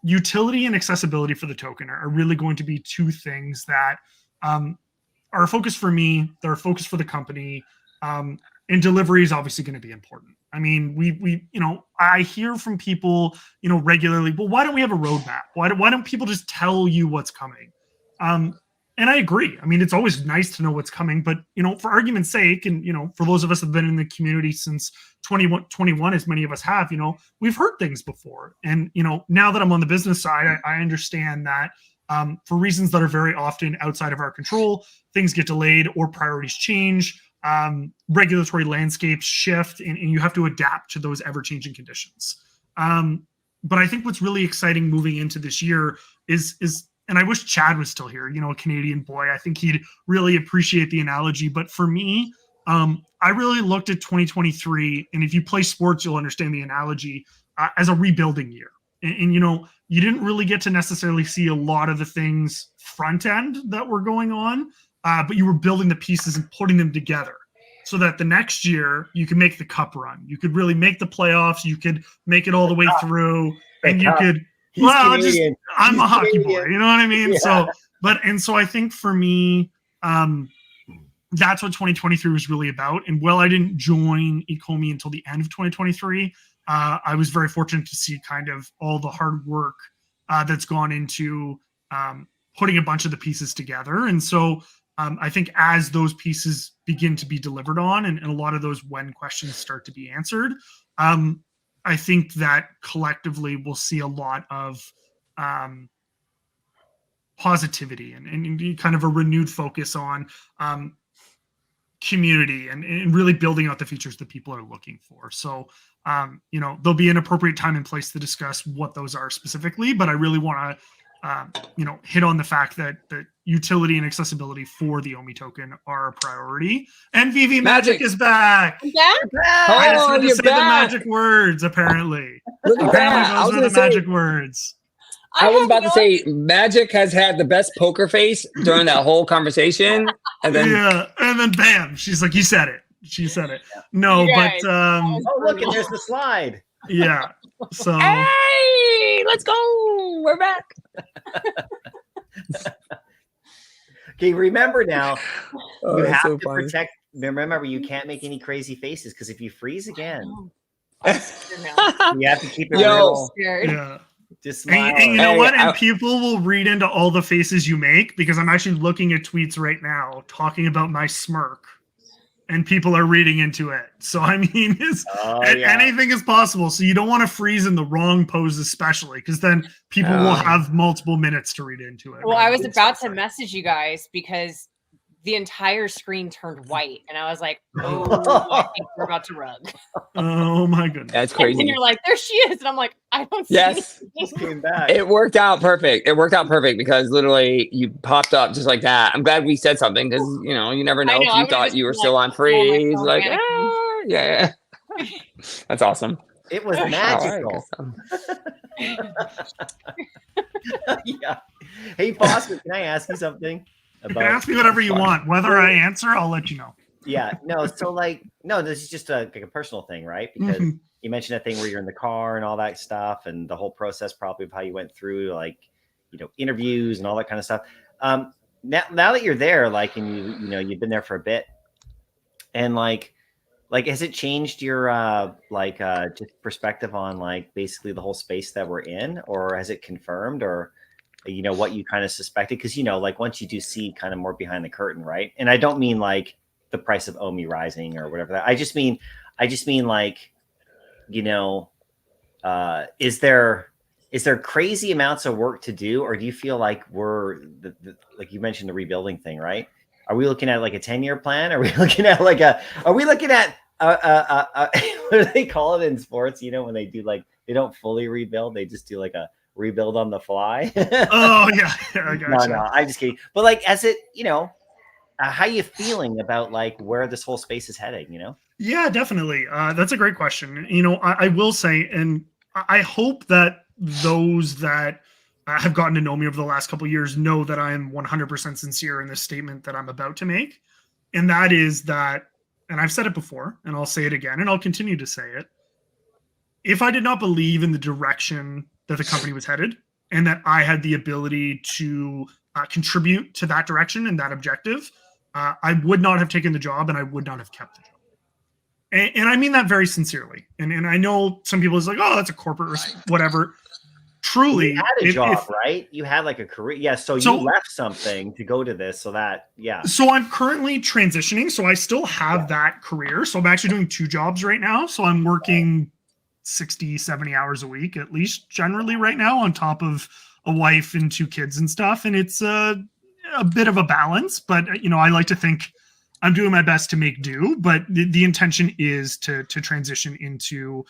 utility and accessibility for the token are really going to be two things that are a focus for me, they're a focus for the company. And delivery is obviously going to be important. I mean, we you know, I hear from people, you know, regularly, well, why don't we have a roadmap? Why don't people just tell you what's coming? And I agree. I mean, it's always nice to know what's coming, but, you know, for argument's sake, and, you know, for those of us that have been in the community since 2021, as many of us have, you know, we've heard things before. And, you know, now that I'm on the business side, I understand that for reasons that are very often outside of our control, things get delayed or priorities change. Regulatory landscapes shift and you have to adapt to those ever-changing conditions. But I think what's really exciting moving into this year is, and I wish Chad was still here, you know, a Canadian boy. I think he'd really appreciate the analogy. But for me, I really looked at 2023, and if you play sports, you'll understand the analogy as a rebuilding year. And you know, you didn't really get to necessarily see a lot of the things front end that were going on, but you were building the pieces and putting them together so that the next year you could make the cup run. You could really make the playoffs. You could make it all the way through, and you could. Well, I'm a hockey boy. You know what I mean? Yeah. So I think for me, that's what 2023 was really about. And while I didn't join ecomi until the end of 2023, I was very fortunate to see kind of all the hard work that's gone into putting a bunch of the pieces together. And so I think as those pieces begin to be delivered on, and a lot of those when questions start to be answered, I think that collectively we'll see a lot of positivity and kind of a renewed focus on community and really building out the features that people are looking for. So, you know, there'll be an appropriate time and place to discuss what those are specifically, but I really want to, you know, hit on the fact that utility and accessibility for the OMI token are a priority. And VeVe Magic is back. Yeah. I just had to say the magic words, apparently. Apparently those are the magic words. I was about to say, Magic has had the best poker face during that whole conversation, and then and then bam, she's like, "You said it." She said it. No, but oh look, and there's the slide. Yeah. So hey, let's go. We're back. Okay, remember now, you have to protect. Remember, you can't make any crazy faces because if you freeze again, you have to keep it real. Yeah. Just smile. And you know what? And people will read into all the faces you make because I'm actually looking at tweets right now talking about my smirk, and people are reading into it. So I mean, anything is possible. So you don't want to freeze in the wrong pose, especially because then people will have multiple minutes to read into it. Well, I was about to message you guys because the entire screen turned white, and I was like, "Oh, I think we're about to rug." Oh my goodness, that's crazy. And you're like, "There she is," and I'm like, "I don't see." Yes, just came back. It worked out perfect. It worked out perfect because literally you popped up just like that. I'm glad we said something because you know you never know if you thought you were still on freeze. Like, yeah, that's awesome. It was magical. Yeah. Hey, Foster, can I ask you something? You can ask me whatever you want. Whether I answer, I'll let you know. Yeah, no. So this is just like a personal thing, right? Because you mentioned that thing where you're in the car and all that stuff, and the whole process probably of how you went through, like, you know, interviews and all that kind of stuff. Now that you're there, like, and you know, you've been there for a bit, and like, has it changed your just perspective on like basically the whole space that we're in, or has it confirmed, or you know, what you kind of suspected? Because, you know, like once you do see kind of more behind the curtain, right? And I don't mean like the price of OMI rising or whatever. I just mean like, you know, is there crazy amounts of work to do, or do you feel like we're like you mentioned the rebuilding thing, right? Are we looking at like a 10-year plan? Are we looking at what do they call it in sports? You know, when they do like, they don't fully rebuild, they just do like a rebuild on the fly. Oh yeah, I gotcha. No, I'm just kidding. But like, as it, you know, how you feeling about like where this whole space is heading? You know? Yeah, definitely. That's a great question. You know, I will say, and I hope that those that have gotten to know me over the last couple of years know that I am 100% sincere in this statement that I'm about to make, and that is that, and I've said it before, and I'll say it again, and I'll continue to say it. If I did not believe in the direction that the company was headed, and that I had the ability to contribute to that direction and that objective, I would not have taken the job, and I would not have kept the job. And I mean that very sincerely. And I know some people is like, oh, that's a corporate whatever. Truly, you had a job, right? You had like a career. Yeah. So you left something to go to this. So that, yeah. So I'm currently transitioning. So I still have that career. So I'm actually doing 2 jobs right now. So I'm working 60, 70 hours a week, at least generally right now, on top of a wife and 2 kids and stuff. And it's a bit of a balance, but you know, I like to think I'm doing my best to make do, but the intention is to transition into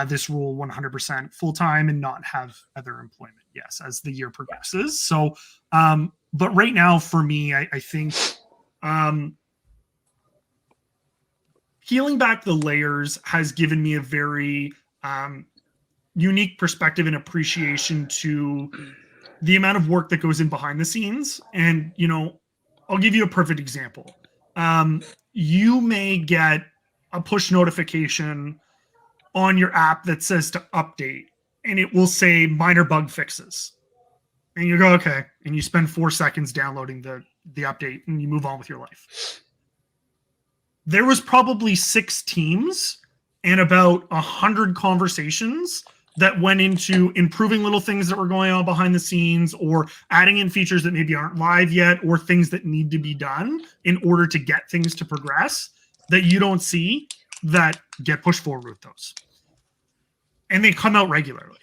this role 100% full-time and not have other employment. Yes. As the year progresses. So, but right now for me, I think, peeling back the layers has given me a very unique perspective and appreciation to the amount of work that goes in behind the scenes. And, you know, I'll give you a perfect example. You may get a push notification on your app that says to update, and it will say minor bug fixes. And you go, okay. And you spend 4 seconds downloading the update and you move on with your life. There was probably 6 teams and about 100 conversations that went into improving little things that were going on behind the scenes, or adding in features that maybe aren't live yet, or things that need to be done in order to get things to progress that you don't see that get pushed forward with those. And they come out regularly,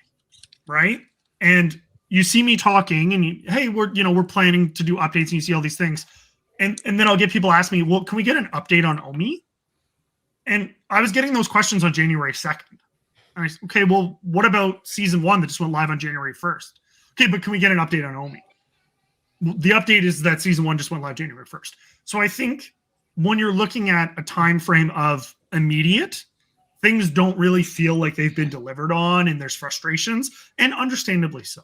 right? And you see me talking and hey, we're planning to do updates, and you see all these things. And then I'll get people ask me, well, can we get an update on Omi? And I was getting those questions on January 2nd. And I said, okay, well, what about season 1 that just went live on January 1st? Okay, but can we get an update on Omi? Well, the update is that season 1 just went live January 1st. So I think when you're looking at a time frame of immediate, things don't really feel like they've been delivered on, and there's frustrations, and understandably so.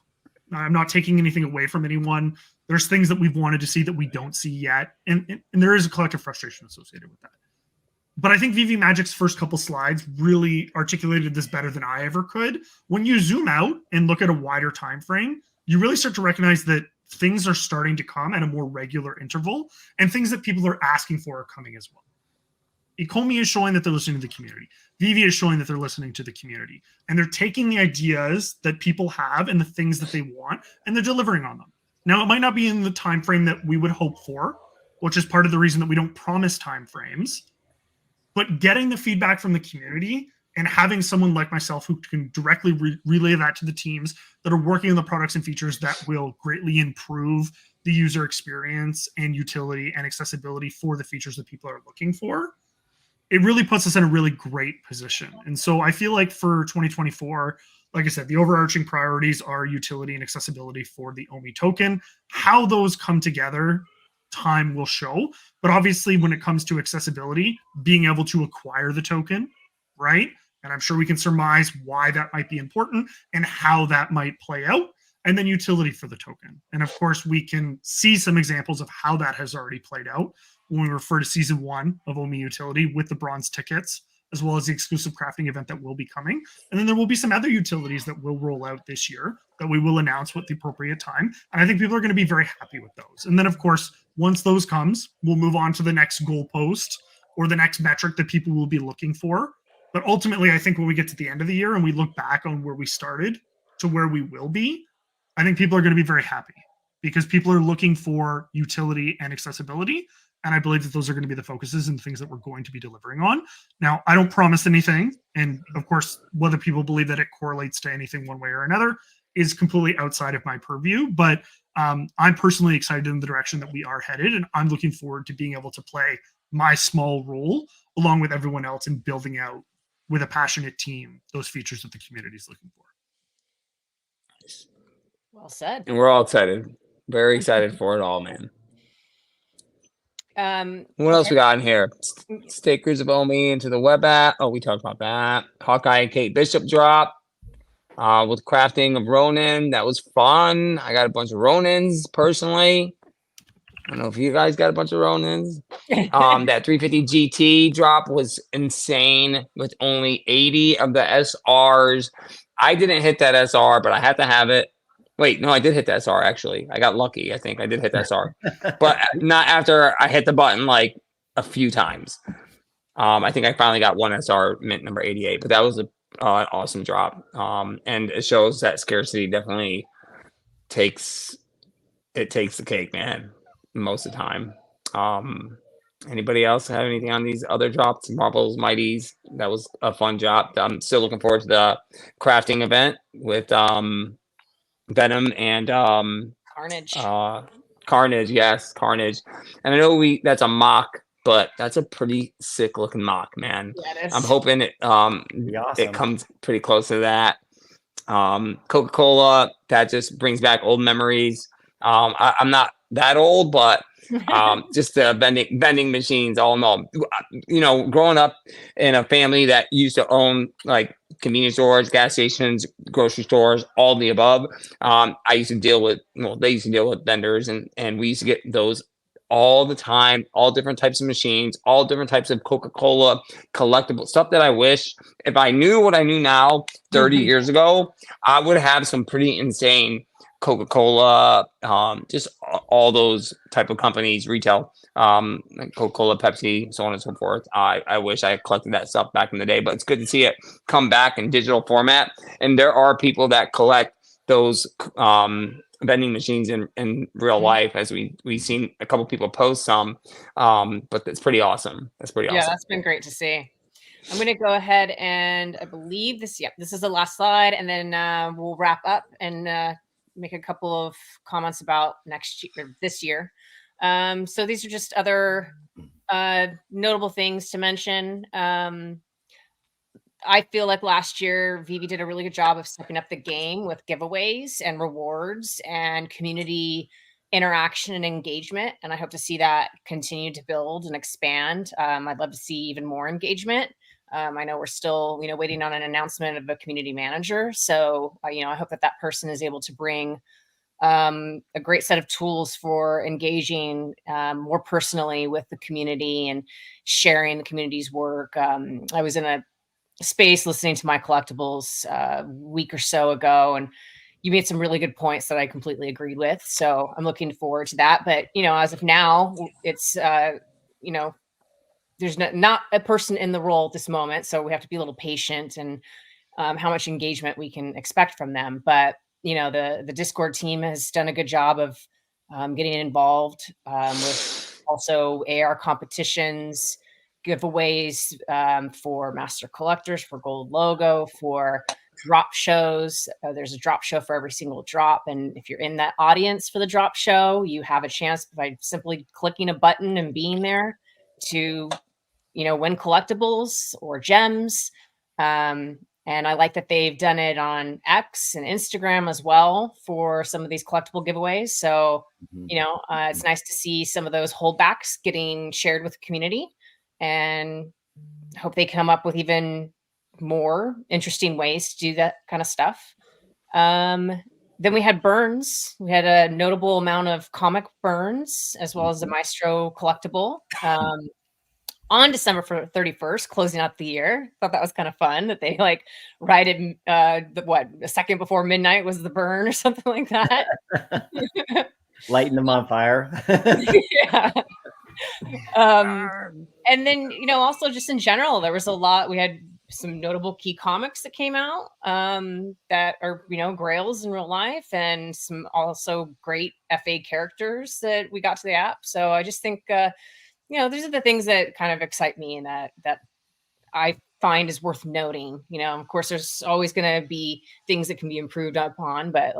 I'm not taking anything away from anyone. There's things that we've wanted to see that we don't see yet, and there is a collective frustration associated with that. But I think VeVe Magic's first couple slides really articulated this better than I ever could. When you zoom out and look at a wider time frame, you really start to recognize that things are starting to come at a more regular interval, and things that people are asking for are coming as well. Ecomi is showing that they're listening to the community. VeVe is showing that they're listening to the community. And they're taking the ideas that people have and the things that they want, and they're delivering on them. Now, it might not be in the time frame that we would hope for, which is part of the reason that we don't promise time frames. But getting the feedback from the community and having someone like myself who can directly relay that to the teams that are working on the products and features that will greatly improve the user experience and utility and accessibility for the features that people are looking for, it really puts us in a really great position. And so I feel like for 2024, like I said, the overarching priorities are utility and accessibility for the Omi token. How those come together, time will show. But obviously, when it comes to accessibility, being able to acquire the token, right? And I'm sure we can surmise why that might be important and how that might play out. And then utility for the token. And of course, we can see some examples of how that has already played out when we refer to season 1 of Omi utility with the bronze tickets, as well as the exclusive crafting event that will be coming. And then there will be some other utilities that will roll out this year that we will announce with the appropriate time. And I think people are going to be very happy with those. And then, of course, once those comes, we'll move on to the next goalpost or the next metric that people will be looking for. But ultimately, I think when we get to the end of the year and we look back on where we started to where we will be, I think people are going to be very happy because people are looking for utility and accessibility. And I believe that those are going to be the focuses and things that we're going to be delivering on. Now, I don't promise anything. And of course, whether people believe that it correlates to anything one way or another is completely outside of my purview. But I'm personally excited in the direction that we are headed. And I'm looking forward to being able to play my small role along with everyone else in building out with a passionate team those features that the community is looking for. Well said. And we're all excited. Very excited for it all, man. What else we got in here? Stickers of Omi into the web app. Oh, we talked about that. Hawkeye and Kate Bishop drop with crafting of Ronin. That was fun. I got a bunch of Ronins personally. I don't know if you guys got a bunch of Ronins. That 350 GT drop was insane with only 80 of the SRs. I didn't hit that SR, but I had to have it. Wait, no, I did hit the SR, actually. I got lucky, I think. I did hit the SR. But not after I hit the button, like, a few times. I think I finally got one SR, mint number 88. But that was an awesome drop. And it shows that scarcity definitely takes the cake, man, most of the time. Anybody else have anything on these other drops? Marvel's Mighties. That was a fun drop. I'm still looking forward to the crafting event with... Venom and Carnage. Carnage, yes, Carnage. And I know that's a mock, but that's a pretty sick looking mock, man. Yeah, it is. I'm hoping it Awesome. it comes pretty close to that. Coca-Cola, that just brings back old memories. I'm not that old, but just the vending machines, all in all. You know, growing up in a family that used to own like convenience stores, gas stations, grocery stores, all the above. I used to deal with, they used to deal with vendors, and we used to get those all the time, all different types of machines, all different types of Coca-Cola collectible stuff that I wish, if I knew what I knew now 30 years ago, I would have some pretty insane Coca-Cola, just all those type of companies, retail, like Coca-Cola, Pepsi, so on and so forth. I wish I had collected that stuff back in the day, but it's good to see it come back in digital format. And there are people that collect those vending machines in real life, as we've seen a couple people post some, but that's pretty awesome. That's pretty awesome. Yeah, that's been great to see. I'm going to go ahead and I believe this is the last slide, and then we'll wrap up and make a couple of comments about next year, this year. So these are just other notable things to mention. I feel like last year, VeVe did a really good job of stepping up the game with giveaways and rewards and community interaction and engagement. And I hope to see that continue to build and expand. I'd love to see even more engagement. I know we're still, waiting on an announcement of a community manager. So, I hope that person is able to bring a great set of tools for engaging more personally with the community and sharing the community's work. I was in a space listening to my collectibles a week or so ago, and you made some really good points that I completely agreed with. So I'm looking forward to that. But, as of now, it's, there's not a person in the role at this moment. So we have to be a little patient and how much engagement we can expect from them. But, the Discord team has done a good job of getting involved with also AR competitions, giveaways for master collectors, for gold logo, for drop shows. There's a drop show for every single drop. And if you're in that audience for the drop show, you have a chance by simply clicking a button and being there to, win collectibles or gems. And I like that they've done it on X and Instagram as well for some of these collectible giveaways. So, it's nice to see some of those holdbacks getting shared with the community, and hope they come up with even more interesting ways to do that kind of stuff. Then we had burns. We had a notable amount of comic burns, as well as the Maestro collectible. On December 31st, closing out the year. Thought that was kind of fun that they right at a second before midnight was the burn or something like that. Lighting them on fire. Yeah. And then, also just in general, there was a lot. We had some notable key comics that came out that are, grails in real life, and some also great FA characters that we got to the app. So I just think, these are the things that kind of excite me and that I find is worth noting. Of course, there's always going to be things that can be improved upon, but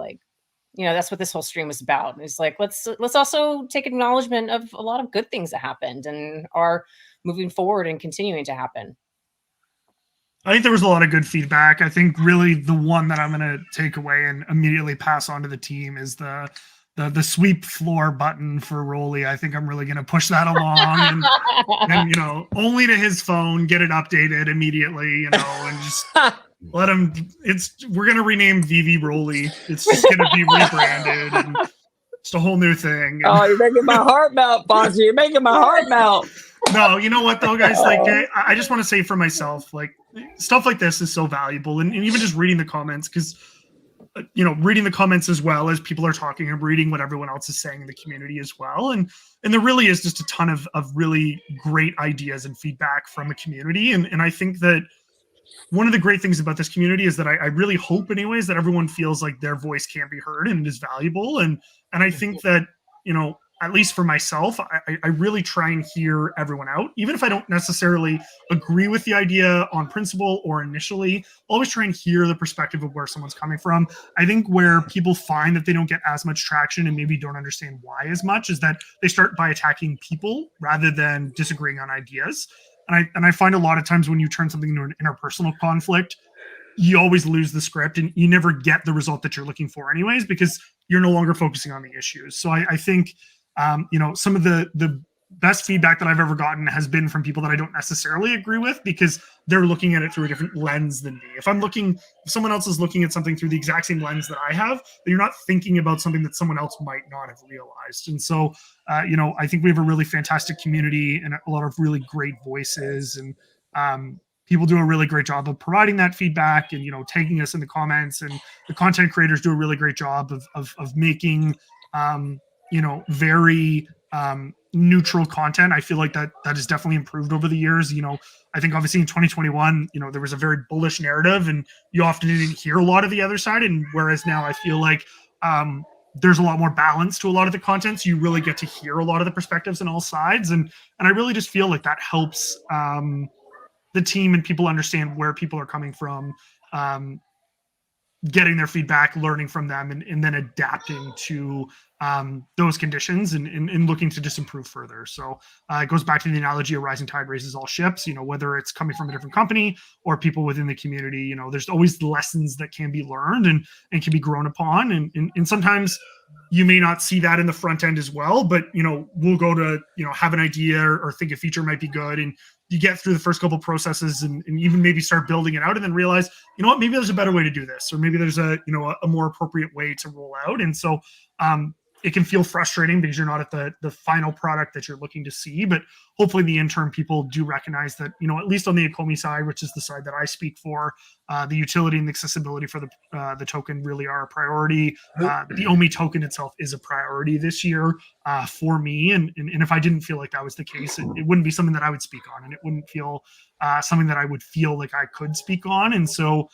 that's what this whole stream was about. It's let's also take acknowledgement of a lot of good things that happened and are moving forward and continuing to happen. I think there was a lot of good feedback. I think really the one that I'm going to take away and immediately pass on to the team is the sweep floor button for Rolly. I think I'm really going to push that along and only to his phone, get it updated immediately, and just let him. We're going to rename VeVe Rolly. It's just going to be rebranded and it's a whole new thing. Oh, you're making my heart melt, Fonzie. You're making my heart melt. No, you know what though, guys? I just want to say for myself, stuff like this is so valuable, and even just reading the comments, because reading the comments as well as people are talking and reading what everyone else is saying in the community as well. And there really is just a ton of really great ideas and feedback from the community. And I think that one of the great things about this community is that I really hope anyways that everyone feels like their voice can be heard and is valuable. And I think that, at least for myself, I really try and hear everyone out. Even if I don't necessarily agree with the idea on principle or initially, always try and hear the perspective of where someone's coming from. I think where people find that they don't get as much traction and maybe don't understand why as much is that they start by attacking people rather than disagreeing on ideas. And I find a lot of times when you turn something into an interpersonal conflict, you always lose the script and you never get the result that you're looking for anyways, because you're no longer focusing on the issues. So I think you know, some of the best feedback that I've ever gotten has been from people that I don't necessarily agree with, because they're looking at it through a different lens than me. If someone else is looking at something through the exact same lens that I have, then you're not thinking about something that someone else might not have realized. And so, you know, I think we have a really fantastic community and a lot of really great voices, and people do a really great job of providing that feedback and, you know, tagging us in the comments, and the content creators do a really great job of making, you know, very neutral content. I feel like that has definitely improved over the years. You know, I think obviously in 2021, you know, there was a very bullish narrative, and you often didn't hear a lot of the other side. And whereas now I feel like there's a lot more balance to a lot of the content, so you really get to hear a lot of the perspectives on all sides. And I really just feel like that helps the team and people understand where people are coming from, getting their feedback, learning from them, and then adapting to those conditions, and looking to just improve further. So it goes back to the analogy of rising tide raises all ships. You know, whether it's coming from a different company or people within the community, you know, there's always lessons that can be learned and can be grown upon. And sometimes you may not see that in the front end as well, but, you know, we'll go to, you know, have an idea or think a feature might be good, and you get through the first couple processes and even maybe start building it out, and then realize, you know what, maybe there's a better way to do this, or maybe there's a, you know, a more appropriate way to roll out. And so it can feel frustrating because you're not at the final product that you're looking to see. But hopefully in the interim, people do recognize that, you know, at least on the ecomi side, which is the side that I speak for, the utility and the accessibility for the token really are a priority. The OMI token itself is a priority this year for me. And if I didn't feel like that was the case, it wouldn't be something that I would speak on, and it wouldn't feel something that I would feel like I could speak on. And so,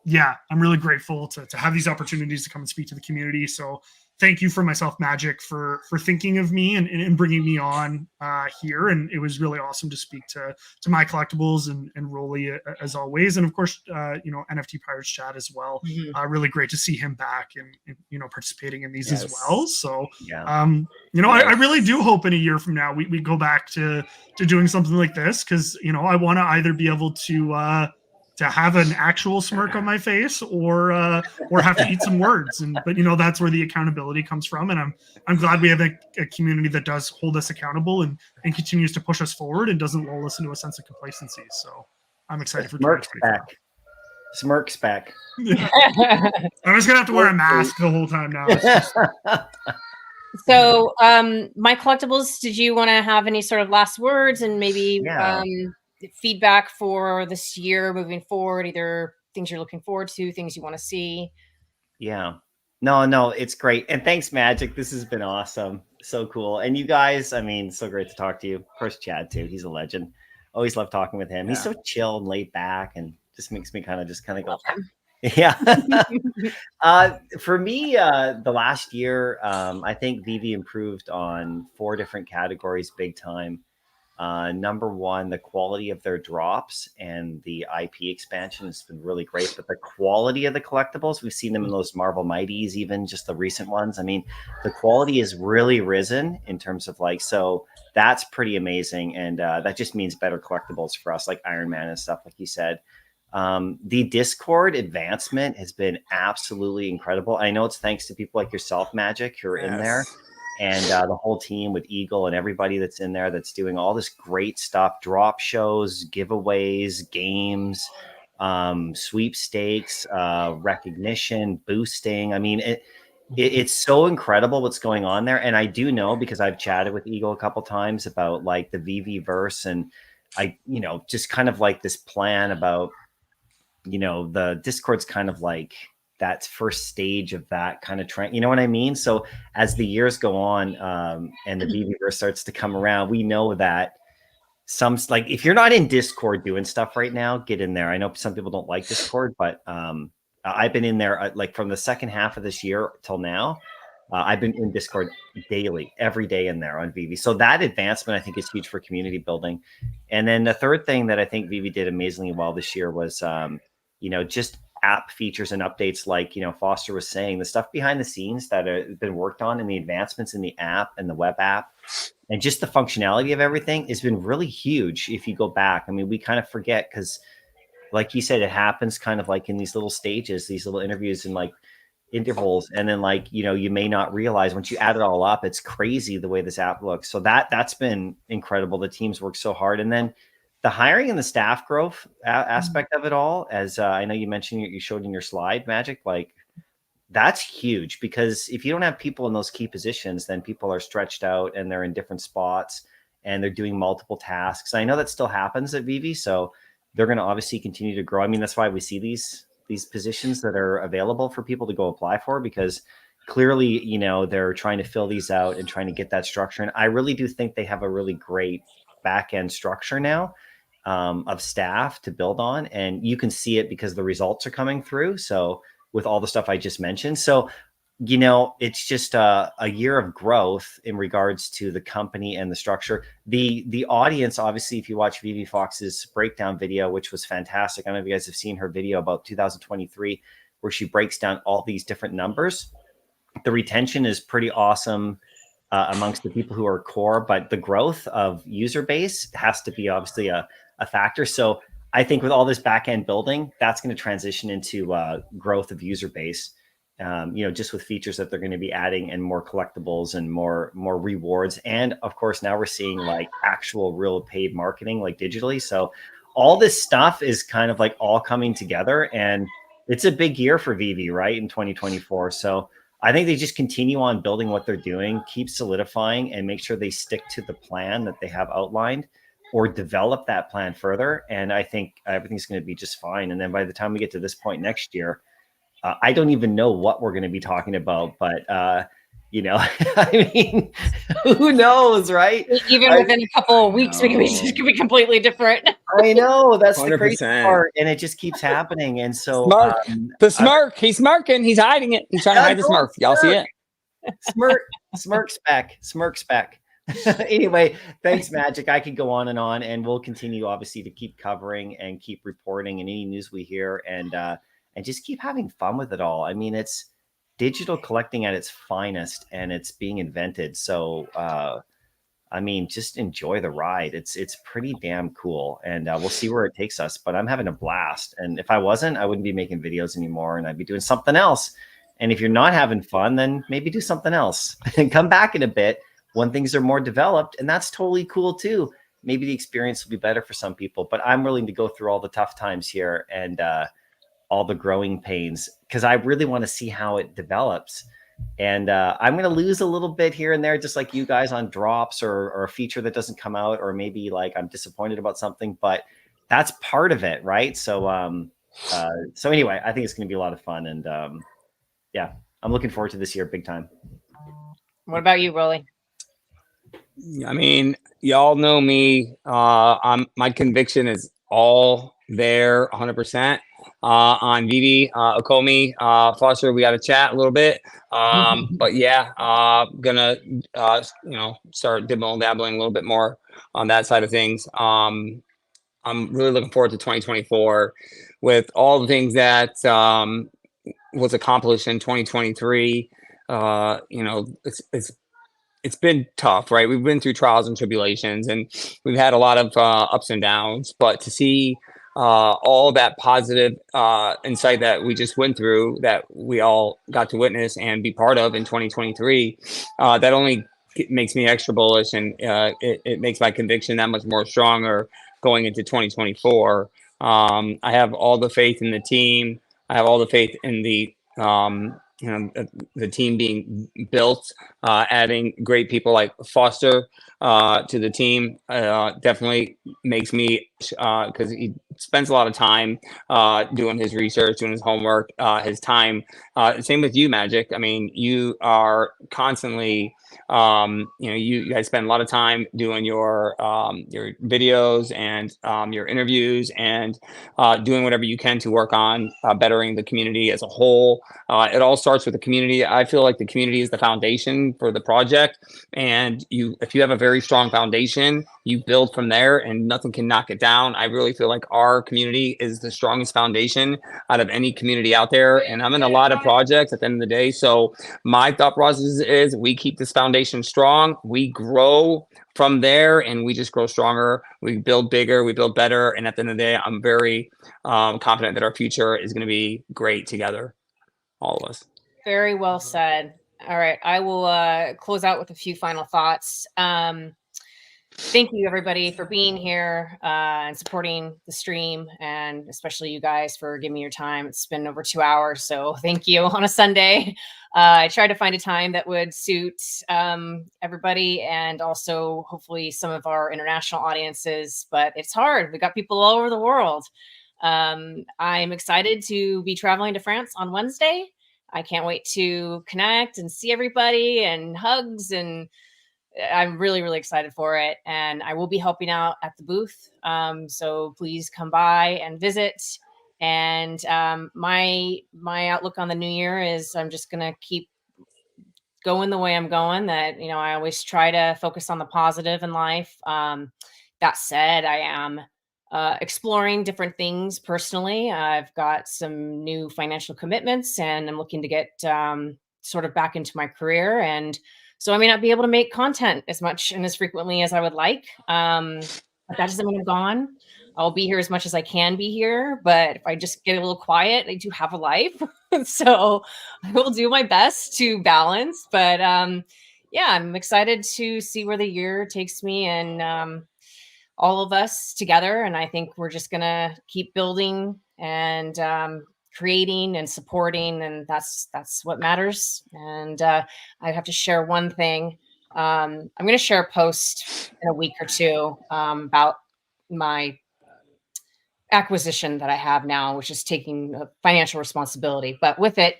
yeah, I'm really grateful to have these opportunities to come and speak to the community. So thank you for myself, Magic, for thinking of me and bringing me on here. And it was really awesome to speak to my collectibles and Rolly as always. And of course, you know, NFT Pirates chat as well. Really great to see him back and you know, participating in these as well. So, yeah. You know, I really do hope in a year from now, we go back to doing something like this. Cause you know, I want to either be able to have an actual smirk on my face or have to eat some words. But you know, that's where the accountability comes from. And I'm glad we have a community that does hold us accountable and continues to push us forward and doesn't lull us into a sense of complacency. So I'm excited for Smirk spec. I'm just gonna have to wear a mask the whole time now. So my collectibles, did you want to have any sort of last words and maybe feedback for this year moving forward, either things you're looking forward to, things you want to see? Yeah, no, it's great. And thanks, Magic. This has been awesome. So cool. And you guys, I mean, so great to talk to you. Of course, Chad too. He's a legend. Always love talking with him. He's so chill and laid back and just makes me kind of go. Yeah. For me, the last year, I think VeVe improved on 4 different categories big time. Number one, the quality of their drops and the IP expansion has been really great. But the quality of the collectibles, we've seen them in those Marvel Mighties, even just the recent ones. I mean, the quality has really risen in terms of like, so that's pretty amazing. And that just means better collectibles for us, like Iron Man and stuff, like you said. The Discord advancement has been absolutely incredible. I know it's thanks to people like yourself, Magic, who are in there. And the whole team with Eagle and everybody that's in there that's doing all this great stuff, drop shows, giveaways, games, sweepstakes, recognition, boosting. I mean, it's so incredible what's going on there. And I do know, because I've chatted with Eagle a couple times about like the VeVe verse, and I, you know, just kind of like this plan about, you know, the Discord's kind of like that first stage of that kind of trend, you know what I mean? So as the years go on, and the VeVe starts to come around, we know that some, like, if you're not in Discord doing stuff right now, get in there. I know some people don't like Discord, but I've been in there like from the second half of this year till now. I've been in Discord daily, every day in there on VeVe. So that advancement, I think, is huge for community building. And then the third thing that I think VeVe did amazingly well this year was, you know, just app features and updates, like, you know, Foster was saying, the stuff behind the scenes that have been worked on, and the advancements in the app and the web app and just the functionality of everything has been really huge. If you go back, I mean, we kind of forget, because like you said, it happens kind of like in these little stages, these little interviews, and like intervals, and then like, you know, you may not realize once you add it all up, it's crazy the way this app looks. So that's been incredible. The teams work so hard, and then the hiring and the staff growth aspect of it all, as I know you mentioned, you showed in your slide, Magic, like that's huge, because if you don't have people in those key positions, then people are stretched out and they're in different spots and they're doing multiple tasks. I know that still happens at VeVe, so they're going to obviously continue to grow. I mean, that's why we see these positions that are available for people to go apply for, because clearly, you know, they're trying to fill these out and trying to get that structure. And I really do think they have a really great back end structure now of staff to build on, and you can see it because the results are coming through. So with all the stuff I just mentioned, so you know, it's just a year of growth in regards to the company and the structure. The audience, obviously, if you watch VeVe Fox's breakdown video, which was fantastic. I don't know if you guys have seen her video about 2023, where she breaks down all these different numbers. The retention is pretty awesome amongst the people who are core, but the growth of user base has to be obviously a factor. So I think with all this back end building, that's going to transition into growth of user base. You know, just with features that they're going to be adding and more collectibles and more rewards. And of course, now we're seeing like actual real paid marketing, like digitally. So all this stuff is kind of like all coming together, and it's a big year for VeVe, right, in 2024. So I think they just continue on building what they're doing, keep solidifying, and make sure they stick to the plan that they have outlined, or develop that plan further. And I think everything's going to be just fine. And then by the time we get to this point next year, I don't even know what we're going to be talking about, but you know, I mean, who knows, right? Even within a couple of weeks, we can be completely different. I know, that's 100%. the crazy part, and it just keeps happening. And so, Smirk. The smirk, he's smirking, he's hiding it. He's trying to hide the smirk. Y'all see it? Smirk spec. Anyway, thanks, Magic. I could go on, and we'll continue, obviously, to keep covering and keep reporting and any news we hear, and just keep having fun with it all. I mean, it's digital collecting at its finest, and it's being invented. So, I mean, just enjoy the ride. It's pretty damn cool, and we'll see where it takes us. But I'm having a blast, and if I wasn't, I wouldn't be making videos anymore, and I'd be doing something else. And if you're not having fun, then maybe do something else and come back in a bit when things are more developed, and that's totally cool too. Maybe the experience will be better for some people, but I'm willing to go through all the tough times here and all the growing pains, because I really want to see how it develops. And I'm going to lose a little bit here and there, just like you guys, on drops or a feature that doesn't come out, or maybe like I'm disappointed about something, but that's part of it, right? So so anyway, I think it's going to be a lot of fun, and yeah, I'm looking forward to this year big time. What about you, Rolly? I mean, y'all know me. My conviction is all there 100%. On VeVe, ecomi, Foster, we got to chat a little bit. But yeah, gonna you know, start dibbling dabbling a little bit more on that side of things. I'm really looking forward to 2024 with all the things that was accomplished in 2023. You know, it's been tough, right? We've been through trials and tribulations, and we've had a lot of ups and downs. But to see all that positive insight that we just went through, that we all got to witness and be part of in 2023, that only makes me extra bullish, and it makes my conviction that much more stronger going into 2024. I have all the faith in the team. I have all the faith in the you know, the team being built, adding great people like Foster to the team definitely makes me, because he spends a lot of time doing his research, doing his homework, his time. Same with you, Magic. I mean, you are constantly, you know, you guys spend a lot of time doing your videos and your interviews, and doing whatever you can to work on bettering the community as a whole. It all starts with the community. I feel like the community is the foundation for the project, and if you have a very strong foundation, you build from there, and nothing can knock it down. I really feel like our community is the strongest foundation out of any community out there, and I'm in a lot of projects at the end of the day. So my thought process is we keep this foundation strong, we grow from there, and we just grow stronger, we build bigger, we build better, and at the end of the day, I'm very confident that our future is going to be great together, all of us. Very well said. All right, I will close out with a few final thoughts. Thank you, everybody, for being here and supporting the stream, and especially you guys for giving me your time. It's been over 2 hours, so thank you on a Sunday. I tried to find a time that would suit everybody, and also hopefully some of our international audiences, but it's hard. We got people all over the world. I'm excited to be traveling to France on Wednesday. I can't wait to connect and see everybody and hugs, and I'm really, really excited for it. And I will be helping out at the booth. So please come by and visit. And my outlook on the new year is I'm just gonna keep going the way I'm going. That, you know, I always try to focus on the positive in life. That said, I am exploring different things personally. I've got some new financial commitments, and I'm looking to get sort of back into my career. And so I may not be able to make content as much and as frequently as I would like. But that doesn't mean I'm gone. I'll be here as much as I can be here. But if I just get a little quiet, I do have a life. So I will do my best to balance. But yeah, I'm excited to see where the year takes me, and all of us together. And I think we're just going to keep building and creating and supporting. And that's what matters. And I have to share one thing. I'm going to share a post in a week or two about my acquisition that I have now, which is taking financial responsibility. But with it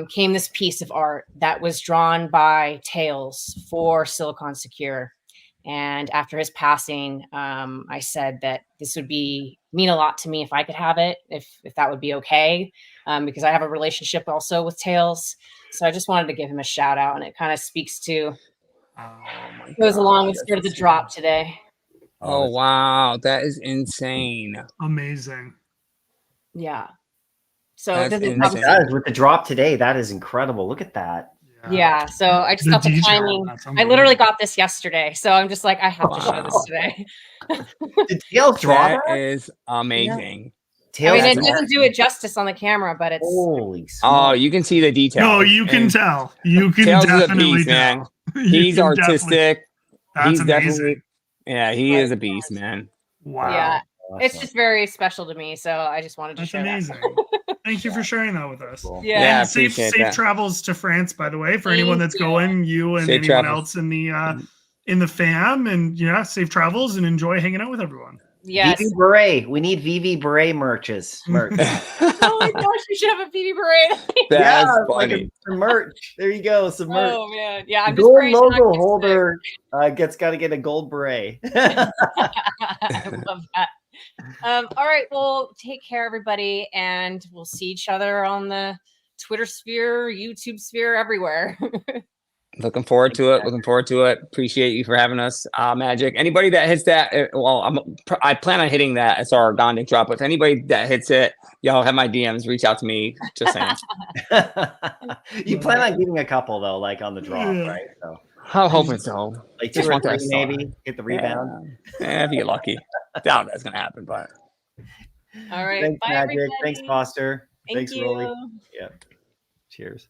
came this piece of art that was drawn by Tails for Silicon Secure. And after his passing, I said that this would mean a lot to me if I could have it, if that would be okay, because I have a relationship also with Tails. So I just wanted to give him a shout out, and it kind of speaks to goes along with sort of the drop today. Oh wow, that is insane! Amazing. Yeah. So That's does it insane. That is, with the drop today, that is incredible. Look at that. Yeah, so I just got the detail, timing. that's I literally got this yesterday, so I'm just like, I have to show this today. Did Tails draw That that? is amazing. I Tails mean, it draw- doesn't do it justice on the camera, but it's Holy Oh, smokes. you can see the details. No, you can And tell. You can Tails is a definitely beast, man. tell. You He's can definitely- artistic. That's He's amazing. definitely, yeah, he is a beast, man. Wow. yeah, it's Awesome. just very special to me. So I just wanted to That's share amazing. Thank you for sharing that with us. Cool. Yeah. Yeah, I And safe appreciate that. travels to France, by the way, for Thank anyone that's you. going, you and Safe anyone travels. else in the fam. And yeah, safe travels and enjoy hanging out with everyone. Yes. VeVe Beret. We need VeVe Beret merch. Oh my gosh, we should have a VeVe parade. That's like funny. some merch. There you go. Some merch. Oh man, yeah. I'm The just gold praying logo Doc gets holder got to get a gold beret. I love that. All right, well, take care, everybody, and we'll see each other on the Twitter sphere, YouTube sphere, everywhere. Looking forward to it. Looking forward to it. Appreciate you for having us, Magic. Anybody that hits that, well, I plan on hitting that as our Gondik drop. If anybody that hits it, y'all have my DMs. Reach out to me. Just saying. You plan on getting a couple though, like on the drop, Yeah. right? So I'm hoping so. like Just 2 or want that 3 song. maybe. Get the rebound. Yeah, if you get lucky. Doubt that's gonna happen, but All right, Thanks, bye, Magic. everybody. Thanks, Foster. Thank Thanks, you. Rolly. Yeah. Cheers.